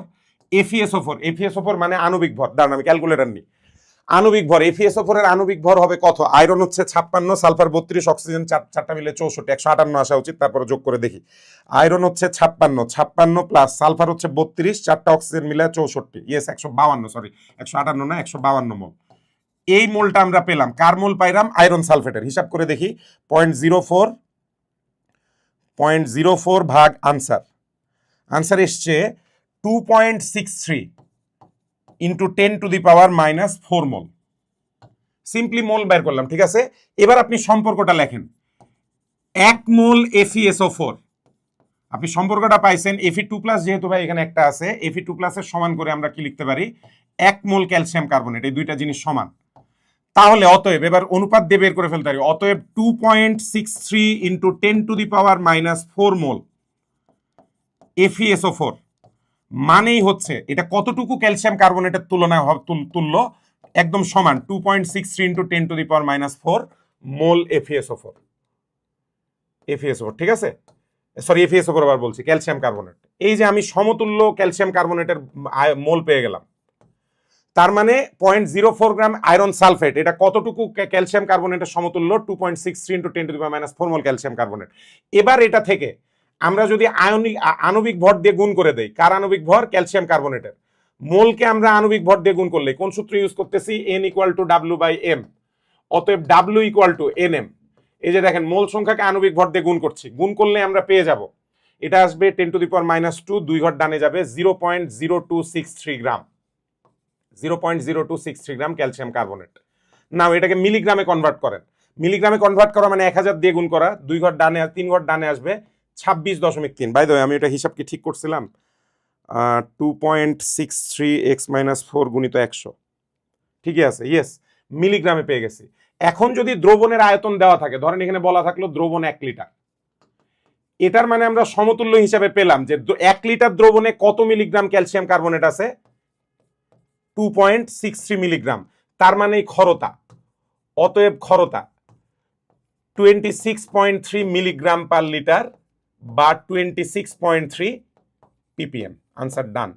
FeSO4 মানে আণবিক ভর, দাঁড়ান আমি ক্যালকুলেটর নিই। আণবিক ভর, FeSO4 এর আণবিক ভর হবে কত? আয়রন হচ্ছে 56, সালফার 32, অক্সিজেন চারটা মিলে 64, 158 আসা উচিত, তারপরে যোগ করে দেখি। আয়রন হচ্ছে 56 প্লাস সালফার হচ্ছে 32, চারটা অক্সিজেন মিলে 64, ইয়েস 152, সরি 158 না 152 মোল। এই মোলটা আমরা পেলাম, কার মোল পাইলাম? আয়রন সালফেটের। হিসাব করে দেখি, 0.04 ভাগ আনসার এসছে 2.63 ইন্টু 10⁻⁻⁴ মোল। সিম্পলি মোল বের করলাম, ঠিক আছে? এবার আপনি সম্পর্কটা লেখেন, 1 মোল FeSO4, আপনি সম্পর্কটা পাইছেন। Fe2+ যেহেতু ভাই এখানে একটা আছে, Fe2+ এর সমান করে আমরা কি লিখতে পারি? 1 মোল ক্যালসিয়াম কার্বনেট, এই দুইটা জিনিস সমান। তাহলে অতএব এবার অনুপাত দিয়ে বের করে ফেলতে পারি, অতএব 2.63 ইন্টু 10⁻⁴ মোল FeSO4 মানেই হচ্ছে এটা কতটুকু ক্যালসিয়াম কার্বনেটের তুলনায় তুল্য, একদম সমান 2.63 ইন্টু 10⁻⁴ মোল FeSO4, ঠিক আছে, সরি FeSO4 আবার বলছি, ক্যালসিয়াম কার্বনেট। এই যে আমি সমতুল্য ক্যালসিয়াম কার্বনেটের মোল পেয়ে গেলাম, তার মানে 0.04 গ্রাম আয়রন সালফেট, এটা কতটুকু ক্যালসিয়াম কার্বনেটের সমতুল্য, 2.63 ইন্টু 10⁻⁴ মোল ক্যালসিয়াম কার্বনেট। এবার এটা থেকে আমরা যদি আণবিক ভর দিয়ে গুণ করে দেই, কার আণবিক ভর, ক্যালসিয়াম কার্বনেটের, মোলকে আমরা আণবিক ভর দিয়ে গুণ করলে কোন সূত্র ইউজ করতেছি, N = W/M, অতএব W = NM। এই যে দেখেন মোল সংখ্যাকে আণবিক ভর দিয়ে গুণ করছি, গুণ করলে আমরা পেয়ে যাব, এটা আসবে 10⁻², 2 ঘর ডানে যাবে 0.0263 গ্রাম, 0.0263 গ্রাম ক্যালসিয়াম কার্বনেট। নাও এটাকে মিলিগ্রামে কনভার্ট করেন, মিলিগ্রামে কনভার্ট করা মানে 1000 দিয়ে গুণ করা, 2 ঘর ডানে 3 ঘর ডানে আসবে 26.3। বাই দ্য ওয়ে আমি এটা হিসাব কি ঠিক করছিলাম, 2.63x-4 গুণিত 100, ঠিকই আছে, ইয়েস, মিলিগ্রামে পেয়ে গেছি। এখন যদি দ্রবণের আয়তন দেওয়া থাকে, ধরেন এখানে বলা থাকলো দ্রবণ 1 লিটার, এটার মানে আমরা সমতুল্য হিসাবে পেলাম যে 1 লিটার দ্রবণে কত মিলিগ্রাম ক্যালসিয়াম কার্বনেট আছে, 2.63 মিলিগ্রাম, তার মানে ক্ষরতা, অতএব ক্ষরতা 26.3 মিলিগ্রাম পার লিটার বা 26.3 ppm। আনসার ডান,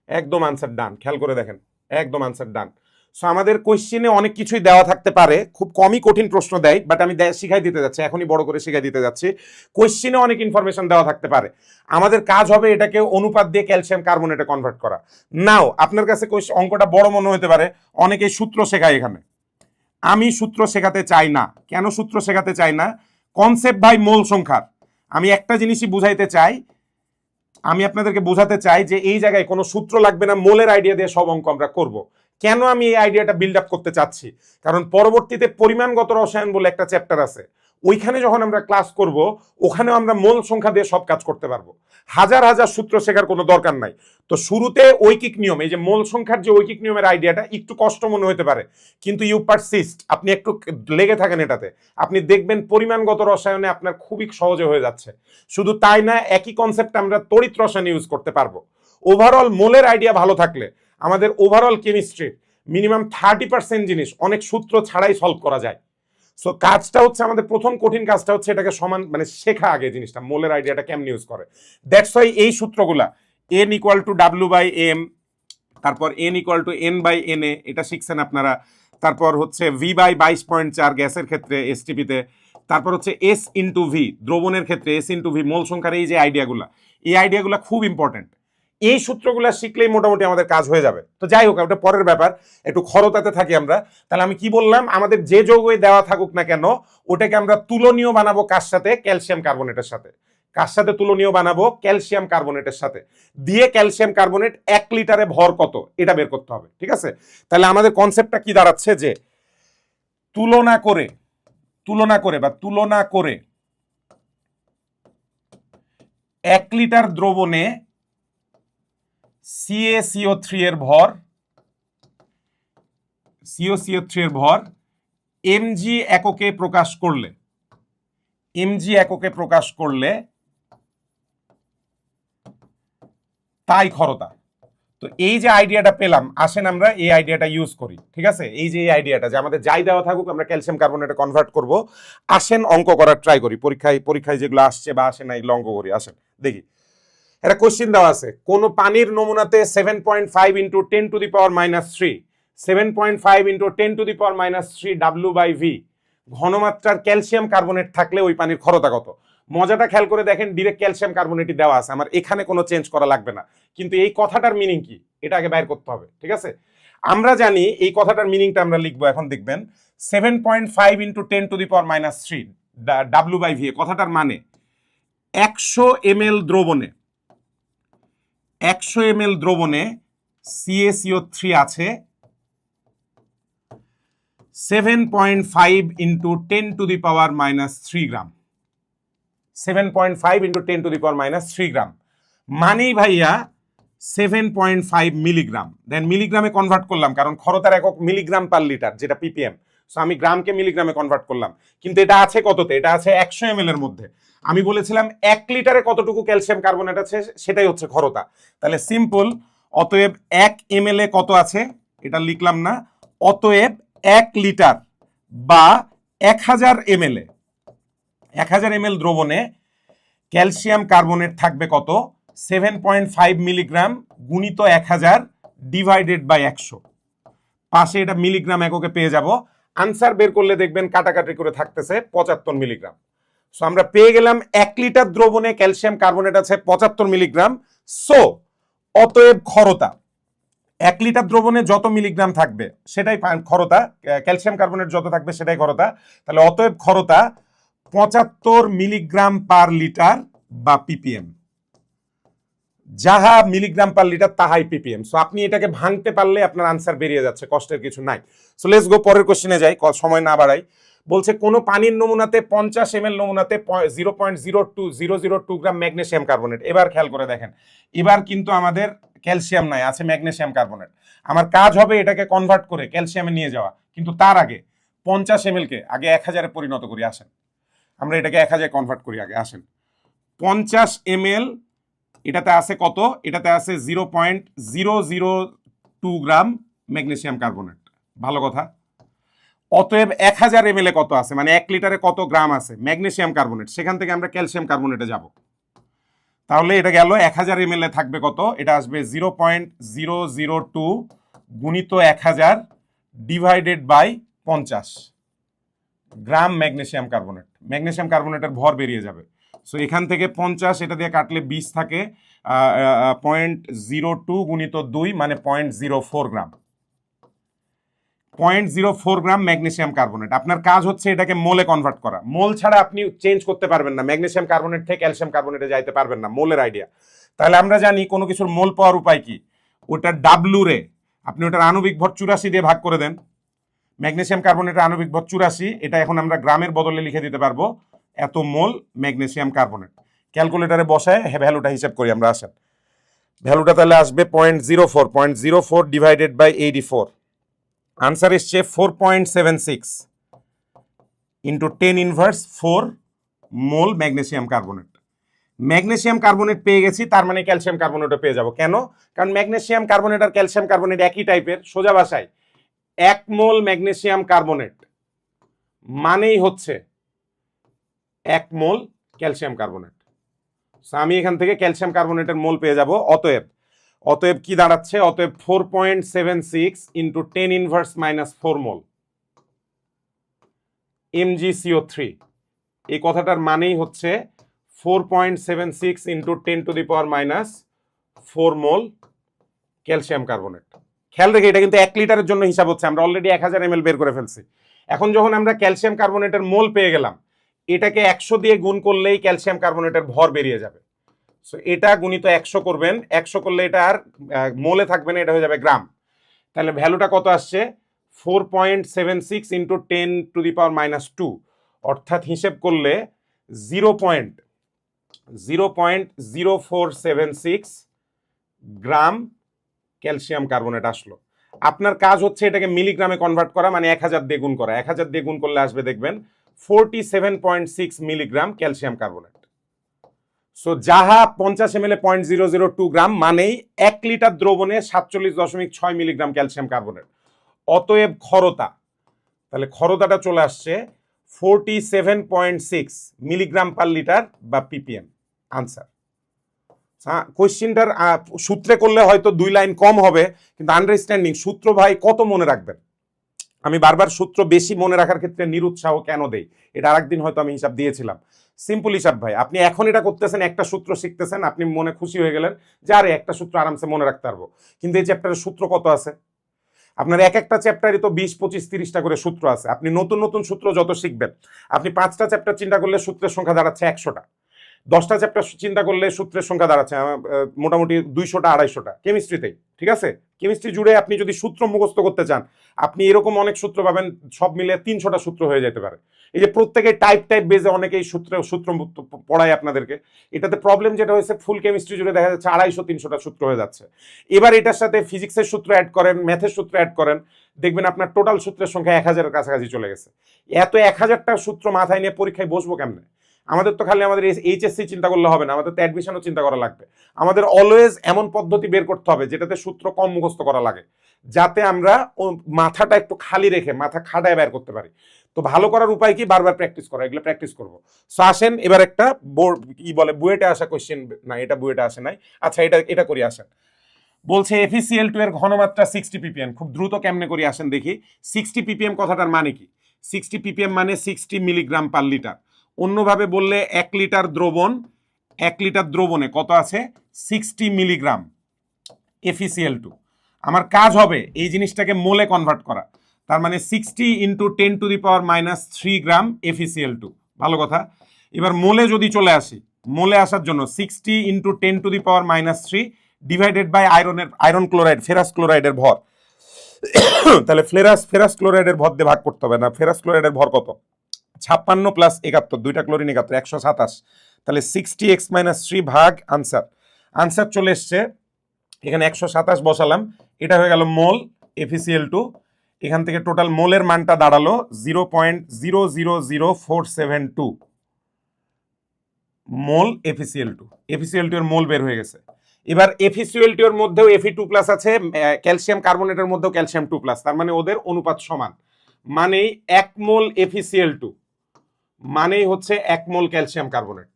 একদম আনসার ডান, খেয়াল করে দেখেন, একদম আনসার ডান। সো আমাদের কোশ্চেনে অনেক কিছুই দেওয়া থাকতে পারে, খুব কমই কঠিন প্রশ্ন দেয়, বাট আমি শিখাই দিতে যাচ্ছি, এখনই বড় করে শিখাই দিতে যাচ্ছি। কোশ্চেনে অনেক ইনফরমেশন দেওয়া থাকতে পারে, আমাদের কাজ হবে এটাকে অনুপাত দিয়ে ক্যালসিয়াম কার্বনেটে কনভার্ট করা। নাও আপনার কাছে অঙ্কটা বড় মনে হতে পারে, অনেকেই সূত্র শেখায় এখানে, আমি সূত্র শেখাতে চাই না। কেন সূত্র শেখাতে চাই না, কনসেপ্ট ভাই মোল সংখ্যার। আমি একটা জিনিসই বুঝাইতে চাই, আমি আপনাদেরকে বোঝাতে চাই যে এই জায়গায় কোনো সূত্র লাগবে না, মোলের আইডিয়া দিয়ে সব অঙ্ক আমরা করব। কেন আমি এই আইডিয়াটা বিল্ড আপ করতে চাচ্ছি, কারণ পরবর্তীতে পরিমাণগত রসায়ন বলে একটা চ্যাপ্টার আছে, ওইখানে যখন আমরা ক্লাস করব ওখানেও আমরা মোল সংখ্যা দিয়ে সব কাজ করতে পারবো, হাজার হাজার সূত্র শেখার কোনো দরকার নাই। তো শুরুতে ঐকিক নিয়ম, এই যে মোল সংখ্যার যে ঐকিক নিয়মের আইডিয়াটা একটু কষ্ট মনে হতে পারে, কিন্তু ইউ পারসিস্ট, আপনি একটু লেগে থাকেন এটাতে, আপনি দেখবেন পরিমাণগত রসায়নে আপনার খুবই সহজে হয়ে যাচ্ছে। শুধু তাই না, একই কনসেপ্ট আমরা তড়িৎ রসায়নে ইউজ করতে পারবো। ওভারঅল মোলের আইডিয়া ভালো থাকলে আমাদের ওভারঅল কেমিস্ট্রি মিনিমাম 30% জিনিস অনেক সূত্র ছাড়াই সলভ করা যায়। সো কাজটা হচ্ছে, আমাদের প্রথম কঠিন কাজটা হচ্ছে এটাকে সমান মানে শেখা আগে, জিনিসটা মোলের আইডিয়াটা কেমন ইউজ করে। দ্যাটস ওয়াই এই সূত্রগুলা N = W/M, তারপর N = N/Na, এটা শিখছেন আপনারা, তারপর হচ্ছে V/22.4 গ্যাসের ক্ষেত্রে এসটিপিতে, তারপর হচ্ছে S × V দ্রবণের ক্ষেত্রে, S × V মোল সংখ্যার এই যে আইডিয়াগুলা, এই আইডিয়াগুলা খুব ইম্পর্টেন্ট। এই সূত্রগুলো শিখলেই মোটামুটি আমাদের কাজ হয়ে যাবে। তো যাই হোক, ওটা পরের ব্যাপার, একটু খরতাতে থাকি আমরা। তাহলে আমি কি বললাম, আমাদের যে যৌগই দেওয়া থাকুক না কেন ওটাকে আমরা তুলনীয় বানাবো কার সাথে, ক্যালসিয়াম কার্বনেটের সাথে। কার সাথে তুলনীয় বানাবো, ক্যালসিয়াম কার্বনেটের সাথে। দিয়ে ক্যালসিয়াম কার্বনেট 1 লিটারে ভর কত এটা বের করতে হবে, ঠিক আছে। তাহলে আমাদের কনসেপ্টটা কি দাঁড়াচ্ছে, যে তুলনা করে 1 লিটার দ্রবণে CaCO3 এর ভর mg এককে প্রকাশ করলে তাই ক্ষরতা। তো এই যে আইডিয়াটা পেলাম, আসেন আমরা এই আইডিয়াটা ইউজ করি, ঠিক আছে। এই যে এই আইডিয়াটা যে আমাদের যাই দেওয়া থাকুক আমরা ক্যালসিয়াম কার্বনেটে কনভার্ট করব, আসেন অঙ্ক করার ট্রাই করি। পরীক্ষায় যেগুলো আসছে বা আসে না এগুলো অঙ্ক করি, আসেন দেখি। একটা কোশ্চেন দেওয়া আছে, কোন পানির নমুনাতে 7.5 × 10⁻³ 7.5 × 10⁻³ W/V ঘনমাত্রার ক্যালসিয়াম কার্বনেট থাকলে ওই পানির ক্ষরতা কত। মজাটা খেয়াল করে দেখেন, ডিরেক্ট ক্যালসিয়াম কার্বনেটই দেওয়া আছে, আমার এখানে কোনো চেঞ্জ করা লাগবে না। কিন্তু এই কথাটার মিনিং কি এটা আগে বাইর করতে হবে, ঠিক আছে। আমরা জানি এই কথাটার মিনিংটা আমরা লিখবো, এখন দেখবেন 7.5 × 10⁻³ W/V কথাটার মানে 100 ml দ্রবণে CaCO3 আছে 7.5 × 10⁻³ গ্রাম, 7.5 × 10⁻³ গ্রাম। মানেই ভাইয়া 7.5 মিলিগ্রাম, দেন মিলিগ্রামে কনভার্ট করলাম কারণ ক্ষরতার একক মিলিগ্রাম পার লিটার, যেটা পিপিএম। সো আমি গ্রামকে মিলিগ্রামে কনভার্ট করলাম, কিন্তু এটা আছে কততে? এটা আছে 100 ml এর মধ্যে। আমি বলেছিলাম 1 লিটারে কতটুকু ক্যালসিয়াম কার্বনেট আছে, সেটাই হচ্ছে ক্ষরতা। তাহলে সিম্পল, অতএব 1 ml এ কত আছে এটা লিখলাম না, অতএব 1 লিটার বা 1000 ml এ 1000 ml দ্রবণে ক্যালসিয়াম কার্বনেট থাকবে কত? 7.5 মিলিগ্রাম গুণিত 1000 ডিভাইডেড বাই 100। পাশে এটা মিলিগ্রাম এককে পেয়ে যাব। আনসার বের করলে দেখবেন কাটাকাটি করে থাকতেছে 75 মিলিগ্রাম। সো আমরা পেয়ে গেলাম 1 লিটার দ্রবণে ক্যালসিয়াম কার্বনেট আছে 75 মিলিগ্রাম। সো অতএব ক্ষরতা, 1 লিটার দ্রবণে যত মিলিগ্রাম থাকবে সেটাই ক্ষরতা, ক্যালসিয়াম কার্বনেট যত থাকবে সেটাই ক্ষরতা। তাহলে অতএব ক্ষরতা 75 মিলিগ্রাম পার লিটার বা পিপিএম। যাহা মিলিগ্রাম পার লিটার তাহাই পিপিএম। সো আপনি এটাকে ভাঙতে পারলে আপনার আনসার বেরিয়ে যাচ্ছে, কষ্টের কিছু নাই। সো লেটস গো, পরের কোশ্চেনে যাই, সময় না বাড়াই। বলছে কোন পানির নমুনাতে 50 ml নমুনাতে 0.02002 গ্রাম ম্যাগনেসিয়াম কার্বনেট। এবার খেয়াল করে দেখেন, এবার কিন্তু আমাদের ক্যালসিয়াম নাই, আছে ম্যাগনেসিয়াম কার্বনেট। আমার কাজ হবে এটাকে কনভার্ট করে ক্যালসিয়ামে নিয়ে যাওয়া, কিন্তু তার আগে 50 ml কে আগে 1000 পরিণত করি। আসেন আমরা এটাকে 1000 কনভার্ট করি আগে। আসেন 50 ml, এটাতে আছে কত? এটাতে আছে 0.002 গ্রাম ম্যাগনেসিয়াম কার্বনেট। ভালো কথা। অতএব 1000 ml কত আছে, মানে 1 লিটারে কত গ্রাম আছে ম্যাগনেসিয়াম কার্বনেট, সেখান থেকে আমরা ক্যালসিয়াম কার্বনেটে যাব। তাহলে এটা গেল 1000 ml এ থাকবে কত? এটা আসবে 0.002 গুণিত 1000 divided by 50 gram magnesium carbonate. Magnesium কার্বনেটের ভর বেরিয়ে যাবে। সো এখান থেকে 50 এটা দিয়ে কাটলে 20 থাকে, 0.02 গুণিত 2 মানে 0.04 গ্রাম। 0.04 গ্রাম ম্যাগনেসিয়াম কার্বনেট। আপনার কাজ হচ্ছে এটাকে মোলে কনভার্ট করা। মোল ছাড়া আপনি চেঞ্জ করতে পারবেন না, ম্যাগনেসিয়াম কার্বনেট থেকে ক্যালসিয়াম কার্বনেটে যাইতে পারবেন না, মোলের আইডিয়া। তাহলে আমরা জানি কোনো কিছুর মোল পাওয়ার উপায় কি, ওটা ডাব্লু রে আপনি ওটার আণবিক ভর 84 দিয়ে ভাগ করে দেন। ম্যাগনেসিয়াম কার্বনেটের আণবিক ভর 84, এটা এখন আমরা গ্রামের বদলে লিখে দিতে পারবো এত মোল ম্যাগনেসিয়াম কার্বনেট। ক্যালকুলেটারে বসায় ভ্যালুটা হিসাব করি আমরা। আসেন ভ্যালুটা তাহলে আসবে 0.04 ডিভাইডেড বাই 84। আনসার এসছে 4.76 ইন্টু 10⁻⁴ মোল ম্যাগনেসিয়াম কার্বনেট। ম্যাগনেসিয়াম কার্বনেট পেয়ে গেছি, তার মানে ক্যালসিয়াম কার্বনেটও পেয়ে যাব। কেন? কারণ ম্যাগনেসিয়াম কার্বনেট আর ক্যালসিয়াম কার্বনেট একই টাইপের। সোজা ভাষায় 1 মোল ম্যাগনেসিয়াম কার্বনেট মানেই হচ্ছে 1 মোল ক্যালসিয়াম কার্বনেট। আমি এখান থেকে ক্যালসিয়াম কার্বনেটের মোল পেয়ে যাব। অতএব কি দাঁড়াচ্ছে? অতএব 4.76 ইন্টু 10⁻⁻⁴ মোল MgCO3। এই কথাটার মানেই হচ্ছে 4.76 ইন্টু 10⁻⁻⁴ মোল ক্যালসিয়াম কার্বনেট। খেয়াল রেখে এটা কিন্তু 1 লিটারের জন্য হিসাব হচ্ছে, আমরা অলরেডি 1000 ml বের করে ফেলছি। এখন যখন আমরা ক্যালসিয়াম কার্বনেটের মোল পেয়ে গেলাম, এটাকে 100 দিয়ে গুণ করলেই ক্যালসিয়াম কার্বনেটের ভর বেরিয়ে যাবে। সো এটা গুণিত 100 করবেন, 100 করলে এটা আর মোলে থাকবে না, এটা হয়ে যাবে গ্রাম। তাহলে ভ্যালুটা কত আসছে? 4.76 ইন্টু 10⁻², অর্থাৎ হিসেব করলে 0.0476 গ্রাম ক্যালসিয়াম কার্বনেট আসলো। আপনার কাজ হচ্ছে এটাকে মিলিগ্রামে কনভার্ট করা, মানে 1000 দিয়ে গুণ করা। 1000 দিয়ে গুণ করলে আসবে দেখবেন 47.6 মিলিগ্রাম ক্যালসিয়াম কার্বনেট। সো যাহা 50 ml 0.002 গ্রাম মানেই 1 লিটার দ্রবণে 47.6 মিলিগ্রাম ক্যালসিয়াম কার্বনেট। অতএব ক্ষরতা, তাহলে ক্ষরতাটা চলে আসছে 47.6 মিলিগ্রাম পার লিটার বা পিপিএম। আনসার। কোশ্চিনটার সূত্রে করলে হয়তো 2 লাইন কম হবে, কিন্তু আন্ডারস্ট্যান্ডিং সূত্র ভাই কত মনে রাখবেন। আমি বারবার সূত্র বেশি মনে রাখার ক্ষেত্রে নিরুৎসাহ কেন দেই, এটা আরেকদিন হয়তো আমি হিসাব দিয়েছিলাম। সিম্পল হিসাব ভাই, আপনি এখন এটা করতেছেন, একটা সূত্র শিখতেছেন, আপনি মনে খুশি হয়ে গেলেন যে আরে একটা সূত্র আরামসে মনে রাখতে পারবো। কিন্তু এই চ্যাপ্টারের সূত্র কত আছে? আপনার এক একটা চ্যাপ্টারই তো 20, 25, 30টা করে সূত্র আছে। আপনি নতুন নতুন সূত্র যত শিখবেন, আপনি 5টা চ্যাপ্টার চিন্তা করলে সূত্রের সংখ্যা দাঁড়াচ্ছে 100টা। 10টা চ্যাপ্টার চিন্তা করলে সূত্রের সংখ্যা দাঁড়াচ্ছে মোটামুটি 200টা 250টা কেমিস্ট্রিতেই, ঠিক আছে? কেমিস্ট্রি জুড়ে আপনি যদি সূত্র মুখস্থ করতে চান, আপনি এরকম অনেক সূত্র পাবেন, সব মিলে 300টা সূত্র হয়ে যেতে পারে। এই যে প্রত্যেকে টাইপ বেজে অনেকেই সূত্র পড়ায় আপনাদেরকে, এটাতে প্রবলেম যেটা হয়েছে, ফুল কেমিস্ট্রি জুড়ে দেখা যাচ্ছে 250-300টা সূত্র হয়ে যাচ্ছে। এবার এটার সাথে ফিজিক্সের সূত্র অ্যাড করেন, ম্যাথের সূত্র অ্যাড করেন, দেখবেন আপনার টোটাল সূত্রের সংখ্যা 1000-এর কাছাকাছি চলে গেছে। এত 1000টা সূত্র মাথায় নিয়ে পরীক্ষায় বসবো কেমনে? আমাদের তো খালি আমাদের এইচএসসি চিন্তা করলে হবে না, আমাদের তো অ্যাডমিশনও চিন্তা করা লাগবে। আমাদের অলওয়েজ এমন পদ্ধতি বের করতে হবে যেটাতে সূত্র কম মুখস্থ করা লাগে, যাতে আমরা মাথাটা একটু খালি রেখে মাথা খাটায় বের করতে পারি। তো ভালো করার উপায় কি? বারবার প্র্যাকটিস করা, এগুলো প্র্যাকটিস করবো। সো আসেন এবার একটা কি বলে বুয়েটে আসা কোশ্চেন, না এটা বুয়েটে আসে নাই, আচ্ছা এটা করি আসেন। বলছে FeCl2 এর ঘনমাত্রা 60 ppm, খুব দ্রুত কেমনে করি আসেন দেখি। 60 ppm কথাটার মানে কি? 60 ppm মানে 60 মিলিগ্রাম পার লিটার। অন্যভাবে বললে 1 লিটার দ্রবণ, 1 লিটার দ্রবণে কত আছে? 60 মিলিগ্রাম FeCl2। আমার কাজ হবে এই জিনিসটাকে মোলে কনভার্ট করা, তার মানে 60 × 10⁻³ গ্রাম FeCl2। ভালো কথা। এবার মোলে যদি চলে আসি, মোলে আসার জন্য 60 × 10⁻³ divided by iron chloride, ferrous ক্লোরাইডের ভর। তাহলে ফেরাস ক্লোরাইডের ভর দিয়ে ভাগ করতে হবে না? ফেরাস ক্লোরাইডের ভর কত? 56 + 71, দুইটা ক্লোরিন 71, 127। তাহলে 60x-3 ভাগ আনসার চলে এসছে। এখানে 127 বসালাম, এটা হয়ে গেল মোল FeCl2। এখান থেকে টোটাল মোলের মানটা দাঁড়ালো 0.000472 মোল FeCl2। FeCl2 এর মোল বের হয়ে গেছে। এবার FeCl2 এর মধ্যেও Fe2+ আছে, ক্যালসিয়াম কার্বনেটের মধ্যেও ক্যালসিয়াম 2+, তার মানে ওদের অনুপাত সমান। মানেই 1 মোল FeCl2 মানেই হচ্ছে 1 মোল ক্যালসিয়াম কার্বনেট।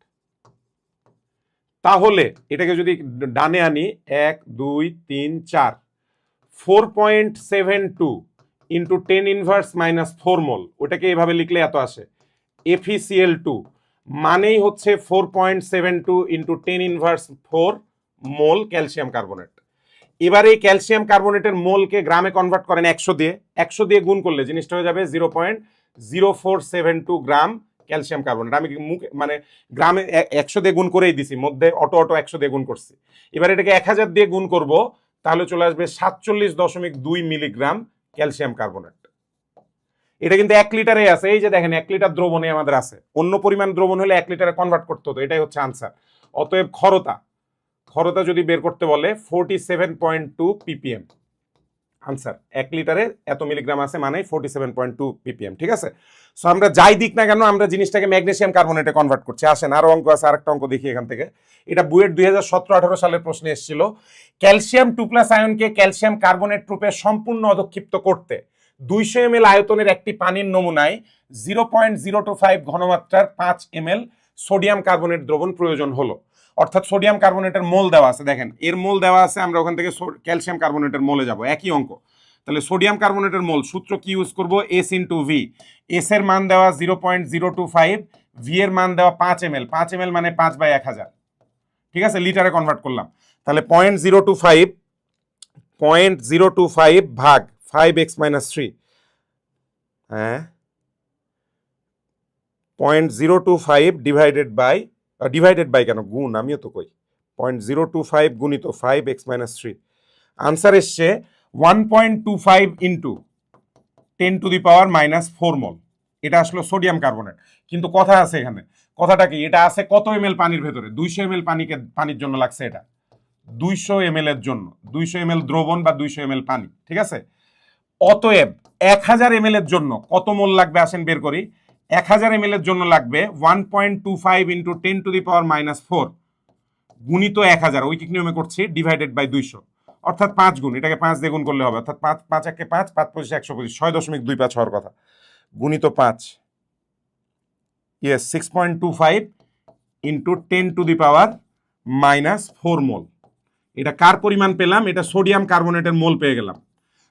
তাহলে এটাকে যদি ডানে আনি, 1 2 3 4, 4.72 × 10⁻⁻4 মোল, ওটাকে এভাবে লিখলে এত আসে। FeCl2 মানেই হচ্ছে 4.72 × 10⁻4 মোল ক্যালসিয়াম কার্বনেট। এবার এই ক্যালসিয়াম কার্বনেটের মোলকে গ্রামে কনভার্ট করেন 100 দিয়ে, 100 দিয়ে গুণ করলে জিনিসটা হয়ে যাবে 0.0472 গ্রাম ক্যালসিয়াম কার্বনেট। আমি মানে গ্রামে 100 দিয়ে গুণ করেই দিছি, মধ্যে অটো 100 দিয়ে গুণ করছি। এবার এটাকে 1000 দিয়ে গুণ করব, তাহলে চলে আসবে 47.2 মিলিগ্রাম ক্যালসিয়াম কার্বনেট। এটা কিন্তু 1 লিটারে আছে, এই যে দেখেন 1 লিটার দ্রবণে আমাদের আছে। অন্য পরিমাণ দ্রবণ হলে 1 লিটারে কনভার্ট করতে হতো, এটাই হচ্ছে আনসার। অতএব খরতা যদি বের করতে বলে 47.2 ppm আনসার। 1 লিটারে এত মিলিগ্রাম আছে মানে 47.2 ppm, ঠিক আছে? সো আমরা যাই দিক না কেন, আমরা জিনিসটাকে ম্যাগনেসিয়াম কার্বনেটে কনভার্ট করছি। আসেন আরো অঙ্ক আছে, আরেকটা অঙ্ক দেখি এখান থেকে। এটা বুয়েট 2017-18 সালের প্রশ্নে এসেছিল। ক্যালসিয়াম 2+ আয়নকে ক্যালসিয়াম কার্বনেট রূপে সম্পূর্ণ অধক্ষিপ্ত করতে 200 ml আয়তনের একটি পানির নমুনায় 0.025 ঘনমাত্রার 5 ml সোডিয়াম কার্বনেট দ্রবণ প্রয়োজন হলো। অর্থাৎ সোডিয়াম কার্বনেটের মোল দেওয়া আছে, দেখেন এর মোল দেওয়া আছে, আমরা ওখান থেকে ক্যালসিয়াম কার্বনেটের মোলে যাব, একই অঙ্ক। তাহলে সোডিয়াম কার্বনেটের মোল সূত্র কি ইউজ করব? S × V। এস এর মান দেওয়া 0.025, ভি এর মান দেওয়া 5 ml, 5 ml মানে 5/1000, ঠিক আছে? লিটারে কনভার্ট করলাম। তাহলে 0.025 ভাগ 5x-3, হ্যাঁ 0.025 ডিভাইডেড বাই কেন গুণ, আমিও তো কই 0.025 গুণিত 5x-3। আনসার এসছে 1.25 × 10⁻⁻4 মোল। এটা আসলো সোডিয়াম কার্বনেট। কিন্তু কথা আছে এখানে, কথাটা কি? এটা আছে কত ml পানির ভেতরে? 200 ml পানির জন্য লাগছে এটা, 200 ml এর জন্য, 200 ml দ্রবণ বা 200 ml পানি, ঠিক আছে? অতএব 1000 ml এর জন্য কত মোল লাগবে আসেন বের করি। 1000 ml এর জন্য লাগবে 1.25 × 10⁻⁻4 গুণিত 1000, ঐকিক নিয়মে করছি, ডিভাইডেড বাই 200, অর্থাৎ 5 গুণ। এটাকে 5 দিয়ে গুণ করলে হবে, অর্থাৎ 5 একে 5, 5 25 125, 6.25 হওয়ার কথা, গুণিত 5, ইয়েস 6.25 × 10⁻⁻4 মোল। এটা কার পরিমাণ পেলাম? এটা সোডিয়াম কার্বনেটের মোল পেয়ে গেলাম।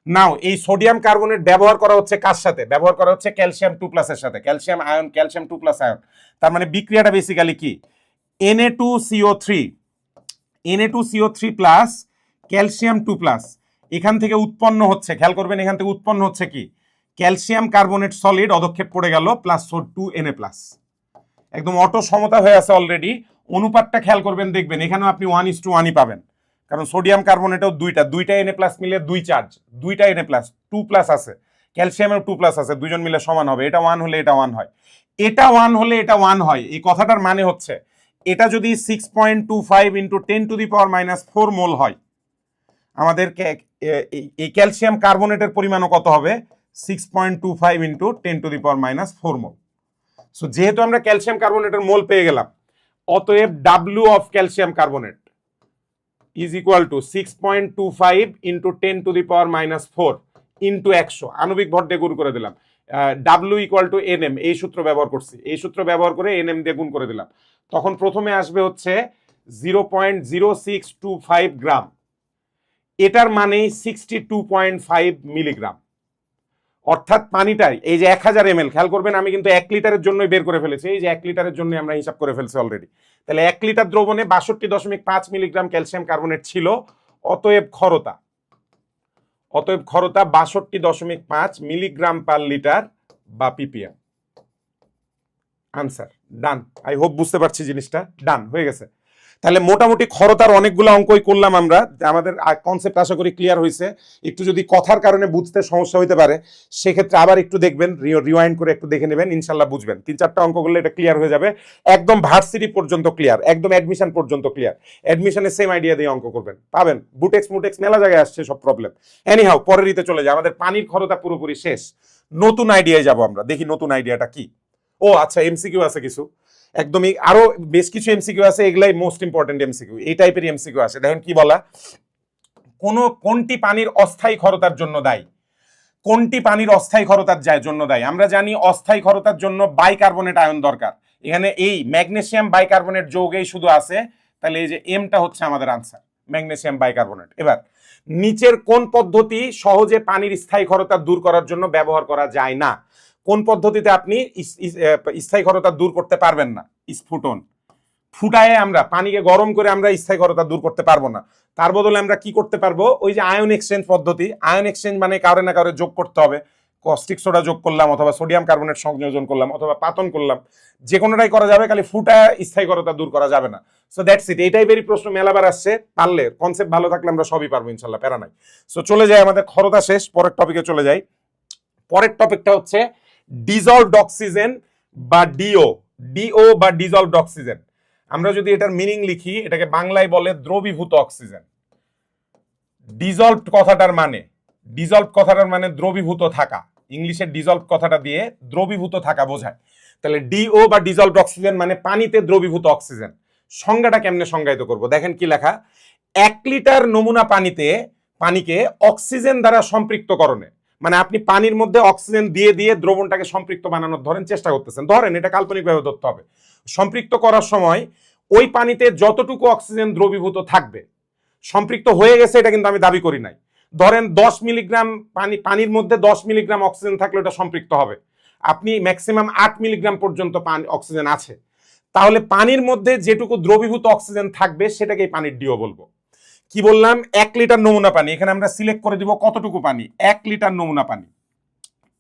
নাও এই সোডিয়াম কার্বনেট ব্যবহার করা হচ্ছে কার সাথে? ব্যবহার করা হচ্ছে ক্যালসিয়াম 2+ এর সাথে, ক্যালসিয়াম আয়ন, ক্যালসিয়াম 2+ আয়ন। তার মানে বিক্রিয়াটা বেসিক্যালি কি? Na2CO3 প্লাস ক্যালসিয়াম 2+, এখান থেকে উৎপন্ন হচ্ছে, খেয়াল করবেন এখান থেকে উৎপন্ন হচ্ছে কি? ক্যালসিয়াম কার্বনেট সলিড অধক্ষেপ পড়ে গেল প্লাস 2Na+, একদম অটো সমতা হয়ে আছে অলরেডি। অনুপাতটা খেয়াল করবেন, দেখবেন এখানেও আপনি 1:1 পাবেন, কারণ সোডিয়াম কার্বনেটেও দুইটা Na+ মিলে 2 চার্জ, দুইটা Na+, 2+ আছে, ক্যালসিয়ামেও 2+ আছে, দুজন মিলে সমান হবে। এটা 1 হলে এটা 1 হয়, এটা 1 হলে এটা 1 হয়। এই কথাটার মানে হচ্ছে এটা যদি 6.25 × 10⁻⁻⁴ মোল হয়, আমাদের এই ক্যালসিয়াম কার্বনেটের পরিমাণও কত হবে? 6.25 × 10⁻⁴ মোল। সো যেহেতু আমরা ক্যালসিয়াম কার্বনেটের মোল পেয়ে গেলাম, অতএব W of calcium carbonate is equal two 6.25 × 10⁻⁴ into 100, আণবিক ভর দিয়ে গুণ করে দিলাম। W ইকুয়াল টু Nm, এই সূত্র ব্যবহার করছি, এই সূত্র ব্যবহার করে Nm দিয়ে গুণ করে দিলাম। তখন প্রথমে আসবে হচ্ছে 0.0625 গ্রাম, এটার মানেই 62.5 মিলিগ্রাম। অর্থাৎ পানিটাই এই যে 1000 ml, খেয়াল করবেন আমি কিন্তু 1 লিটারের জন্যই বের করে ফেলেছি, এই যে 1 লিটারের জন্য আমরা হিসাব করে ফেলছি অলরেডি। তাহলে 1 লিটার দ্রবণে 62.5 মিলিগ্রাম ক্যালসিয়াম কার্বনেট ছিল। অতএব ক্ষরতা 62.5 মিলিগ্রাম পার লিটার বা ppm। Answer done. I hope বুঝতে পারছি জিনিসটা, ডান হয়ে গেছে। তাহলে মোটামুটি ক্ষরতার অনেকগুলো অঙ্কই করলাম আমরা, আমাদের কনসেপ্ট আশা করি ক্লিয়ার হয়েছে। একটু যদি কথার কারণে বুঝতে সমস্যা হইতে পারে, সেক্ষেত্রে আবার একটু দেখবেন, রিওয়াইন্ড করে একটু দেখে নেবেন, ইনশাল্লাহ বুঝবেন। 3-4টা অঙ্ক করলে এটা ক্লিয়ার হয়ে যাবে, একদম ভার্সিটি পর্যন্ত ক্লিয়ার, একদম অ্যাডমিশন পর্যন্ত ক্লিয়ার। অ্যাডমিশনের সেম আইডিয়া দিয়ে অঙ্ক করবেন, পাবেন। বুটেক্স মুটেক্স মেলা জায়গায় আসছে সব প্রবলেম। এনিহাউ, পরের রীতে চলে যায়, আমাদের পানির ক্ষরতা পুরোপুরি শেষ। নতুন আইডিয়ায় যাব আমরা, দেখি নতুন আইডিয়াটা কি। ও আচ্ছা, এমসিকিউ আছে কিছু, একদমই আরো বেশ কিছু এমসিকিউ আছে, এগুলাই মোস্ট ইম্পর্টেন্ট এমসিকিউ। এই টাইপের এমসিকিউ আছে, দেখেন কি বলা। কোনটি পানির অস্থায়ী ক্ষরতার জন্য দায়ী? কোনটি পানির অস্থায়ী ক্ষরতার জন্য দায়ী? আমরা জানি অস্থায়ী ক্ষরতার জন্য বাইকার্বনেট আয়ন দরকার। এখানে এই ম্যাগনেসিয়াম বাইকার্বনেট যৌগেই শুধু আছে, তাহলে এই যে এমটা হচ্ছে আমাদের আনসার, ম্যাগনেসিয়াম বাইকার্বনেট। এবার নিচের কোন পদ্ধতি সহজে পানির স্থায়ী ক্ষরতা দূর করার জন্য ব্যবহার করা যায় না? কোন পদ্ধতিতে আপনি স্থায়ী ক্ষরতা দূর করতে পারবেন না? স্ফুটন, ফুটায় আমরা পানিকে গরম করে আমরা স্থায়ী ক্ষরতা দূর করতে পারবো না। তার বদলে আমরা কি করতে পারবো? ওই যে আয়ন এক্সচেঞ্জ পদ্ধতি। আয়ন এক্সচেঞ্জ মানে কারো না কারো যোগ করতে হবে, কস্টিক সোডা যোগ করলাম, অথবা সোডিয়াম কার্বনেট সংযোজন করলাম, অথবা পাতন করলাম, যে কোনোটাই করা যাবে, খালি ফুটায় স্থায়ী ক্ষরতা দূর করা যাবে না। So that's it. এই টাইপেরই প্রশ্ন মেলাবার আসছে, পারলে কনসেপ্ট ভালো থাকলে আমরা সবই পারবো ইনশাল্লাহ, প্যারা নাই। সো চলে যাই, আমাদের ক্ষরতা শেষ, পরের টপিকে চলে যাই। পরের টপিকটা হচ্ছে ডিজলভড অক্সিজেন বা ডিও বা ডিজলভড অক্সিজেন। আমরা যদি এটার মিনিং লিখি, এটাকে বাংলায় বলে দ্রবীভূত অক্সিজেন। ডিজলভড কথাটার মানে দ্রবীভূত থাকা। ইংলিশে ডিজলভ কথাটা দিয়ে দ্রবীভূত থাকা বোঝায়। তাহলে ডিও বা ডিজলভড অক্সিজেন মানে পানিতে দ্রবীভূত অক্সিজেন। সংজ্ঞাটা কেমনে সংজ্ঞায়িত করব? দেখেন কি লেখা। 1 লিটার নমুনা পানিকে অক্সিজেন দ্বারা সম্পৃক্তকরণে, মানে আপনি পানির মধ্যে অক্সিজেন দিয়ে দিয়ে দ্রবণটাকে সম্পৃক্ত বানানোর চেষ্টা করতেছেন, ধরেন এটা কাল্পনিকভাবে ধরতে হবে। সম্পৃক্ত করার সময় ওই পানিতে যতটুকু অক্সিজেন দ্রবীভূত থাকবে, সম্পৃক্ত হয়ে গেছে এটা কিন্তু আমি দাবি করি নাই। ধরেন 10 মিলিগ্রাম পানির মধ্যে 10 মিলিগ্রাম অক্সিজেন থাকলে ওটা সম্পৃক্ত হবে। আপনি ম্যাক্সিমাম 8 মিলিগ্রাম পর্যন্ত অক্সিজেন আছে, তাহলে পানির মধ্যে যেটুকু দ্রবীভূত অক্সিজেন থাকবে সেটাকেই পানির ডিও বলবো। কি বললাম? 1 লিটার নমুনা পানি, এখানে আমরা সিলেক্ট করে দিব কতটুকু পানি। 1 লিটার নমুনা পানি,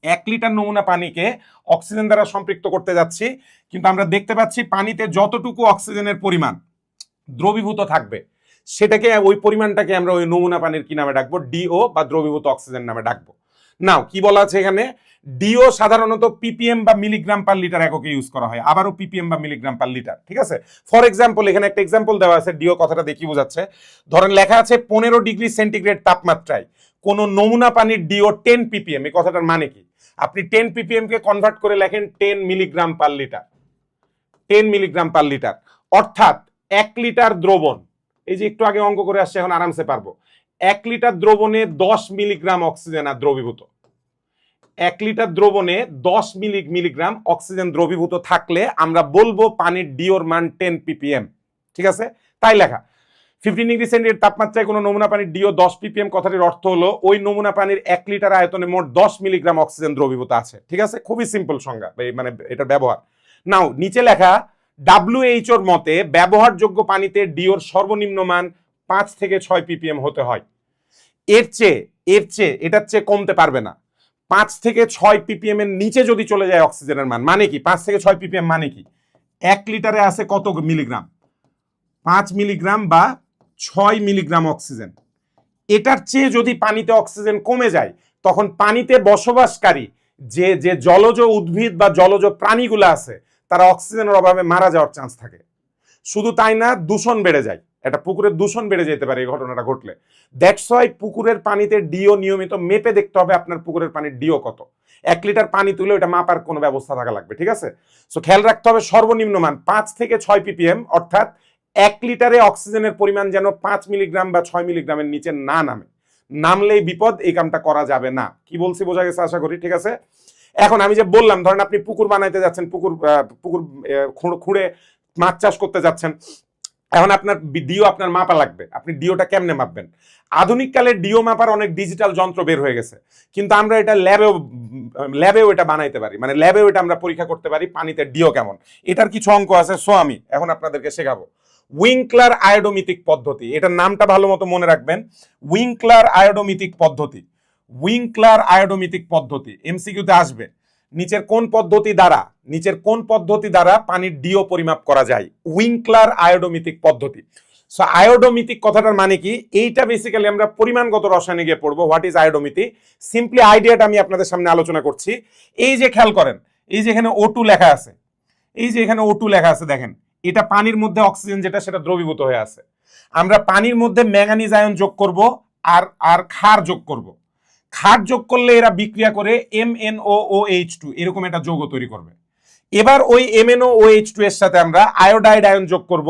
1 লিটার নমুনা পানিকে অক্সিজেন দ্বারা সম্পৃক্ত করতে যাচ্ছি, কিন্তু আমরা দেখতে পাচ্ছি পানিতে যতটুকু অক্সিজেনের পরিমাণ দ্রবীভূত থাকবে, সেটাকে ওই পরিমাণটাকে আমরা ওই নমুনা পানির কি নামে ডাকবো? ডিও বা দ্রবীভূত অক্সিজেন নামে ডাকবো। নাও কি বলা আছে এখানে? ডিও সাধারণত পিপিএম বা মিলিগ্রাম পার লিটার এককে ইউজ করা হয়, আবারও পিপিএম বা মিলিগ্রাম পার লিটার, ঠিক আছে? ফর এক্সাম্পল, এখানে একটা এক্সাম্পল দেওয়া আছে ডিও কথাটা দেখি বোঝাচ্ছে। ধরেন লেখা আছে 15 ডিগ্রি সেন্টিগ্রেড তাপমাত্রায় কোন নমুনা পানির ডিও 10 ppm। এই কথাটার মানে কি? আপনি 10 ppm কে কনভার্ট করে লেখেন 10 milligram per litre, 10 milligram per litre. অর্থাৎ 1 লিটার দ্রবণ, এই যে একটু আগে অঙ্ক করে আসছে, এখন আরামসে পারবো। 1 লিটার দ্রবণে 10 মিলিগ্রাম অক্সিজেন আর দ্রবীভূত। 1 লিটার দ্রবণে 10 মিলিগ্রাম অক্সিজেন দ্রবীভূত থাকলে আমরা বলবো পানির ডিওর মান 10 ppm, ঠিক আছে? তাই লেখা। 15 ডিগ্রি সেন্টিগ্রেড তাপমাত্রায় কোনো নমুনা পানির ডিও 10 ppm কথাটির অর্থ হলো ওই নমুনা পানির 1 লিটার আয়তনে মোট 10 মিলিগ্রাম অক্সিজেন দ্রবীভূত আছে, ঠিক আছে? খুবই সিম্পল সংজ্ঞা, মানে এটার ব্যবহার। নাও নিচে লেখা WHO মতে ব্যবহারযোগ্য পানিতে ডিওর সর্বনিম্ন মান 5 থেকে 6 ppm হতে হয়। এটার চেয়ে কমতে পারবে না। 5 থেকে 6 ppm এর নিচে যদি চলে যায় অক্সিজেনের মান, মানে কি? 5 থেকে 6 ppm মানে কি? 1 লিটারে আছে কত মিলিগ্রাম? 5 মিলিগ্রাম বা 6 মিলিগ্রাম অক্সিজেন। এটার চেয়ে যদি পানিতে অক্সিজেন কমে যায় তখন পানিতে বসবাসকারী যে যে জলজ উদ্ভিদ বা জলজ প্রাণীগুলো আছে তারা অক্সিজেনের অভাবে মারা যাওয়ার চান্স থাকে। শুধু তাই না, দূষণ বেড়ে যায়, একটা পুকুরের দূষণ বেড়ে যেতে পারে এই ঘটনাটা ঘটলে। দ্যাটস ওয়াই পুকুরের পানিতে ডিও নিয়মিত মেপে দেখতে হবে আপনার পুকুরের পানির ডিও কত। 1 লিটার পানি তুলে ওটা মাপার কোনো ব্যবস্থা থাকা লাগবে, ঠিক আছে? সো খেয়াল রাখতে হবে সর্বনিম্ন মান 5 থেকে 6 ppm, অর্থাৎ 1 লিটারে অক্সিজেনের পরিমাণ যেন 5 মিলিগ্রাম বা 6 মিলিগ্রামের নিচে না নামে। নামলেই বিপদ, এই কামটা করা যাবে না। কি বলছি বোঝা গেছে আশা করি, ঠিক আছে? এখন আমি যে বললাম, ধরেন আপনি পুকুর বানাইতে যাচ্ছেন, পুকুর খুঁড়ে মাছ চাষ করতে যাচ্ছেন, এখন আপনার ডিও আপনার মাপা লাগবে। আপনি ডিওটা কেমনে মাপবেন? আধুনিক কালে ডিও মাপার অনেক ডিজিটাল যন্ত্র বের হয়ে গেছে, কিন্তু আমরা এটা ল্যাবেও এটা বানাইতে পারি, মানে ল্যাবেও এটা আমরা পরীক্ষা করতে পারি পানিতে ডিও কেমন। এটার কিছু অঙ্ক আছে, সো আমি এখন আপনাদেরকে শেখাবো উইংক্লার আয়োডোমিতিক পদ্ধতি। এটার নামটা ভালো মতো মনে রাখবেন, উইংক্লার আয়োডোমিতিক পদ্ধতি। উইংক্লার আয়োডোমিতিক পদ্ধতি এমসিকিউতে আসবে। নিচের কোন পদ্ধতি দ্বারা পানির ডিও পরিমাপ করা যায়? উইংক্লার আয়োডোমিতিক পদ্ধতি। সো আয়োডোমিতিক কথাটার মানে কি? এইটা বেসিক্যালি আমরা পরিমাণগত রসায়নে গিয়ে পড়বো। What is আয়োডোমিতি? সিম্পলি আইডিয়াটা আমি আপনাদের সামনে আলোচনা করছি। এই যে খেয়াল করেন, এই যে এখানে O2 লেখা আছে, এই যে এখানে O2 লেখা আছে, দেখেন এটা পানির মধ্যে অক্সিজেন যেটা সেটা দ্রবীভূত হয়ে আছে। আমরা পানির মধ্যে ম্যাঙ্গানিজ আয়ন যোগ করব আর ক্ষার যোগ করব। ক্ষার যোগ করলে এরা বিক্রিয়া করে MnOOH2 এরকম একটা যৌগ তৈরি করবে। এবার ওই MnOOH2 এর সাথে আমরা আয়োডাইড আয়ন যোগ করব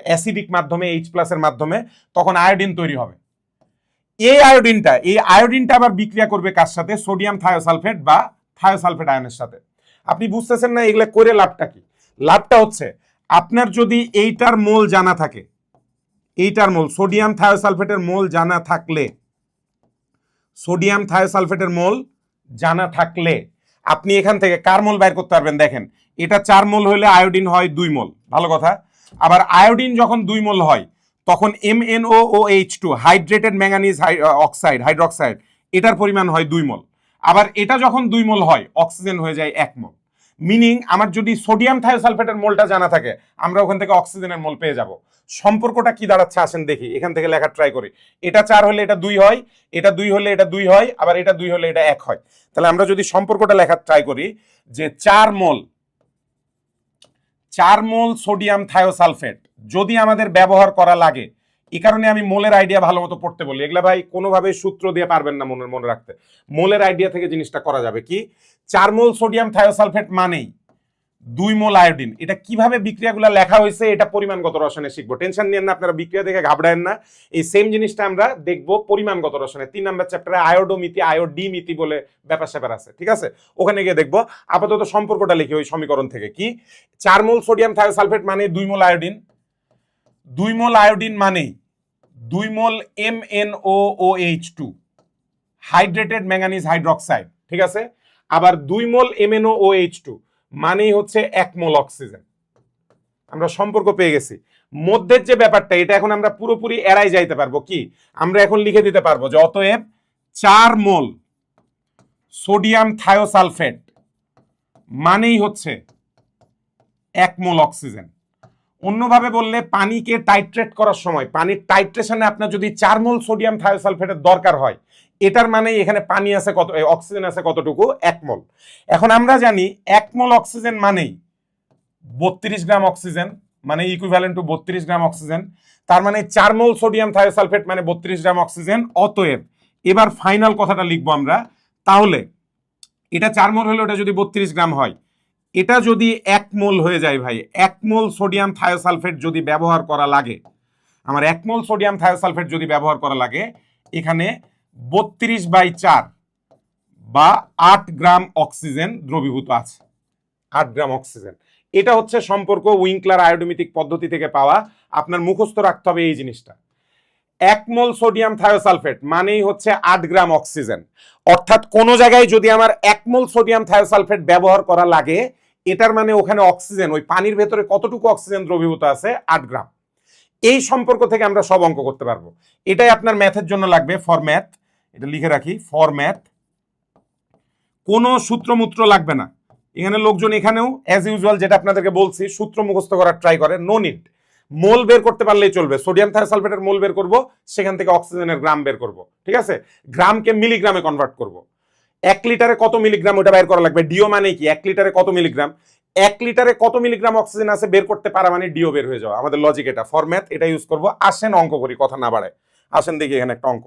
অ্যাসিডিক মাধ্যমে, H+ এর মাধ্যমে, তখন আয়োডিন তৈরি হবে। এই আয়োডিনটা আবার বিক্রিয়া করবে কার সাথে? সোডিয়াম থায়োসালফেট বা থায়োসালফেট আয়নের সাথে। আপনি বুঝতেছেন না এগুলা করে লাভটা কি? লাভটা হচ্ছে আপনার যদি এইটার মোল জানা থাকে, এইটার মোল সোডিয়াম থায়োসালফেটের মোল জানা থাকলে, সোডিয়াম থায়োসালফেটের মোল জানা থাকলে আপনি এখান থেকে কার মোল বাইর করতে পারবেন। দেখেন এটা 4 মোল হলে আয়োডিন হয় 2 মোল, ভালো কথা। আবার আয়োডিন যখন 2 মোল হয় তখন MnOOH2 hydrated manganese oxide, hydroxide, এটার পরিমাণ হয় 2 মোল। আবার এটা যখন 2 মোল হয় অক্সিজেন হয়ে যায় 1 মোল। মিনিং আমার যদি সোডিয়াম থায়োসালফেটের মোলটা জানা থাকে আমরা ওখান থেকে অক্সিজেনের মোল পেয়ে যাব। সম্পর্কটা কি দাঁড়াচ্ছে আসেন দেখি, এখান থেকে লেখা ট্রাই করি। এটা 4 হলে এটা 2 হয়, এটা 2 হলে এটা 2 হয়, আবার এটা 2 হলে এটা 1 হয়। তাহলে আমরা যদি সম্পর্কটা লেখার ট্রাই করি যে 4 মোল সোডিয়াম থায়োসালফেট যদি আমাদের ব্যবহার করা লাগে, এই কারণে আমি মোলের আইডিয়া ভালো মতো পড়তে বলি। এগুলা ভাই কোনোভাবে সূত্র দিয়ে পারবেন না মনে রাখতে। মোলের আইডিয়া থেকে জিনিসটা করা যাবে। কি 4 মোল সোডিয়াম থায়োসালফেট মানেই 2 মোল আয়োডিন। এটা কিভাবে বিক্রিয়াগুলো লেখা হয়েছে এটা পরিমাণগত রসায়নে শিখবো, টেনশন নিয়েন না, আপনারা বিক্রিয়া দেখে ঘাবড়ায়েন না। এই সেম জিনিসটা আমরা দেখবো পরিমাণগত রসায়নে 3 নম্বর চ্যাপ্টারে আয়োডোমিতি, আয়োডিমিতি বলে ব্যাপার স্যাপার আছে, ঠিক আছে? ওখানে গিয়ে দেখবো। আপাতত সম্পর্কটা লিখি ওই সমীকরণ থেকে। কি 4 মোল সোডিয়াম থায়োসালফেট মানে 2 মোল আয়োডিন, 2 মোল আয়োডিন মানেই 2 মোল MnOOH2 হাইড্রেটেড ম্যাঙ্গানিজ হাইড্রোক্সাইড, ঠিক আছে? আবার 2 মোল MnOOH2 মানেই হচ্ছে 1 মোল অক্সিজেন। আমরা সম্পর্ক পেয়ে গেছি। মধ্যের যে ব্যাপারটা এটা এখন আমরা পুরোপুরি এড়াই যাইতে পারবো। কি আমরা এখন লিখে দিতে পারবো যে অতএব 4 মোল সোডিয়াম থায়োসালফেট মানেই হচ্ছে 1 মোল অক্সিজেন। অন্যভাবে বললে পানিকে টাইট্রেট করার সময়, পানির টাইট্রেশনে আপনার যদি 4 মোল সোডিয়াম থায়োসালফেটের দরকার হয়, এটার মানে এখানে পানি আছে কত, অক্সিজেন আছে কতটুকু? 1 মোল। এখন আমরা জানি 1 মোল অক্সিজেন মানেই 32 গ্রাম অক্সিজেন, মানে ইকুইভ্যালেন্ট টু 32 গ্রাম অক্সিজেন। তার মানে 4 মোল সোডিয়াম থায়োসালফেট মানে 32 গ্রাম অক্সিজেন। অতএব এবার ফাইনাল কথাটা লিখবো আমরা। তাহলে এটা 4 মোল হলে ওটা যদি 32 গ্রাম হয়, এটা যদি 1 মোল হয়ে যায় ভাই, 1 মোল সোডিয়াম থায়োসালফেট যদি ব্যবহার করা লাগে, আমার 1 মোল সোডিয়াম থায়োসালফেট যদি ব্যবহার করা লাগে, এখানে 32/4 বা 8 গ্রাম অক্সিজেন দ্রবীভূত আছে। 8 গ্রাম অক্সিজেন। এটা হচ্ছে সম্পর্ক উইংক্লার আয়োডোমিতিক পদ্ধতি থেকে পাওয়া। আপনার মুখস্থ রাখতে হবে এই জিনিসটা। 1 মোল সোডিয়াম থায়োসালফেট মানেই হচ্ছে 8 গ্রাম অক্সিজেন। অর্থাৎ কোন জায়গায় যদি আমার 1 মোল সোডিয়াম থায়োসালফেট ব্যবহার করা লাগে, এটার মানে ওখানে অক্সিজেন, ওই পানির ভেতরে কতটুকু অক্সিজেন দ্রবীভূত আছে? 8 গ্রাম। এই সম্পর্ক থেকে আমরা সব অঙ্ক করতে পারবো। এটাই আপনার ম্যাথের জন্য লাগবে। ফর ম্যাথ, এটা লিখে রাখি, ফর ম্যাথ কোনো সূত্রমূত্র লাগবে না। এখানে লোকজন এখানেও অ্যাজ ইউজুয়াল যেটা আপনাদেরকে বলছি সূত্র মুখস্থ করার ট্রাই করে, নো নিড। মোল বের করতে পারলেই চলবে। সোডিয়াম থায়োসালফেটের মোল বের করব, সেখান থেকে অক্সিজেনের গ্রাম বের করব, ঠিক আছে? গ্রামকে মিলিগ্রামে কনভার্ট করব। 1 লিটারে কত মিলিগ্রাম ওটা বের করা লাগবে। ডিও মানে কি? 1 লিটারে কত মিলিগ্রাম, 1 লিটারে কত মিলিগ্রাম অক্সিজেন আছে বের করতে পারা মানে ডিও বের হয়ে যাওয়া। আমাদের লজিক এটা, ফরম্যাট এটা ইউজ করব। আসেন অঙ্ক করি, কথা না বাড়ায়। আসেন দেখি এখানে একটা অঙ্ক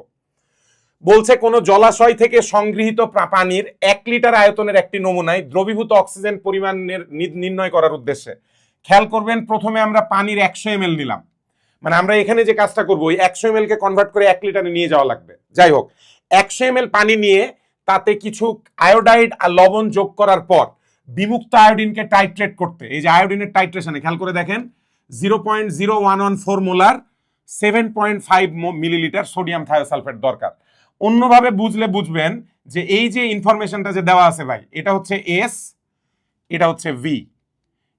বলছে, কোন জলাশয় থেকে সংগৃহীত পানির 1 লিটার আয়তনের একটি নমুনায় দ্রবীভূত অক্সিজেন পরিমাণের নির্ণয় করার উদ্দেশ্যে। খেয়াল করবেন, প্রথমে আমরা পানির 100 ml নিলাম, মানে আমরা এখানে যে কাজটা করবো ওই 100 ml কে কনভার্ট করে 1 লিটারে নিয়ে যাওয়া লাগবে। যাই হোক, 100 ml পানি নিয়ে তাতে কিছু আয়োডাইড আর লবণ যোগ করার পর বিমুক্ত আয়োডিনকে টাইট্রেট করতে, এই যে আয়োডিনের টাইট্রেশনে খেয়াল করে দেখেন 0.0114 মোলার 7.5 মিলিলিটার সোডিয়াম থায়োসালফেট দরকার। অন্যভাবে বুঝলে বুঝবেন যে এই যে ইনফরমেশনটা যে দেওয়া আছে ভাই, এটা হচ্ছে এস, এটা হচ্ছে ভি।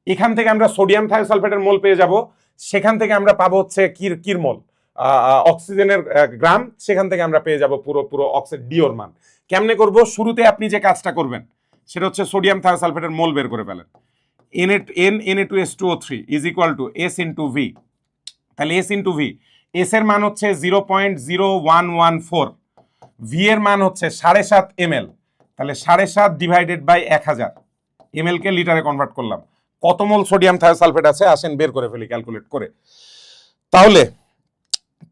এখান থেকে আমরা সোডিয়াম থায়োসালফেটের মোল পেয়ে যাব, সেখান থেকে আমরা পাবো হচ্ছে কির মোল অক্সিজেনের গ্রাম, সেখান থেকে আমরা পেয়ে যাব পুরো অক্সিজেন ডিওর মান। কেমনে করব? শুরুতে আপনি যে কাজটা করবেন সেটা হচ্ছে সোডিয়াম থায়োসালফেটের মোল বের করে ফেলেন। Na2S2O3 is equal two S into V. তাহলে S ইন্টু ভি, এস এর মান হচ্ছে 0.0114, ভি এর মান হচ্ছে 7.5 ml। তাহলে 7.5 ডিভাইডেড বাই 1000 ml কে লিটারে কনভার্ট করলাম। কত মোল সোডিয়াম থায়োসালফেট আছে আসেন বের করে ফেলি ক্যালকুলেট করে। তাহলে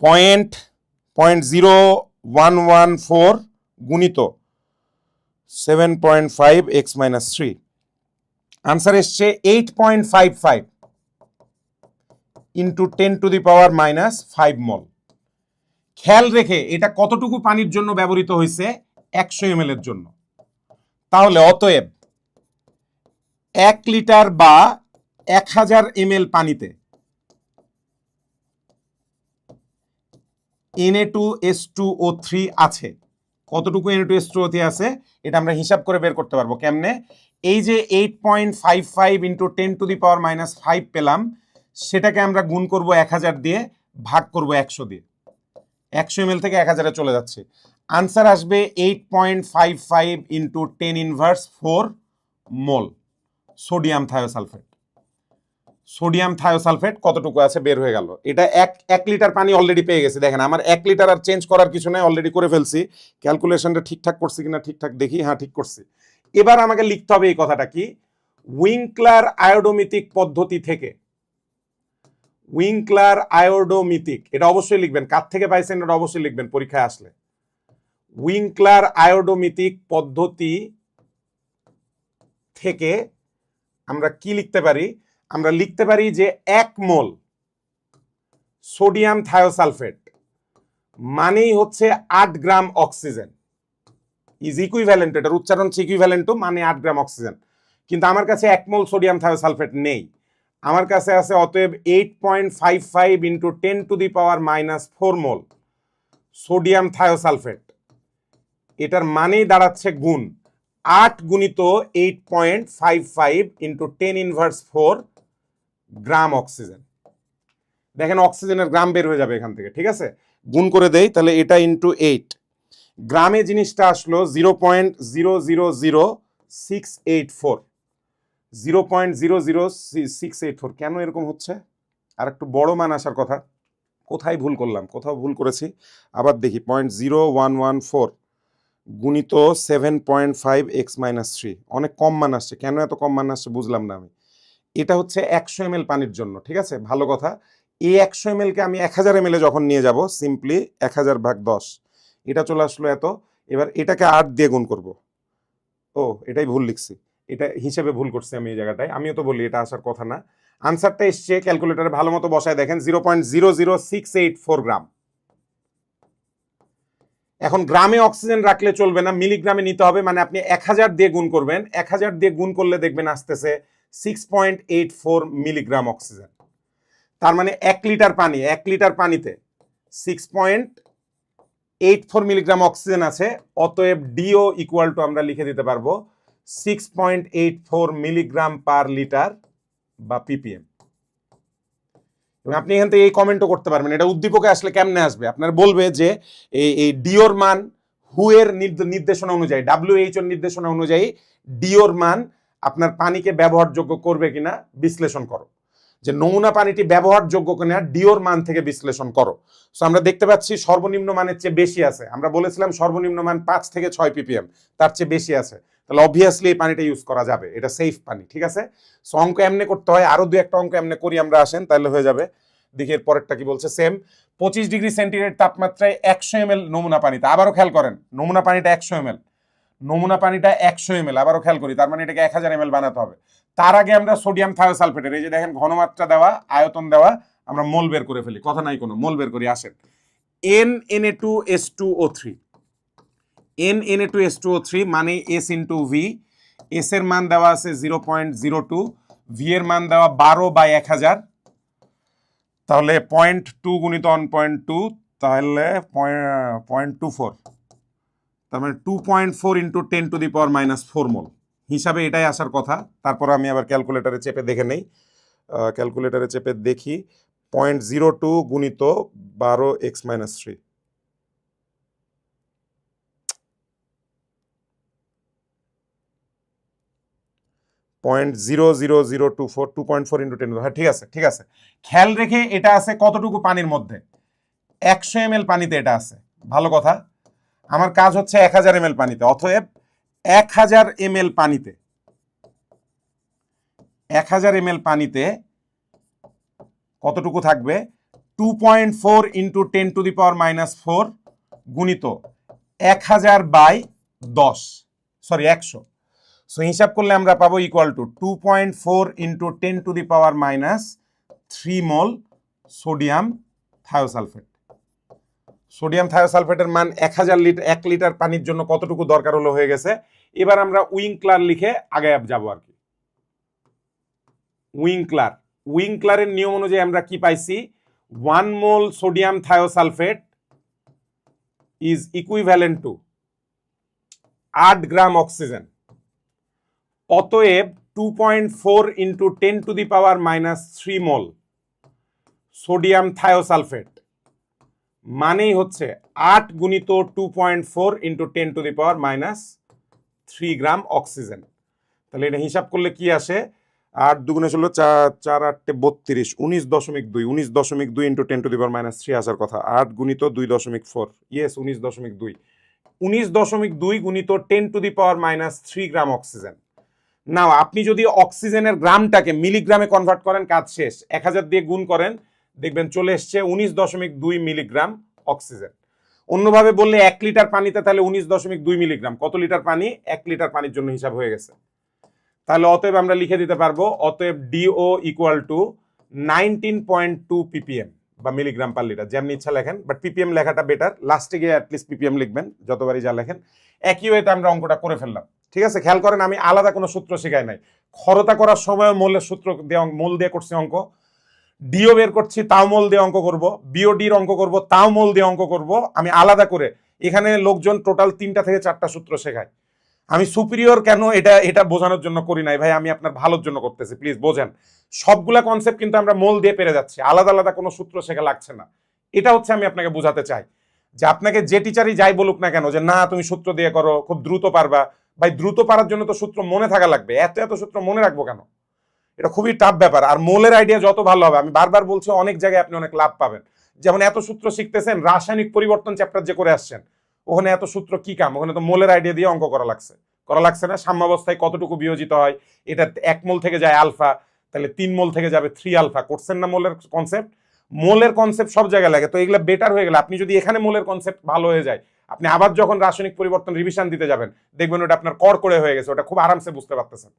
0.0114 গুণিত 7.5 x মাইনাস 3, আনসার এসছে 8.55 into 10 to the power minus 5 মোল। খেয়াল রেখে এটা কতটুকু পানির জন্য ব্যবহৃত হয়েছে? 100 ml এর জন্য। তাহলে অতএব 1 লিটার বা 1000 ml পানিতে Na2S2O3 আছে। কতটুকু Na2S2O3 আছে এটা আমরা হিসাব করে বের করতে পারবো। কেমনে? এই যে 8.55 into 10 to the power minus 5 পেলাম, সেটাকে আমরা গুণ করব 1000 দিয়ে, ভাগ করব 100 দিয়ে। 100 ml থেকে 1000-এ চলে যাচ্ছে, আনসার আসবে 8.55 ইন্টু 10 ইনভার্স 4 মোল সোডিয়াম থায়োসালফেট। সোডিয়াম থায়োসালফেট কতটুকু আছে বের হয়ে গেল। এটা 1 লিটার পানি অলরেডি পেয়ে গেছে। দেখেন আমার 1 লিটার আর চেঞ্জ করার কিছু নাই, অলরেডি করে ফেলছি। ক্যালকুলেশনটা ঠিকঠাক করছি কিনা ঠিকঠাক দেখি, হ্যাঁ ঠিক করছি। এবার আমাকে লিখতে হবে এই কথাটা কি, উইংক্লার আয়োডোমিতিক পদ্ধতি থেকে, উইংক্লার আয়োডোমিতিক, এটা অবশ্যই লিখবেন, কার থেকে পাইছেন এটা অবশ্যই লিখবেন পরীক্ষায় আসলে। উইংক্লার আয়োডোমিতিক পদ্ধতি থেকে আমরা কি লিখতে পারি? আমরা লিখতে পারি যে 1 মোল সোডিয়াম থায়োসালফেট মানেই হচ্ছে 8 গ্রাম অক্সিজেন, ইজ ইকুইভ্যালেন্ট, এটার উচ্চারণ হচ্ছে ইকুইভ্যালেন্ট টু, মানে 8 গ্রাম অক্সিজেন। কিন্তু আমার কাছে 1 মোল সোডিয়াম থায়োসালফেট নেই, আমার কাছে আছে অতএব 8.55 into 10 to the power minus 4 mole sodium thiosulphate. এটার মানেই দাঁড়াচ্ছে গুণ 8 গুণিত 8.55 ইন্টু 10 ইনভার্স 4 গ্রাম অক্সিজেন। দেখেন অক্সিজেনের গ্রাম বের হয়ে যাবে এখান থেকে, ঠিক আছে? গুণ করে দেই, তাহলে এটা ইন্টু 8, গ্রামে জিনিসটা আসলো 0.000684, 0.00684। কেন এরকম হচ্ছে? আর একটু বড় মান আসার কথা। কোথায় ভুল করলাম? কোথাও ভুল করেছি, আবার দেখি। 0.0114 গুণিত 7.5 x মাইনাস 3, অনেক কম মান আসছে। কেন এত কম মান আসছে বুঝলাম না আমি। এটা হচ্ছে 100 ml পানির জন্য, ঠিক আছে? ভালো কথা। এই 100 ml কে আমি 1000 ml যখন নিয়ে যাব, সিম্পলি 1000 ভাগ 10, এটা চলে আসলো এত। এবার এটাকে 8 দিয়ে গুণ করব। ও এটাই ভুল লিখছি, এটা হিসেবে ভুল করছি আমি এই জায়গাটায়। আমিও তো বলি এটা আসার কথা না। আনসারটা এসছে, ক্যালকুলেটরে ভালো মতো বসায় দেখেন 0.00684 গ্রাম। এখন গ্রামে অক্সিজেন রাখলে চলবে না, মিলিগ্রামে নিতে হবে। মানে আপনি 1000 দিয়ে গুণ করবেন, 1000 দিয়ে গুণ করলে দেখবেন আসতেছে 6.84 মিলিগ্রাম অক্সিজেন। তার মানে 1 লিটার পানি, 1 লিটার পানিতে 6.84 মিলিগ্রাম অক্সিজেন আছে। অতএব ডিও ইকুয়াল টু আমরা লিখে দিতে পারবো 6.84 মিলিগ্রাম পার লিটার বা পিপিএম। এবং আপনি এখান থেকে এই কমেন্টও করতে পারবেন, এটা উদ্দীপকে আসলে কেমনে আসবে। আপনার বলবে যে এই ডিওর মান হুয়ের নির্দেশনা অনুযায়ী, WHO নির্দেশনা অনুযায়ী ডিওর মান আপনার পানিকে ব্যবহারযোগ্য করবে কিনা বিশ্লেষণ করো। যে নমুনা পানিটি ব্যবহারযোগ্য কিনা ডিওর মান থেকে বিশ্লেষণ করো। সো আমরা দেখতে পাচ্ছি সর্বনিম্ন মানের চেয়ে বেশি আছে, আমরা বলেছিলাম সর্বনিম্ন মান 5 থেকে 6 ppm, তার চেয়ে বেশি আছে, তাহলে অবভিয়াসলি এই পানিটা ইউজ করা যাবে, এটা সেফ পানি। ঠিক আছে, সো অঙ্ক এমনি করতে হয়, আরো দু একটা অঙ্ক এমনি করি আমরা, আসেন তাহলে হয়ে যাবে। দেখি এর পরেরটা কি বলছে। সেম 25 ডিগ্রি সেন্টিগ্রেড তাপমাত্রায় 100 ml নমুনা পানিতে, আবারও খেয়াল করেন নমুনা পানিটা 100 ml, নমুনা পানিটা 100 ml, আবারও খেয়াল করি, তার মানে এটাকে 1000 ml বানাতে হবে। তার আগে আমরা সোডিয়াম থায়োসালফেটের, এই যে দেখেন ঘনমাত্রা দেওয়া, আয়তন দেওয়া, আমরা মোল বের করে ফেলি, কথা নাই কোনো, মোল বের করি। আসেন NNA2H2O3, NNA2H2O3 মানে S ইন্টু ভি, এস এর মান দেওয়া আছে 0.02, ভি এর মান দেওয়া 12/1000, তাহলে 0.2 গুণিত 1.2, তাহলে 0.24, তার মানে 2.4 ইন্টু 10⁻⁻4 মোল হিসাবে এটাই আসার কথা। তারপর আমি আবার ক্যালকুলেটারে চেপে দেখে নেই, ক্যালকুলেটারে চেপে দেখি 0.02 গুণিত 12x-3, 0.00024, 2.4 ইন্টু 10, হ্যাঁ ঠিক আছে ঠিক আছে। খেয়াল রেখে এটা আছে কতটুকু পানির মধ্যে, 100 ml পানিতে এটা আছে, ভালো কথা। আমার কাজ হচ্ছে 1000 ml পানিতে, অতএব 1000 ml পানিতে, 1000 ml পানিতে কতটুকু থাকবে, 2.4 ইন্টু 10⁻⁻4 গুণিত 1000/10, সরি 100। সো হিসাব করলে আমরা পাবো equal to 2.4 into 10⁻³ mole sodium thiosulphate. Sodium থায়োসালফেটের মান 1000 লিটার, 1 লিটার পানির জন্য কতটুকু দরকার হলো হয়ে গেছে। এবার আমরা উইংক্লার লিখে আগে যাবো আর কি। উইংক্লারের নিয়ম অনুযায়ী আমরা কি পাইছি, 1 মোল sodium thiosulphate is equivalent to 8 gram oxygen. অতএব 2.4 ইন্টু 10⁻³ মোল সোডিয়াম থায়োসালফেট মানেই হচ্ছে 8 গুণিত 2.4 ইন্টু 10⁻³ গ্রাম অক্সিজেন। তাহলে এটা হিসাব করলে কি আসে, 8 দুগুণে ষোলো, 4 8 32, 19.2, 19.2 ইন্টু 10⁻³ আসার কথা, 8 গুণিত 2.4, ইয়েস 19.2, 19.2 গুণিত 10⁻³ গ্রাম অক্সিজেন। নাও আপনি যদি অক্সিজেনের গ্রামটাকে মিলিগ্রামে কনভার্ট করেন, কাজ শেষ, 1000 দিয়ে গুণ করেন, দেখবেন চলে এসছে 19.2 মিলিগ্রাম অক্সিজেন। অন্যভাবে বললে 1 লিটার পানিতে তাহলে 19.2 মিলিগ্রাম, কত লিটার পানি, 1 লিটার পানির জন্য হিসাব হয়ে গেছে। তাহলে অতএব আমরা লিখে দিতে পারবো, অতএব ডিও ইকুয়াল টু 19.2 ppm বা মিলিগ্রাম পার লিটার, যেমনি ইচ্ছা লেখেন, বাট ppm লেখাটা বেটার, লাস্টে গিয়ে অ্যাটলিস্ট ppm লিখবেন, যতবারই যা লেখেন। একই ওয়েতে আমরা অঙ্কটা করে ফেললাম। ঠিক আছে, খেয়াল করেন আমি আলাদা কোনো সূত্র শেখাই নাই, খরতা করার সময় মোলের সূত্র দিয়ে, মোল দিয়ে করছি অঙ্ক, ডিও বের করছি তাও মোল দিয়ে অঙ্ক করব, বিওডির অঙ্ক করব তাও মোল দিয়ে অঙ্ক করব, আমি আলাদা করে। এখানে লোকজন টোটাল 3টা থেকে 4টা সূত্র শেখায়, আমি সুপিরিয়র কেন এটা বোঝানোর জন্য করি নাই ভাই, আমি আপনার ভালোর জন্য করতেছি, প্লিজ বোঝেন। সবগুলা কনসেপ্ট কিন্তু আমরা মোল দিয়ে পেরে যাচ্ছি, আলাদা আলাদা কোনো সূত্র শেখা লাগছে না। এটা হচ্ছে আমি আপনাকে বোঝাতে চাই, যে আপনাকে যে টিচারই যাই বলুক না কেন যে না তুমি সূত্র দিয়ে করো খুব দ্রুত পারবা, ভাই দ্রুত পারার জন্য তো সূত্র মনে থাকা লাগবে, এত এত সূত্র মনে রাখবো কেন, এটা খুবই টাফ ব্যাপার। আর মোলের আইডিয়া যত ভালো হবে, আমি বারবার বলছি অনেক জায়গায় আপনি অনেক লাভ পাবেন। যেমন এত সূত্র শিখতেছেন, রাসায়নিক পরিবর্তন চ্যাপ্টার যে করে আসছেন, ওখানে এত সূত্র কি কাম, ওখানে তো মোলের আইডিয়া দিয়ে অঙ্ক করা লাগছে না। সাম্যাবস্থায় কতটুকু বিয়োজিত হয়, এটা 1 মোল থেকে যায় আলফা, তাহলে 3 মোল থেকে যাবে 3 আলফা, করছেন না মোলের কনসেপ্ট। মোলের কনসেপ্ট সব জায়গায় লাগে, তো এগুলো বেটার হয়ে গেলে আপনি যদি এখানে মোলের কনসেপ্ট ভালো হয়ে যায়, আপনি আবার যখন রাসায়নিক পরিবর্তন রিভিশন দিতে যাবেন, দেখবেন ওটা আপনার কর করে হয়ে গেছে, ওটা খুব আরামসে বুঝতে পারতেছেন।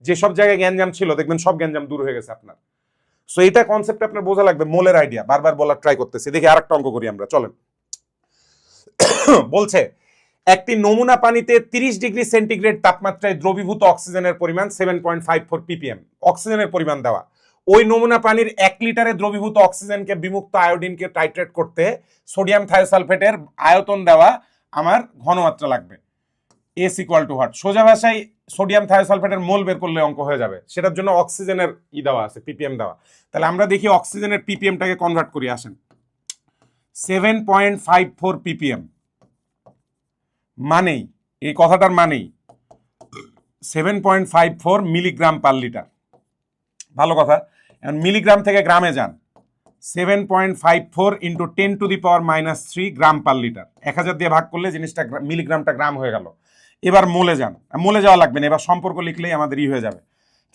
যেসব জায়গায় গ্যাঞ্জাম ছিল দেখবেন সব গ্যাঞ্জাম দূর হয়ে গেছে আপনার। সো এটা কনসেপ্ট আপনার বোঝা লাগবে, মোলের আইডিয়া বারবার বলার ট্রাই করতেছি। দেখি আরেকটা অঙ্ক করি আমরা, চলেন। বলছে একটি নমুনা পানিতে 30 ডিগ্রি সেন্টিগ্রেড তাপমাত্রায় দ্রবীভূত অক্সিজেনের পরিমাণ 7.54 ppm, অক্সিজেনের পরিমাণ দেওয়া। ওই নমুনা পানির 1 লিটারে দ্রবীভূত অক্সিজেনকে বিমুক্ত আয়োডিনকে টাইট্রেট করতে সোডিয়াম থায়োসালফেটের আয়তন দেওয়া, আমার ঘনমাত্রা লাগবে, এস ইকুয়াল টু হোয়াট। সোজা ভাষায় সোডিয়াম থায়োসালফেটের মোল বের করলে অঙ্ক হয়ে যাবে, সেটার জন্য অক্সিজেনের দেওয়া আছে, ppm দেওয়া। তাহলে আমরা দেখি অক্সিজেনের ppmটাকে কনভার্ট করি, আসেন। 7.54 ppm মানেই, এই কথাটার মানেই 7.54 মিলিগ্রাম পার লিটার, ভালো কথা। এখন মিলিগ্রাম থেকে গ্রামে যান, 7.54 ইন্টু 10⁻³ গ্রাম পার লিটার। 1000 দিয়ে ভাগ করলে জিনিসটা মিলিগ্রামটা গ্রাম হয়ে গেল। এবার মোলে যান, মোলে যাওয়া লাগবে না, এবার সম্পর্ক লিখলেই আমাদের হয়ে যাবে।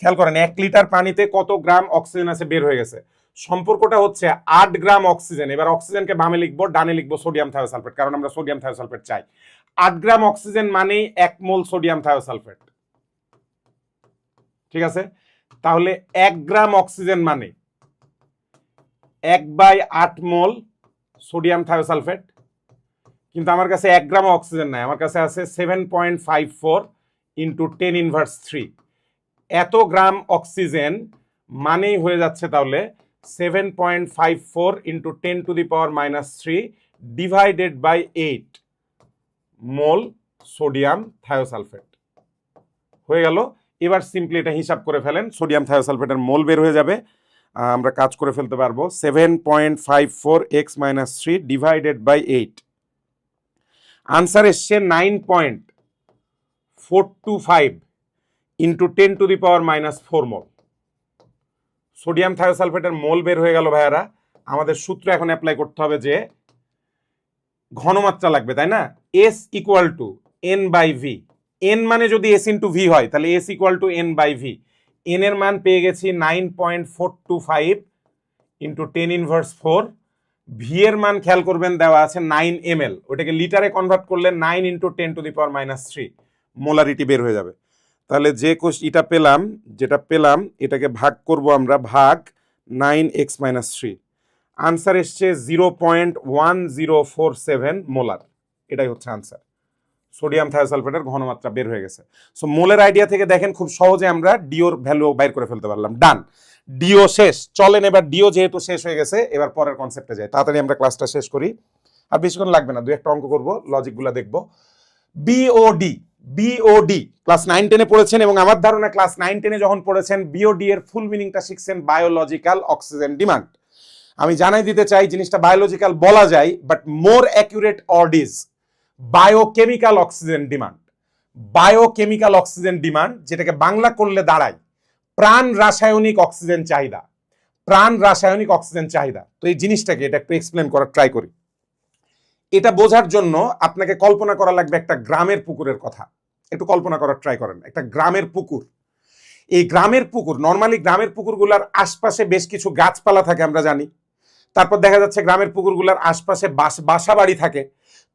খেয়াল করেন 1 লিটার পানিতে কত গ্রাম অক্সিজেন আছে বের হয়ে গেছে। সম্পর্কটা হচ্ছে 8 গ্রাম অক্সিজেন। এবার অক্সিজেনকে বামে লিখবো, ডানে লিখবো সোডিয়াম থায়োসালফেট, কারণ আমরা সোডিয়াম থায়োসালফেট চাই। 8 গ্রাম অক্সিজেন মানেই 1 মোল সোডিয়াম থায়োসালফেট, ঠিক আছে? তাহলে 1 গ্রাম অক্সিজেন মানে 1/8 মোল সোডিয়াম থায়োসালফেট। কিন্তু আমার কাছে 1 গ্রাম অক্সিজেন নাই, আমার কাছে আছে 7.54 ইন্টু 10⁻³ এত গ্রাম অক্সিজেন মানেই হয়ে যাচ্ছে তাহলে 7.54 into 10⁻³ divided by 8 mole sodium thiosulphate হয়ে গেল। এবার সিম্পলি এটা হিসাব করে ফেলেন, সোডিয়াম থায়োসালফেটের মোল বের হয়ে যাবে, আমরা কাজ করে ফেলতে পারবো। 7.54x-3 ডিভাইডেড বাই 8, আনসার এসছে 9.425 ইন্টু 10⁻⁻4 মোল। সোডিয়াম থায়োসালফেটের মোল বের হয়ে গেল ভাইয়ারা। আমাদের সূত্র এখন অ্যাপ্লাই করতে হবে যে ঘনমাত্রা লাগবে, তাই না? S equal to N by V. N মানে যদি S ইন্টু ভি হয় তাহলে S equal to N by V. N এর মান পেয়ে গেছি 9.425 ইন্টু 10⁻⁴। ভি এর মান খেয়াল করবেন দেওয়া আছে 9 ml, ওটাকে লিটারে কনভার্ট করলে 9 ইন্টু 10⁻³ মোলারিটি বের হয়ে যাবে। তাহলে যে এটা পেলাম, যেটা পেলাম এটাকে ভাগ করব আমরা, ভাগ 9x-3, আনসার এসছে 0.1047 মোলার। এটাই হচ্ছে আনসার। সোডিয়াম থায়োসালফেটের ঘনমাত্রা বের হয়ে গেছে। সো মোলের আইডিয়া থেকে দেখেন খুব সহজে আমরা ডিওর ভ্যালু বাইর করে ফেলতে পারলাম। ডান, ডিও শেষ। চলেন এবার ডিও যেহেতু শেষ হয়ে গেছে এবার পরের কনসেপ্টে যাই। তাড়াতাড়ি আমরা ক্লাসটা শেষ করি, আর বেশিক্ষণ লাগবে না, 2-1টা অঙ্ক করবো, লজিকগুলো দেখবো। বিওডি, বিওডি ক্লাস 9-10-এ পড়েছেন, এবং আমার ধারণা ক্লাস 9-10-এ যখন পড়েছেন বিওডি এর ফুল মিনিংটা শিখছেন বায়োলজিক্যাল অক্সিজেন ডিমান্ড। আমি জানাই দিতে চাই জিনিসটা বায়োলজিক্যাল বলা যায়, but more accurate word is biochemical oxygen demand. Biochemical oxygen demand, যেটাকে বাংলা করলে দাঁড়ায় প্রাণ রাসায়নিক অক্সিজেন চাহিদা। প্রাণ রাসায়নিক অক্সিজেন চাহিদা। তো এই জিনিসটাকে এটা একটু এক্সপ্লেন করার ট্রাই করি। এটা বোঝার জন্য আপনাকে কল্পনা করা লাগবে একটা গ্রামের পুকুরের কথা। একটু কল্পনা করার ট্রাই করেন, একটা গ্রামের পুকুর। এই গ্রামের পুকুর, নর্মালি গ্রামের পুকুরগুলোর আশপাশে বেশ কিছু গাছপালা থাকে আমরা জানি। তারপর দেখা যাচ্ছে গ্রামের পুকুরগুলোর আশপাশে বাসা বাড়ি থাকে।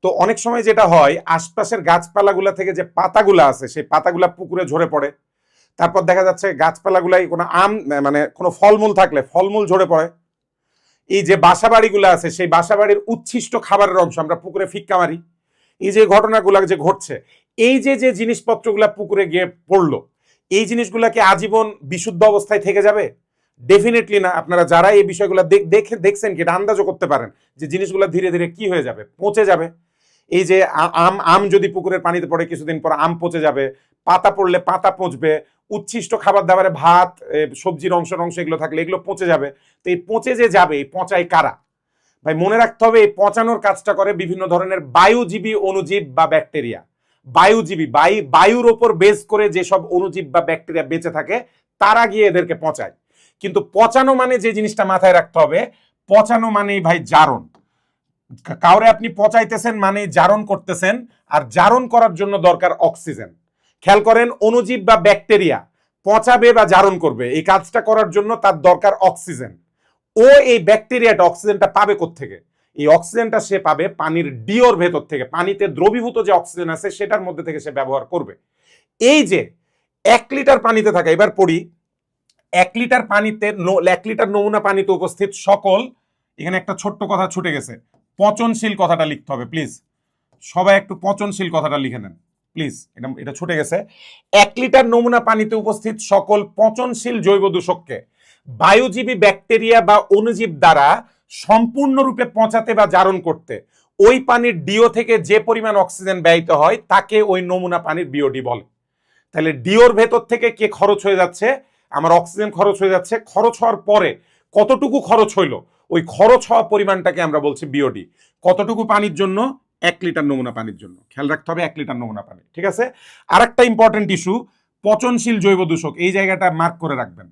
তো অনেক সময় যেটা হয়, আশপাশের গাছপালাগুলা থেকে যে পাতাগুলা আছে সেই পাতাগুলা পুকুরে ঝরে পড়ে। তারপর দেখা যাচ্ছে গাছপালাগুলাই কোনো মানে কোনো ফলমূল থাকলে ফলমূল ঝরে পড়ে। এই যে বাসা বাড়িগুলো আছে সেই বাসা বাড়ির উচ্ছিষ্ট খাবারের অংশ আমরা পুকুরে ফিক্কা মারি। এই যে ঘটনাগুলো যে ঘটছে, এই যে যে জিনিসপত্রগুলা পুকুরে গিয়ে পড়লো, এই জিনিসগুলাকে আজীবন বিশুদ্ধ অবস্থায় থেকে যাবে? ডেফিনেটলি না। আপনারা যারা এই বিষয়গুলো দেখছেন কি এটা আন্দাজও করতে পারেন যে জিনিসগুলো ধীরে ধীরে কি হয়ে যাবে, পচে যাবে। এই যে আম যদি পুকুরের পানিতে পড়ে কিছুদিন পর আম পচে যাবে, পাতা পড়লে পাতা পচবে, উচ্ছিষ্ট খাবার দাবারে ভাত সবজির অংশ এগুলো থাকলে এগুলো পচে যাবে। তো এই পচে যে যাবে, এই পচায় কারা? ভাই মনে রাখতে হবে এই পচানোর কাজটা করে বিভিন্ন ধরনের বায়ুজীবী অণুজীব বা ব্যাকটেরিয়া। বায়ুজীবী, বায়ুর ওপর বেস করে যেসব অণুজীব বা ব্যাকটেরিয়া বেঁচে থাকে তারা গিয়ে এদেরকে পচায়। কিন্তু পচানো মানে যে জিনিসটা মাথায় রাখতে হবে, পচানো মানেই ভাই জারণ। কাউরে আপনি পচাইতেছেন মানে জারণ করতেছেন, আর জারণ করার জন্য দরকার অক্সিজেন। খেয়াল করেন, অণুজীব বা ব্যাকটেরিয়া পচাবে বা জারণ করবে, এই কাজটা করার জন্য তার দরকার অক্সিজেন। ও এই ব্যাকটেরিয়াটা অক্সিজেনটা পাবে কোত্থেকে? এই অক্সিজেনটা সে পাবে পানির ডিওর ভেতর থেকে। পানিতে দ্রবীভূত যে অক্সিজেন আছে সেটার মধ্যে থেকে সে ব্যবহার করবে। এই যে 1 লিটার পানিতে থাকে, এবার পড়ি, 1 লিটার পানিতে 1 লিটার নমুনা পানিতে উপস্থিত সকল, এখানে একটা ছোট্ট কথা ছুটে গেছে, পচনশীল কথাটা লিখতে হবে প্লিজ। সবাই একটু পচনশীল কথাটা লিখে নেন প্লিজ, এটা ছুটে গেছে। 1 লিটার নমুনা পানিতে উপস্থিত সকল পচনশীল জৈব দূষককে বায়ুজীবী ব্যাকটেরিয়া বা অণুজীব দ্বারা সম্পূর্ণরূপে পচাতে বা জারণ করতে ওই পানির ডিও থেকে যে পরিমাণ অক্সিজেন ব্যয়িত হয় তাকে ওই নমুনা পানির বিওডি বলে। তাহলে ডিওর ভেতর থেকে কে খরচ হয়ে যাচ্ছে? আমার অক্সিজেন খরচ হয়ে যাচ্ছে। খরচ হওয়ার পরে কতটুকু খরচ হইলো, ওই খরচ হওয়া পরিমাণটাকে আমরা বলছি বিওডি। কতটুকু পানির জন্য? 1 লিটার নমুনা পানির জন্য। খেয়াল রাখতে হবে 1 লিটার নমুনা পানি, ঠিক আছে? আর একটা ইম্পর্টেন্ট ইস্যু, পচনশীল জৈব দূষক, এই জায়গাটা মার্ক করে রাখবেন।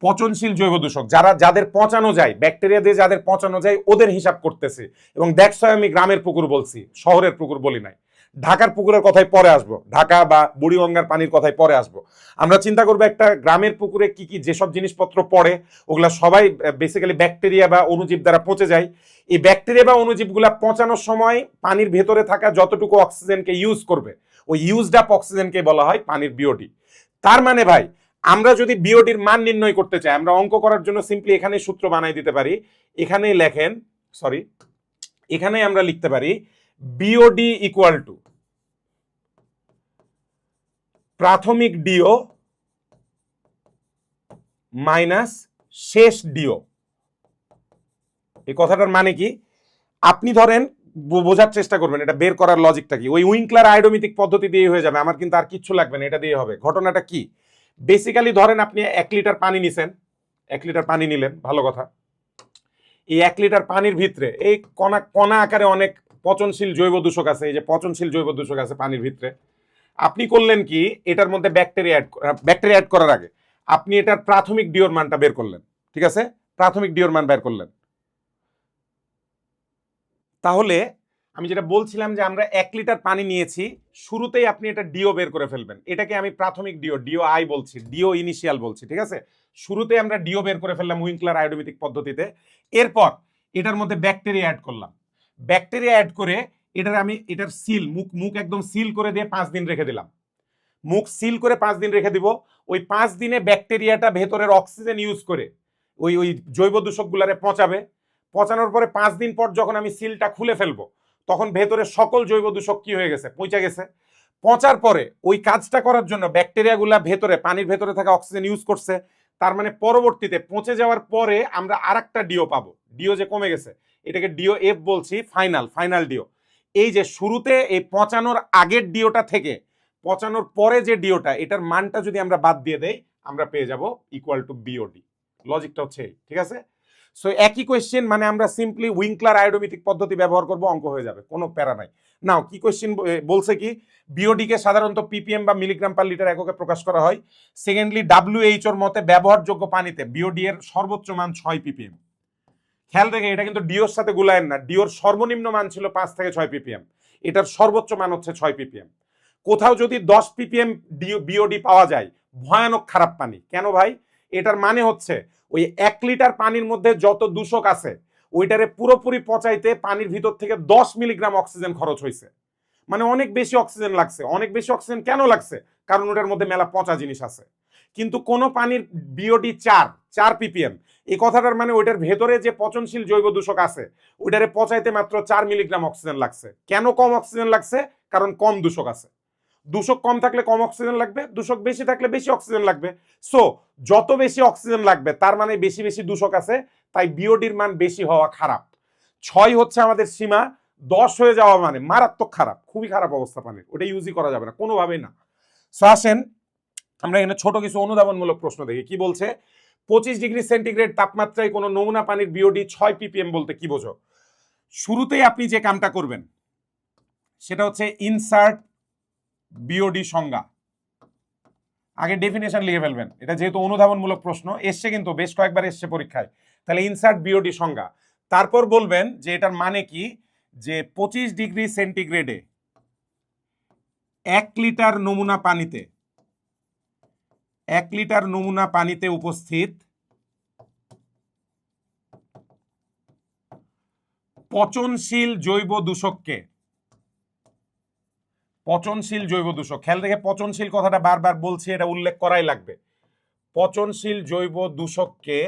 পচনশীল জৈব দূষক, যাদের পচানো যায়, ব্যাকটেরিয়া দিয়ে যাদের পচানো যায় ওদের হিসাব করতেছি। এবং দ্যাটস আমি গ্রামের পুকুর বলছি, শহরের পুকুর বলি নাই। ঢাকার পুকুরের কথাই পরে আসবো, ঢাকা বা বুড়িগঙ্গার পানির কথাই পরে আসবো। আমরা চিন্তা করবো একটা গ্রামের পুকুরে কি কি যেসব জিনিসপত্র পড়ে, ওগুলা সবাই বেসিক্যালি ব্যাকটেরিয়া বা অণুজীব দ্বারা পচে যায়। এই ব্যাকটেরিয়া বা অণুজীবগুলা পচানোর সময় পানির ভেতরে থাকা যতটুকু অক্সিজেনকে ইউজ করবে, ওই ইউজড আপ অক্সিজেনকে বলা হয় পানির বিওডি। তার মানে ভাই, আমরা যদি বিওডির মান নির্ণয় করতে চাই, আমরা অঙ্ক করার জন্য সিম্পলি এখানে সূত্র বানাই দিতে পারি। এখানেই লেখেন, সরি, এখানে আমরা লিখতে পারি বিওডি ইকুয়াল টু প্রাথমিক ডিও মাইনাস শেষ ডিও। এই কথাটার মানে কি? আপনি ধরেন বোঝার চেষ্টা করবেন এটা বের করার লজিকটা কি। ওই উইঙ্কলার আয়োডোমিতিক পদ্ধতি দিয়ে হয়ে যাবে, আমার কিন্তু আর কিচ্ছু লাগবে না, এটা দিয়ে হবে। ঘটনাটা কি? বেসিক্যালি ধরেন আপনি 1 লিটার পানি নিছেন, 1 লিটার পানি নিলেন, ভালো কথা। এই 1 লিটার পানির ভিতরে এই কণা কণা আকারে অনেক পচনশীল জৈব দূষক আছে। এই যে পচনশীল জৈব দূষক আছে পানির ভিতরে, আপনি করলেন কি, এটার মধ্যে ব্যাকটেরিয়া অ্যাড করার আগে আপনি এটার প্রাথমিক ডিওর মানটা বের করলেন, ঠিক আছে? প্রাথমিক ডিওর মান বের করলেন। তাহলে আমি যেটা বলছিলাম যে আমরা 1 লিটার পানি নিয়েছি, শুরুতেই আপনি এটা ডিও বের করে ফেলবেন। এটাকে আমি প্রাথমিক ডিও, ডিও আই বলছি, ডিও ইনিশিয়াল বলছি, ঠিক আছে? শুরুতে আমরা ডিও বের করে ফেললাম উইঙ্কলার আয়োডোমিতিক পদ্ধতিতে। এরপর এটার মধ্যে ব্যাকটেরিয়া অ্যাড করলাম। ব্যাকটেরিয়া অ্যাড করে এটার সিল, মুখ একদম সিল করে দিয়ে 5 দিন রেখে দিলাম। মুখ সিল করে 5 দিন রেখে দিব। ওই 5 দিনে ব্যাকটেরিয়াটা ভেতরের অক্সিজেন ইউজ করে ওই জৈব দূষকগুলারে পচাবে। পচানোর পরে 5 দিন পর যখন আমি সিলটা খুলে ফেলবো, তখন ভেতরে সকল জৈব দূষক কি হয়ে গেছে, পচে গেছে। পচার পরে ওই কাজটা করার জন্য ব্যাকটেরিয়াগুলা ভেতরে, পানির ভেতরে থাকা অক্সিজেন ইউজ করছে। তার মানে পরবর্তীতে পচে যাওয়ার পরে আমরা আরেকটা ডিও পাবো। ডিও যে কমে গেছে, এটাকে ডিও এফ বলছি, ফাইনাল ডিও। এই যে শুরুতে এই পচানোর আগের ডিওটা থেকে পচানোর পরে যে ডিওটা, এটার মানটা যদি আমরা বাদ দিয়ে দেই, আমরা পেয়ে যাব ইকুয়াল টু বিওডি। লজিকটা হচ্ছে এই, ঠিক আছে? সো একই কোয়েশ্চেন, মানে আমরা সিম্পলি উইঙ্কলার আয়োডোমিতিক পদ্ধতি ব্যবহার করব, অঙ্ক হয়ে যাবে, কোনো প্যারা নাই। নাও কি কোয়েশ্চেন বলছে কি, বিওডি কে সাধারণত পিপিএম বা মিলিগ্রাম পার লিটার এককে প্রকাশ করা হয়। সেকেন্ডলি ডাব্লিউএইচওর মতে ব্যবহারযোগ্য পানিতে বিওডি এর সর্বোচ্চ মান 6 পিপিএম। খেয়াল রেখে, এটা কিন্তু ডিওর সাথে গুলায়েন না, ডিওর সর্বনিম্ন মান ছিল 5 থেকে 6 পিপিএম, এটার সর্বোচ্চ মান হচ্ছে 6 পিপিএম। কোথাও যদি 10 পিপিএম বিওডি পাওয়া যায়, ভয়ানক খারাপ পানি। কেন ভাই? এটার মানে হচ্ছে ওই 1 লিটার পানির মধ্যে যত দূষক আছে ওইটারে পুরোপুরি পচাইতে পানির ভিতর থেকে 10 মিলিগ্রাম অক্সিজেন খরচ হয়েছে। মানে অনেক বেশি অক্সিজেন লাগছে। অনেক বেশি অক্সিজেন কেন লাগছে? কারণ ওটার মধ্যে মেলা পচা জিনিস আছে। কিন্তু কোন পানির বিওডি 4 পিপিএম, এই কথাটার মানে ওইটার ভেতরে যে পচনশীল জৈব দূষক আছে ওইটারে পচাইতে মাত্র 4 মিলিগ্রাম অক্সিজেন লাগছে। কেন কম অক্সিজেন লাগছে? কারণ কম দূষক আছে। দূষক কম থাকলে কম অক্সিজেন লাগবে, দূষক বেশি থাকলে বেশি অক্সিজেন লাগবে। সো যত বেশি অক্সিজেন লাগবে তার মানে বেশি বেশি দূষক আছে, তাই বিওডির মান বেশি হওয়া খারাপ। 6 হচ্ছে আমাদের সীমা, 10 হয়ে যাওয়া মানে মারাত্মক খারাপ, খুবই খারাপ অবস্থা পানির, ওটা ইউজই করা যাবে না কোনোভাবেই না। সো আসেন আমরা এখানে ছোট কিছু অনুধাবনমূলক প্রশ্ন দেখি। কি বলছে? 25 ডিগ্রি সেন্টিগ্রেড তাপমাত্রায় কোনো নমুনা পানির বিওডি 6 পিপিএম বলতে কি বোঝো? শুরুতেই আপনি যে কামটা করবেন সেটা হচ্ছে ইনসার্ট বিওডি সংজ্ঞা। আগে ডেফিনেশন লিখে ফেলবেন, এটা যেহেতু অনুধাবনমূলক প্রশ্ন, এসছে কিন্তু বেশ কয়েকবার এসছে পরীক্ষায়। তাহলে ইনসার্ট বিওডি সংজ্ঞা, তারপর বলবেন যে এটার মানে কি, যে 25 ডিগ্রি সেন্টিগ্রেডে 1 লিটার নমুনা পানিতে 1 লিটার নমুনা পানিতে উপস্থিত পচনশীল জৈব দূষককে, পচনশীল জৈব দূষক, খেয়াল রেখে পচনশীল কথাটা বারবার বলছি, এটা উল্লেখ করাই লাগবে। পচনশীল জৈব দূষককে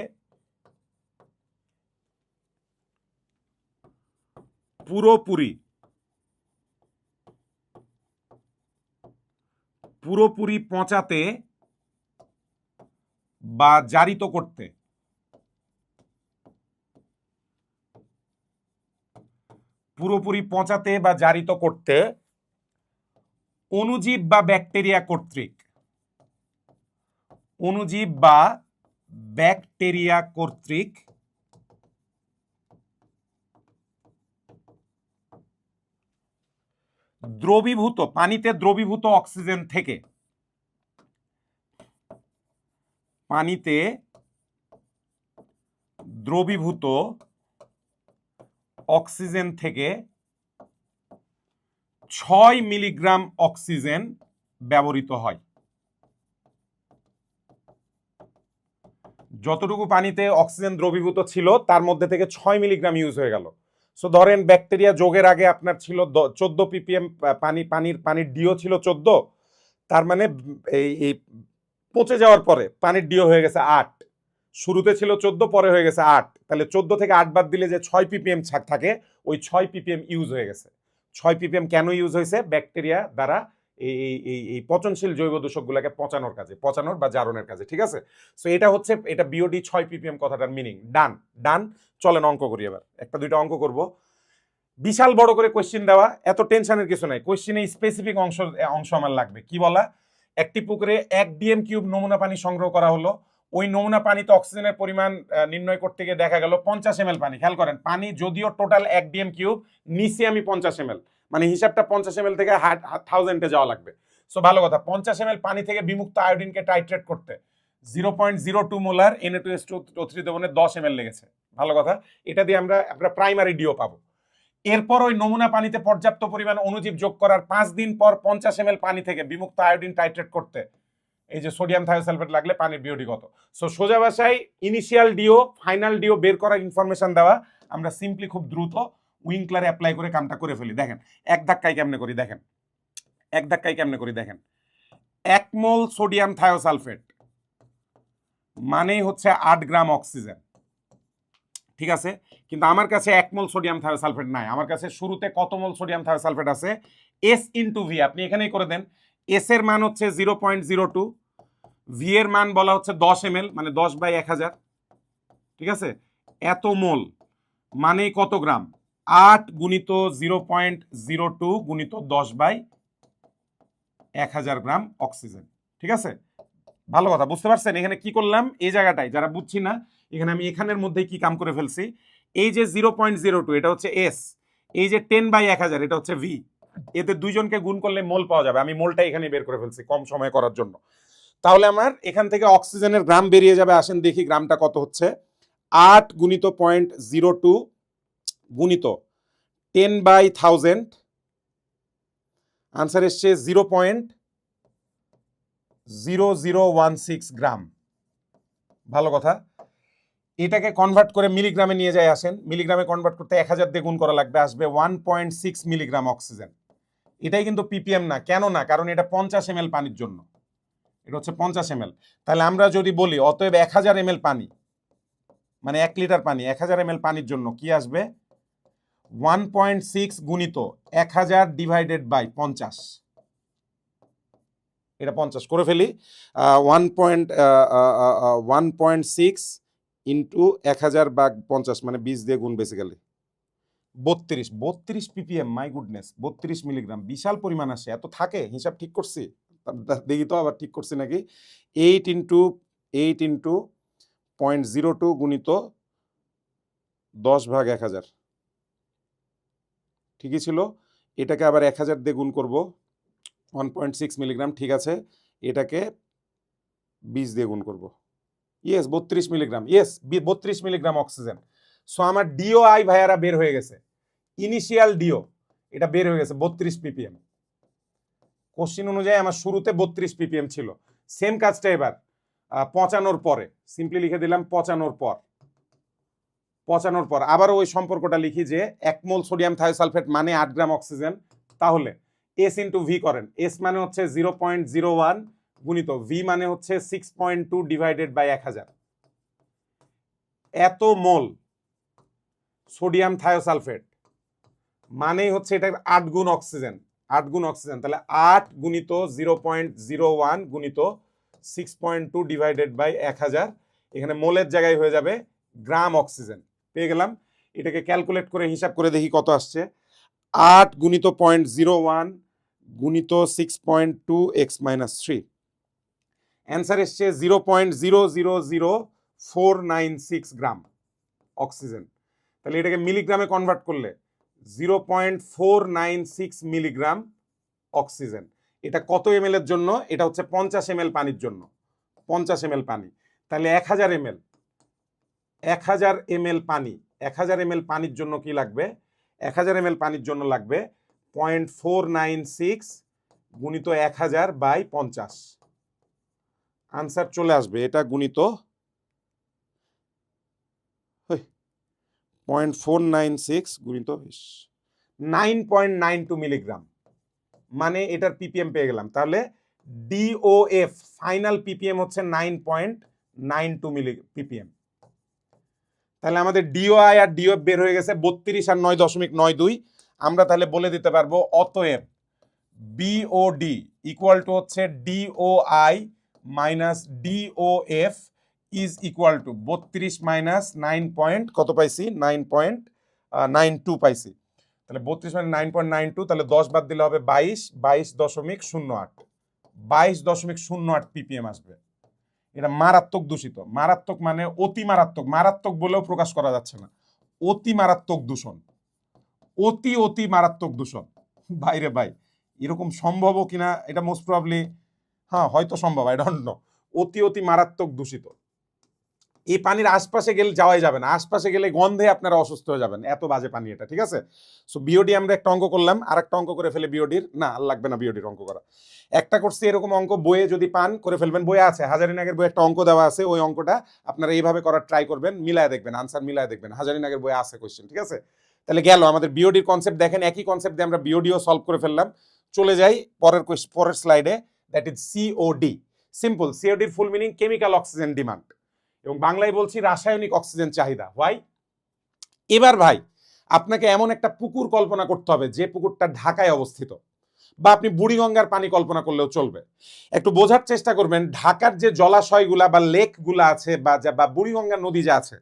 পুরোপুরি পচাতে বা জারিত করতে অণুজীব বা ব্যাকটেরিয়া কর্তৃক পানিতে দ্রবীভূত অক্সিজেন থেকে দ্রবীভূত অক্সিজেন থেকে 6 মিলিগ্রাম অক্সিজেন ব্যবহৃত হয়। যতটুকু পানিতে অক্সিজেন দ্রবীভূত ছিল তার মধ্যে থেকে 6 মিলিগ্রাম ইউজ হয়ে গেল। সো ধরেন ব্যাকটেরিয়া যোগের আগে আপনার ছিল 14 ppm পানির ডিও ছিল 14, তার মানে এই পচে যাওয়ার পরে পানির ডিও হয়ে গেছে 8। শুরুতে ছিল 14, পরে হয়ে গেছে 8। তাহলে 14 থেকে 8 বাদ দিলে যে 6 ppm থাকে, ওই 6 ppm ইউজ হয়ে গেছে। 6 ppm কেন ইউজ হয়েছে? ব্যাকটেরিয়া দ্বারা এই পচনশীল জৈব দূষকগুলোকে পচানোর বা জারণের কাজে। ঠিক আছে? সো এটা বিওডি 6 ppm কথাটার মিনিং। ডান। চলেন অঙ্ক করি এবার, একটা দুইটা অঙ্ক করব। বিশাল বড় করে কোশ্চেন দেওয়া, এত টেনশনের কিছু নাই। কোশ্চেনে স্পেসিফিক অংশ আমার লাগবে। কি বলা? একটি পুকুরে 1 DM³ নমুনা পানি সংগ্রহ করা হলো। ওই নমুনা পানিতে অক্সিজেনের পরিমাণ নির্ণয় করতে গিয়ে দেখা গেল 50 ml পানি। খেয়াল করেন, পানি যদিও টোটাল 1 DM³, নিচে আমি 50 ml, মানে হিসাবটা 50 ml থেকে 1000-এ যাওয়া লাগবে। সো ভালো কথা, 50 ml পানি থেকে বিমুক্ত আয়োডিনকে টাইট্রেট করতে 0.02 মোলার Na2SO3 দ্রবণে 10 ml লেগেছে। ভালো কথা, এটা দিয়ে আমরা প্রাইমারি ডিও পাবো। এরপর ওই নমুনা পানিতে পর্যাপ্ত পরিমাণ অণুজীব যোগ করার 5 দিন পর 50 ml পানি থেকে বিমুক্ত আয়োডিন টাইট্রেট করতে এই যে সোডিয়াম থায়োসালফেট লাগলে পানির বিওডি কত। সো সোজা ভাষায় ইনিশিয়াল ডিও, ফাইনাল ডিও বের করার ইনফরমেশন দেওয়া। আমরা সিম্পলি খুব দ্রুত উইংক্লারে অ্যাপ্লাই করে কামটা করে ফেলি। দেখেন এক ধাক্কায় কেমনে করি, দেখেন 1 মোল সোডিয়াম থায়োসালফেট মানেই হচ্ছে 8 গ্রাম অক্সিজেন। ঠিক আছে? কিন্তু আমার কাছে 1 মোল সোডিয়াম থায়োসালফেট নাই। আমার কাছে শুরুতে কত মোল সোডিয়াম থায়োসালফেট আছে? S into V. আপনি এখানেই করে দেন। এস এর মান হচ্ছে 0.02, ভি এর মান বলা হচ্ছে 10 ml, মানে 10/1000। ঠিক আছে? এত মোল মানে কত গ্রাম? 8 গুণিত 0.02 গুণিত 10/1000 গ্রাম অক্সিজেন। ঠিক আছে? ভালো কথা, বুঝতে পারছেন এখানে কি করলাম? এই জায়গাটায় যারা বুঝছি না, এখানে আমি এখানের মধ্যেই কি কাম করে ফেলছি। এই যে 0.02 এটা হচ্ছে এস, এই যে 10/1000 এটা হচ্ছে ভি। এতে দুইজনকে গুণ করলে মোল পাওয়া যাবে। আমি মোলটা এখানে বের করে ফেলছি কম সময় করার জন্য। তাহলে আমার এখান থেকে অক্সিজেনের গ্রাম বেরিয়ে যাবে। আসেন দেখি গ্রামটা কত হচ্ছে। 8 গুণিত 0.02 গুণিত 10/1000, আনসার এসছে 0.0016 গ্রাম। ভালো কথা, এটাকে কনভার্ট করে মিলিগ্রামে নিয়ে যায়। আসেন, মিলিগ্রামে কনভার্ট করতে 1000 দিয়ে গুণ করা লাগবে, আসবে 1.6 মিলিগ্রাম অক্সিজেন। এটাই কিন্তু পিপিএম না। কেন না? কারণ এটা 50 ml পানির জন্য, এটা হচ্ছে 50 ml। তাহলে আমরা যদি বলি অতএব 1000 ml পানি, মানে 1 লিটার পানি, 1000 ml পানির জন্য কি আসবে? 1.6 গুণিত 1000 ডিভাইডেড বাই 50। এটা 50 করে ফেলি। 1.6 ইন্টু 1000 ভাগ 50, মানে 20 দিয়ে গুণ, basically 32 ppm। My goodness, 32 milligram, বিশাল পরিমাণ আসে। এত থাকে? হিসাব ঠিক করছি? দেখি তো আবার ঠিক করছি নাকি। 8 ইন্টু 0.02 গুণিত 10/1000, ঠিকই ছিল। এটাকে আবার 1000 দিয়ে গুণ করব, 1.6 মিলিগ্রাম। ঠিক আছে, এটাকে 20 দিয়ে গুণ করব। Yes, 32 milligram. Yes, 32 milligram oxygen. So আমার ডিও আই ভাইয়ারা বের হয়ে গেছে। ইনিশিয়াল ডিও এটা বের হয়ে গেছে 32 ppm। কোশ্চিন অনুযায়ী আমার শুরুতে 32 ppm ছিল। সেম কাজটা এবার 95 পরে, সিম্পলি লিখে দিলাম 95 পর আবারও ওই সম্পর্কটা লিখি যে 1 মোল সোডিয়াম থায়োসালফেট মানে 8 গ্রাম অক্সিজেন। তাহলে এস ইন্টু ভি করেন। এস মানে হচ্ছে 0.01 গুণিত ভি মানে হচ্ছে 6.2 ডিভাইডেড বাই 1000। এত মোল সোডিয়াম থায়োসালফেট মানেই হচ্ছে এটা 8 গুণ অক্সিজেন। 8 গুণ অক্সিজেন, তাহলে 8 গুণিত 0.01 গুণিত 6.2 ডিভাইডেড বাই 1000। এখানে মোলের জায়গায় হয়ে যাবে গ্রাম অক্সিজেন। পেয়ে গেলাম। এটাকে ক্যালকুলেট করে হিসাব করে দেখি কত আসছে। 8 গুণিত 0.01 গুণিত 6.2 x - 3, অ্যান্সার এসছে 0.000496 গ্রাম অক্সিজেন। তাহলে এটাকে মিলিগ্রামে কনভার্ট করলে 0.496 মিলিগ্রাম অক্সিজেন। এটা কত ml এর জন্য? এটা হচ্ছে 50 ml পানির জন্য। 50 ml পানি, তাহলে 1000 ml 1000 ml পানি, 1000 ml পানির জন্য কি লাগবে? 1000 ml পানির জন্য লাগবে 0.496 গুণিত 1000/50। আনসার চলে আসবে এটা গুণিত 0.496 গুণিত 9.92 মিলিগ্রাম, মানে এটার পিপিএম পেয়ে গেলাম। তাহলে ডিওএফ ফাইনাল পিপিএম হচ্ছে 9.92 মিলি পিপিএম। তাহলে আমাদের ডিওআই আর ডিওএফ বের হয়ে গেছে 32 আর 9.92। আমরা তাহলে বলে দিতে পারবো অতএব বিওডি ইকুয়াল টু হচ্ছে DOI minus DOF is equal to 32 minus 9 point কত পাইছি? 9.92 পাইছি। তাহলে 32 মানে 9.92, তাহলে 10 বাদ দিলে হবে 22.08 22.08 পিপিএম আসবে। এটা মারাত্মক দূষিত, মারাত্মক মানে অতি মারাত্মক, মারাত্মক বলেও প্রকাশ করা যাচ্ছে না, অতি মারাত্মক দূষণ, অতি মারাত্মক দূষণ। বাইরে ভাই এরকম সম্ভব কিনা এটা মোস্ট প্রবাবলি হ্যাঁ হয়তো সম্ভব, আই ডোন্ট নো। অতি মারাত্মক দূষিত। এই পানির আশপাশে গেলে যাওয়াই যাবে না, আশপাশে গেলে গন্ধে আপনারা অসুস্থ হয়ে যাবেন, এত বাজে পানি এটা, ঠিক আছে? সো বিওডি আমরা একটা অঙ্ক করলাম, আর একটা অঙ্ক করে ফেলে বিওডির, না আর লাগবে না বিওডির অঙ্ক করা। একটা করছি এরকম অঙ্ক বইয়ে যদি পান করে ফেলবেন, বইয়ে আছে হাজারিনাগের বইয়ে একটা অঙ্ক দেওয়া আছে, ওই অঙ্কটা আপনারা এইভাবে করার ট্রাই করবেন, মিলায় দেখবেন, আনসার মিলায় দেখবেন, হাজারিনাগের বইয়ে আছে কোয়েশ্চেন, ঠিক আছে? তাহলে গেল আমাদের বিওডির কনসেপ্ট। দেখেন একই কনসেপ্ট দিয়ে আমরা বিওডিও সলভ করে ফেললাম। চলে যাই পরের স্লাইডে, দ্যাট ইজ সিওডি। সিম্পল, সিওডির full meaning chemical oxygen demand, এবং বাংলায় বলছি রাসায়নিক অক্সিজেন চাহিদা। হোয়াই? এবার ভাই আপনাকে এমন একটা পুকুর কল্পনা করতে হবে যে পুকুরটা ঢাকায় অবস্থিত, বা আপনি বুড়িগঙ্গার পানি কল্পনা করলেও চলবে। একটু বোঝার চেষ্টা করবেন, ঢাকার যে জলাশয়গুলা বা লেকগুলা আছে বা বুড়িগঙ্গা নদী যে আছে,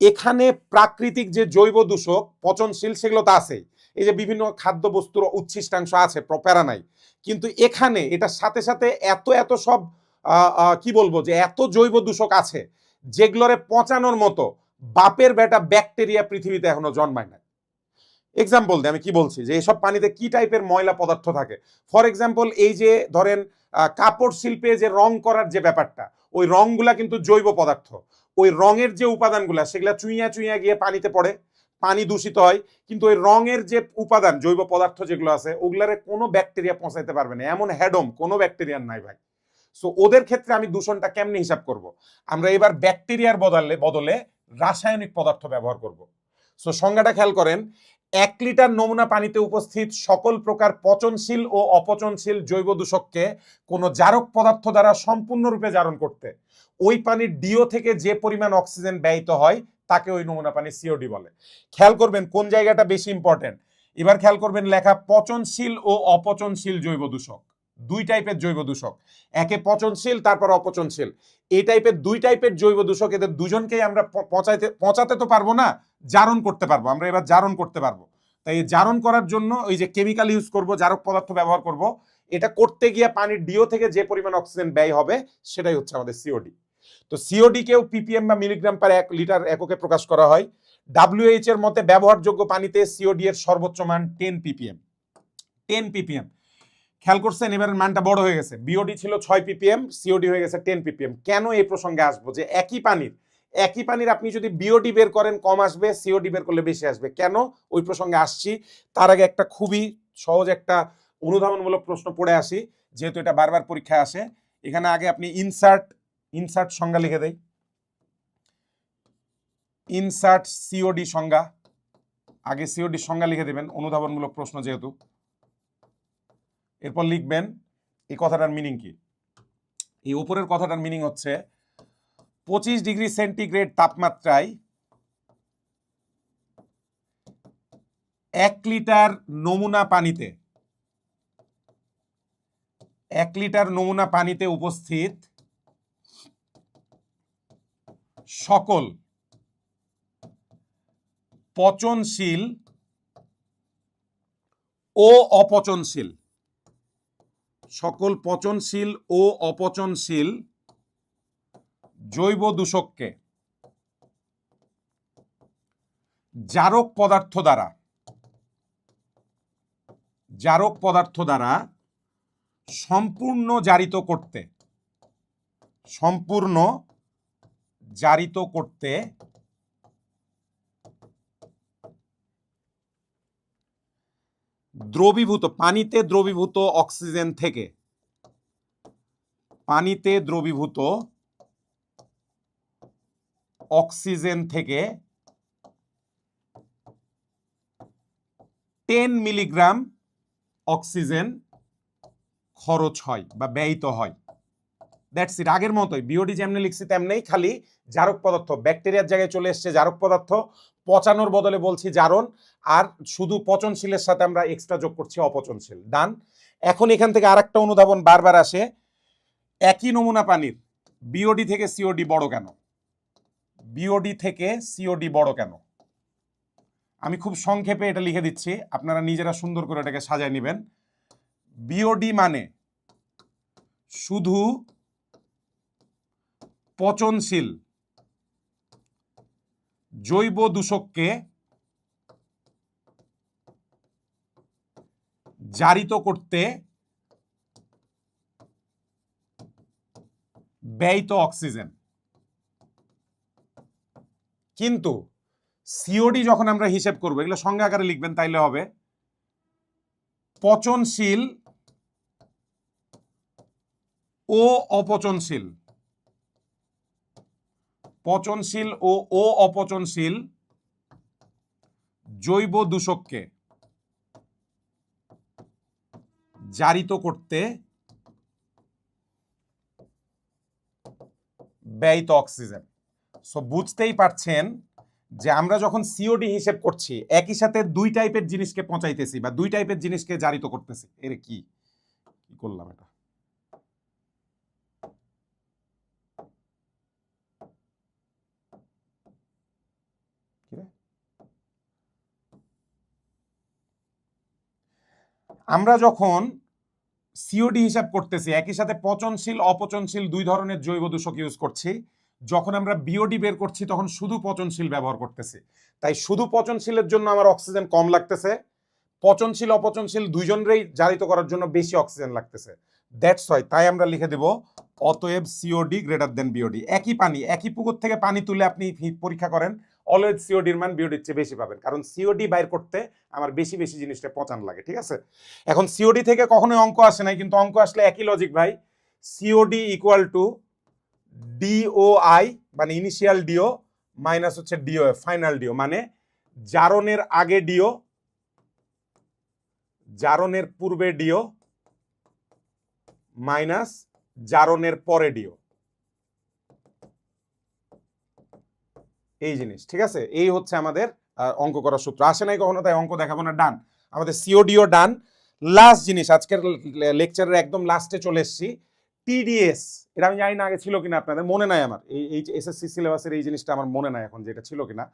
এখানে প্রাকৃতিক যে জৈব দূষক পচনশীল সেগুলো তো আছেই, এই যে বিভিন্ন খাদ্যবস্তুর উচ্ছিষ্টাংশ আছে, প্যারা নাই, কিন্তু এখানে এটার সাথে সাথে এত সব কি বলবো যে এত জৈব দূষক আছে যেগুলোরে পচানোর মতো বাপের বেটা ব্যাকটেরিয়া পৃথিবীতে এখনো জন্মায় না। এক্সাম্পল দিয়ে আমি কি বলছি যে এসব পানিতে কি টাইপের ময়লা পদার্থ থাকে। ফর এক্সাম্পল এই যে ধরেন কাপড় শিল্পে যে রং করার যে ব্যাপারটা, ওই রংগুলা কিন্তু জৈব পদার্থ, ওই রঙের যে উপাদানগুলা সেগুলা চুইয়া গিয়ে পানিতে পড়ে, পানি দূষিত হয়, কিন্তু ওই রঙের যে উপাদান জৈব পদার্থ যেগুলো আছে ওগুলারে কোনো ব্যাকটেরিয়া পৌঁছাইতে পারবে না, এমন হ্যাডম কোনো ব্যাকটেরিয়ার নাই ভাই। সো ওদের ক্ষেত্রে আমি দূষণটা কেমনে হিসাব করব? আমরা এবার ব্যাকটেরিয়ার বদলে রাসায়নিক পদার্থ ব্যবহার করব। সো সংজ্ঞাটা খেয়াল করেন, 1 লিটার নমুনা পানিতে উপস্থিত সকল প্রকার পচনশীল ও অপচনশীল জৈব দূষককে কোনো জারক পদার্থ দ্বারা সম্পূর্ণরূপে জারণ করতে ওই পানির ডিও থেকে যে পরিমাণ অক্সিজেন ব্যয়িত হয় তাকে ওই নমুনা পানি সিওডি বলে। খেয়াল করবেন কোন জায়গাটা বেশি ইম্পর্টেন্ট। এবার খেয়াল করবেন লেখা পচনশীল ও অপচনশীল জৈব দূষক, দুই টাইপের জৈব দূষক, একে পচনশীল তারপর অপচনশীল। এই টাইপের দুই টাইপের জৈব দূষক, এদের দুজনকেই আমরা পচাতে তো পারবো না, জারণ করতে পারবো। আমরা এবার জারণ করতে পারবো, তাই জারণ করার জন্য ওই যে কেমিক্যাল ইউজ করব, জারক পদার্থ ব্যবহার করব, এটা করতে গিয়ে পানির ডিও থেকে যে পরিমাণ অক্সিজেন ব্যয় হবে সেটাই হচ্ছে আমাদের সিওডি। তো সিওডি কেও পিপিএম বা মিলিগ্রাম পার 1 লিটার এককে প্রকাশ করা হয়। ডাব্লিউএইচ এর মতে ব্যবহারযোগ্য পানিতে সিওডি এর সর্বোচ্চ মান 10 পিপিএম। 10 পিপিএম খেয়াল করছেন, এবারের মানটা বড় হয়ে গেছে, বিওডি ছিল 6 পিপিএম, সিওডি হয়ে গেছে 10 পিপিএম। কেন এই প্রসঙ্গে আসবো যে একই পানির আপনি যদি বিওডি বের করেন কম আসবে, সিওডি বের করলে বেশি আসবে, কেন ওই প্রসঙ্গে আসছি। তার আগে একটা খুবই সহজ একটা অনুধাবনমূলক প্রশ্ন পড়ে আসি, যেহেতু এটা বারবার পরীক্ষায় আসে। এখানে আগে আপনি ইনসার্ট সংজ্ঞা লিখে দেই, ইনসার্ট সিওডি সংজ্ঞা, আগে সিওডি সংজ্ঞা লিখে দেবেন, অনুধাবনমূলক প্রশ্ন যেহেতু। এরপর লিখবেন এই কথাটার মিনিং কি। এই উপরের কথাটার মিনিং হচ্ছে 25 ডিগ্রি সেন্টিগ্রেড তাপমাত্রায় 1 লিটার নমুনা পানিতে উপস্থিত সকল পচনশীল ও অপচনশীল জৈব দূষককে জারক পদার্থ দ্বারা সম্পূর্ণ জারিত করতে দ্রবীভূত পানিতে দ্রবীভূত অক্সিজেন থেকে, পানিতে দ্রবীভূত অক্সিজেন থেকে 10 মিলিগ্রাম অক্সিজেন খরচ হয় বা ব্যয়িত হয়। দ্যাটস ইট, আগের মতোই বিওডি যেমনি লিখছি তেমনি, খালি জারক পদার্থ ব্যাকটেরিয়ার জায়গায় চলে এসছে জারক পদার্থ, পচানোর বদলে বলছি জারণ, আর শুধু পচনশীলের সাথে আমরা এক্সট্রা যোগ করছি অপচনশীল। ডান। এখন এখান থেকে আরেকটা অনুধাবন বারবার আসে, একই নমুনা পানির বিওডি থেকে সিওডি বড় কেন? বিওডি থেকে সিওডি বড় কেন? আমি খুব সংক্ষেপে এটা লিখে দিচ্ছি, আপনারা নিজেরা সুন্দর করে এটাকে সাজায় নেবেন। বিওডি মানে শুধু পচনশীল জৈব দূষককে জারিত করতে ব্যয়িত অক্সিজেন। কিন্তু সিওডি যখন আমরা হিসেব করবো, এগুলো সংজ্ঞা আকারে লিখবেন তাইলে হবে, পচনশীল ও অপচনশীল, পচনশীল ও অপচনশীল জৈব দূষককে জারিত করতে ব্যয়িত অক্সিজেন। সো বুঝতেই পারছেন যে আমরা যখন সিওডি হিসেব করছি একই সাথে দুই টাইপের জিনিসকে পচাইতেছি বা দুই টাইপের জিনিসকে জারিত করতেছি। এর কি করলাম এটা? আমরা যখন সিওডি হিসাব করতেছি একই সাথে পচনশীল অপচনশীল দুই ধরনের জৈব দূষক ইউজ করছি। যখন আমরা বিওডি বের করছি তখন শুধু পচনশীল ব্যবহার করতেছি, তাই শুধু পচনশীলের জন্য আমার অক্সিজেন কম লাগতেছে, পচনশীল অপচনশীল দুইজনেরই জারিত করার জন্য বেশি অক্সিজেন লাগতেছে। দ্যাটস ওয়াই, তাই আমরা লিখে দেব অতএব সিওডি গ্রেটার দেন বিওডি। একই পানি, একই পুকুর থেকে পানি তুলে আপনি পরীক্ষা করেন, অলওয়েজ সিওডির মান বিওডির চেয়ে বেশি পাবেন, কারণ সিওডি বাইর করতে আমার বেশি বেশি জিনিসটা পচান লাগে। ঠিক আছে, এখন সিওডি থেকে কখনোই অঙ্ক আসে নাই, কিন্তু অঙ্ক আসলে একই লজিক ভাই। সিওডি ইকুয়াল টু ডিওআই মানে ইনিশিয়াল ডিও মাইনাস হচ্ছে ডিওএফ ফাইনাল ডিও, মানে জারণের আগে ডিও, জারণের পূর্বে ডিও মাইনাস জারণের পরে ডিও, এই জিনিস। ঠিক আছে, এই হচ্ছে আমাদের অঙ্ক করার সূত্র। আসে নাই কখনো, তাই অঙ্ক দেখাবো না। ডান, আমাদের সিওডিও ডান। লাস্ট জিনিস, আজকের লেকচারের একদম লাস্টে চলে এসেছি, টিডিএস। এটা আমি জানি না আগে ছিল কিনা, আপনাদের মনে নাই, আমার এই এসএসসি সিলেবাসের এই জিনিসটা আমার মনে নাই এখন যে এটা ছিল কিনা।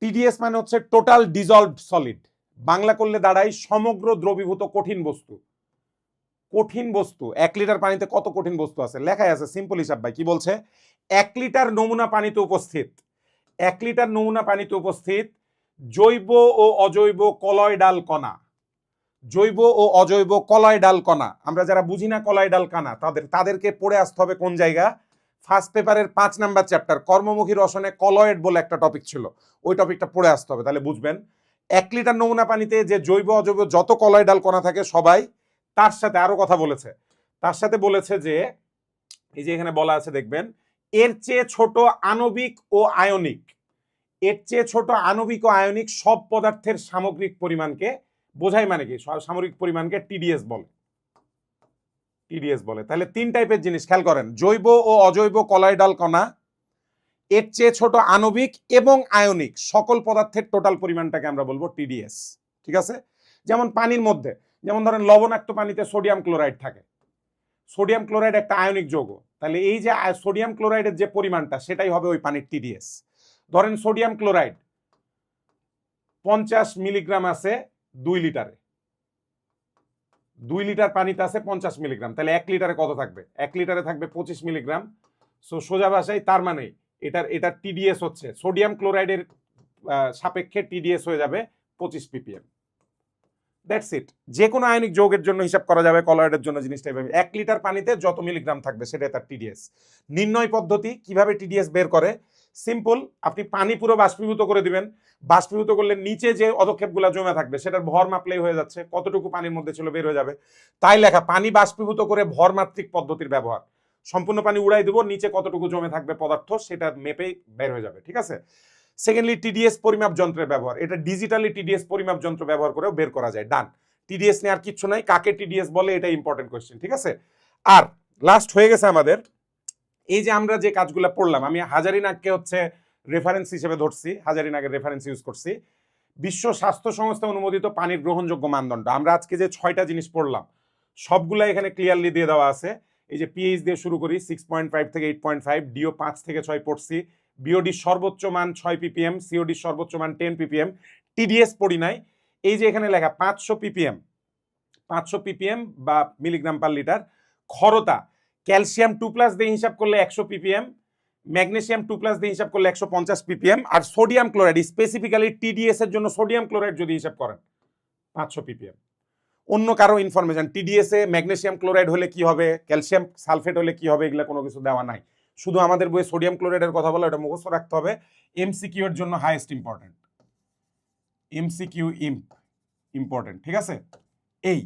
টিডিএস মানে হচ্ছে টোটাল ডিজলভড সলিড, বাংলা করলে দাঁড়ায় সমগ্র দ্রবীভূত কঠিন বস্তু। কঠিন বস্তু 1 লিটার পানিতে কত কঠিন বস্তু আছে লেখাই আছে, সিম্পল হিসাব ভাই। কি বলছে? 1 লিটার নমুনা পানিতে উপস্থিত, 1 লিটার নমুনা পানিতে উপস্থিত জৈব ও অজৈব কলয়ডাল কণা, জৈব ও অজৈব কলয়ডাল কণা। আমরা যারা বুঝি না কলয়ডাল কণা, তাদেরকে পড়ে আসতে হবে কোন জায়গা? ফার্স্ট পেপারের 5 নাম্বার চ্যাপ্টার কর্মমুখী রসনে কলয়েড বলে একটা টপিক ছিল, ওই টপিকটা পড়ে আসতে হবে, তাহলে বুঝবেন। 1 লিটার নমুনা পানিতে যে জৈব অজৈব যত কলয়ডাল কণা থাকে সবাই, তার সাথে আরো কথা বলেছে, তার সাথে বলেছে যে এই যে এখানে বলা আছে দেখবেন, এর চেয়ে ছোট আণবিক ও আয়নিক, এর চেয়ে ছোট আণবিক ও আয়নিক সব পদার্থের সামগ্রিক পরিমাণকে বোঝায়, মানে কি সামগ্রিক পরিমাণকে টিডিএস বলে, টিডিএস বলে। তাহলে 3 টাইপের জিনিস খেয়াল করেন, জৈব ও অজৈব কলয়ডাল কণা, এর চেয়ে ছোট আণবিক এবং আয়নিক সকল পদার্থের টোটাল পরিমাণটাকে আমরা বলবো টিডিএস। ঠিক আছে, যেমন পানির মধ্যে, যেমন ধরেন লবণাক্ত পানিতে সোডিয়াম ক্লোরাইড থাকে, সোডিয়াম ক্লোরাইড একটা আয়নিক যৌগ, তাহলে এই যে সোডিয়াম ক্লোরাইডের যে পরিমাণটা সেটাই হবে ওই পানির টিডিএস। ধরেন সোডিয়াম ক্লোরাইড 50 মিলিগ্রাম আছে 2 লিটারে, 2 লিটার পানিতে আছে 50 মিলিগ্রাম, তাহলে 1 লিটারে কত থাকবে? 1 লিটারে থাকবে 25 মিলিগ্রাম। সো সোজা ভাষায় তার মানে এটার টিডিএস হচ্ছে সোডিয়াম ক্লোরাইডের সাপেক্ষে টিডিএস হয়ে যাবে 25 ppm। That's it. যে কোনো আয়নিক যৌগের জন্য হিসাব করা যাবে, কলয়েডের জন্য জিনিসটা এভাবে। 1 লিটার পানিতে যত মিলিগ্রাম থাকবে সেটাই তার টিডিএস। নির্ণয় পদ্ধতি কিভাবে টিডিএস বের করে, সিম্পল। আপনি পানি পুরো বাষ্পীভূত করে দিবেন, বাষ্পীভূত করলে নিচে যে অধক্ষেপগুলো জমে থাকবে সেটার ভর মাপলেই হয়ে যাচ্ছে, কতটুকু পানির মধ্যে ছিল বের হয়ে যাবে। তাই লেখা পানি বাষ্পীভূত করে ভরমাত্রিক পদ্ধতির ব্যবহার। সম্পূর্ণ পানি উড়াই দেবো, নিচে কতটুকু জমে থাকবে পদার্থ সেটা মেপেই বের হয়ে যাবে, ঠিক আছে। সেকেন্ডলি টিডিএস পরিমাপ যন্ত্রের ব্যবহার, এটা ডিজিটালি টিডিএস পরিমাপ যন্ত্র ব্যবহার করেও বের করা যায়। ডান। টিডিএস নিয়ে আর কিচ্ছু নাই, কাকে টিডিএস বলে এটা ইম্পর্টেন্ট কোয়েশ্চেন, ঠিক আছে। আর লাস্ট হয়ে গেছে আমাদের, এই যে আমরা যে কাজগুলো পড়লাম, আমি হাজারিনাগকে হচ্ছে রেফারেন্স হিসেবে ধরছি, হাজারিনাগের রেফারেন্স ইউজ করছি। বিশ্ব স্বাস্থ্য সংস্থা অনুমোদিত পানির গ্রহণযোগ্য মানদণ্ড, আমরা আজকে যে 6টা জিনিস পড়লাম সবগুলা এখানে ক্লিয়ারলি দিয়ে দেওয়া আছে। এই যে পিএইচ দিয়ে শুরু করি 6.5 থেকে 8.5, ডিও 5 থেকে 6 পড়ছি, বিওডি সর্বোচ্চ মান 6 ppm, সিওডি সর্বোচ্চ মান 10 ppm, টিডিএস পড়ি নাই। এই যে এখানে লেখা 500 ppm, 500 ppm বা মিলিগ্রাম পার লিটার। ক্ষরতা, ক্যালসিয়াম 2+ দিয়ে হিসাব করলে 100 ppm, ম্যাগনেসিয়াম 2+ দিয়ে হিসাব করলে 150 ppm, আর সোডিয়াম ক্লোরাইড স্পেসিফিক্যালি টিডিএস এর জন্য সোডিয়াম ক্লোরাইড যদি হিসাব করেন 500 ppm। অন্য কারো ইনফরমেশন, টিডিএস এ ম্যাগনেসিয়াম ক্লোরাইড হলে কি হবে, ক্যালসিয়াম সালফেট হলে কি হবে, এগুলো কোনো কিছু দেওয়া নাই। শুধু আমাদের বইয়ে সোডিয়াম ক্লোরাইডের কথা বলা, এটা মুখস্থ রাখতে হবে। এমসিকিউ এর জন্য হাইয়েস্ট ইম্পর্টেন্ট, এমসিকিউ ইম্পর্টেন্ট, ঠিক আছে। এই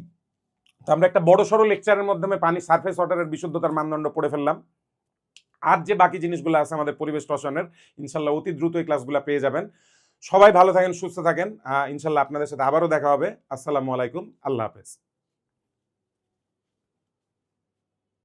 তো আমরা একটা বড় সড়ো লেকচারের মাধ্যমে পানি সারফেস ওয়াটারের বিশুদ্ধতার মানদণ্ড পড়ে ফেললাম। আর যে বাকি জিনিসগুলো আছে আমাদের পরিবেশ রসায়নের, ইনশাল্লাহ অতি দ্রুত এই ক্লাসগুলো পেয়ে যাবেন। সবাই ভালো থাকেন, সুস্থ থাকেন, ইনশাল্লাহ আপনাদের সাথে আবারও দেখা হবে। আসসালামু আলাইকুম, আল্লাহ হাফেজ।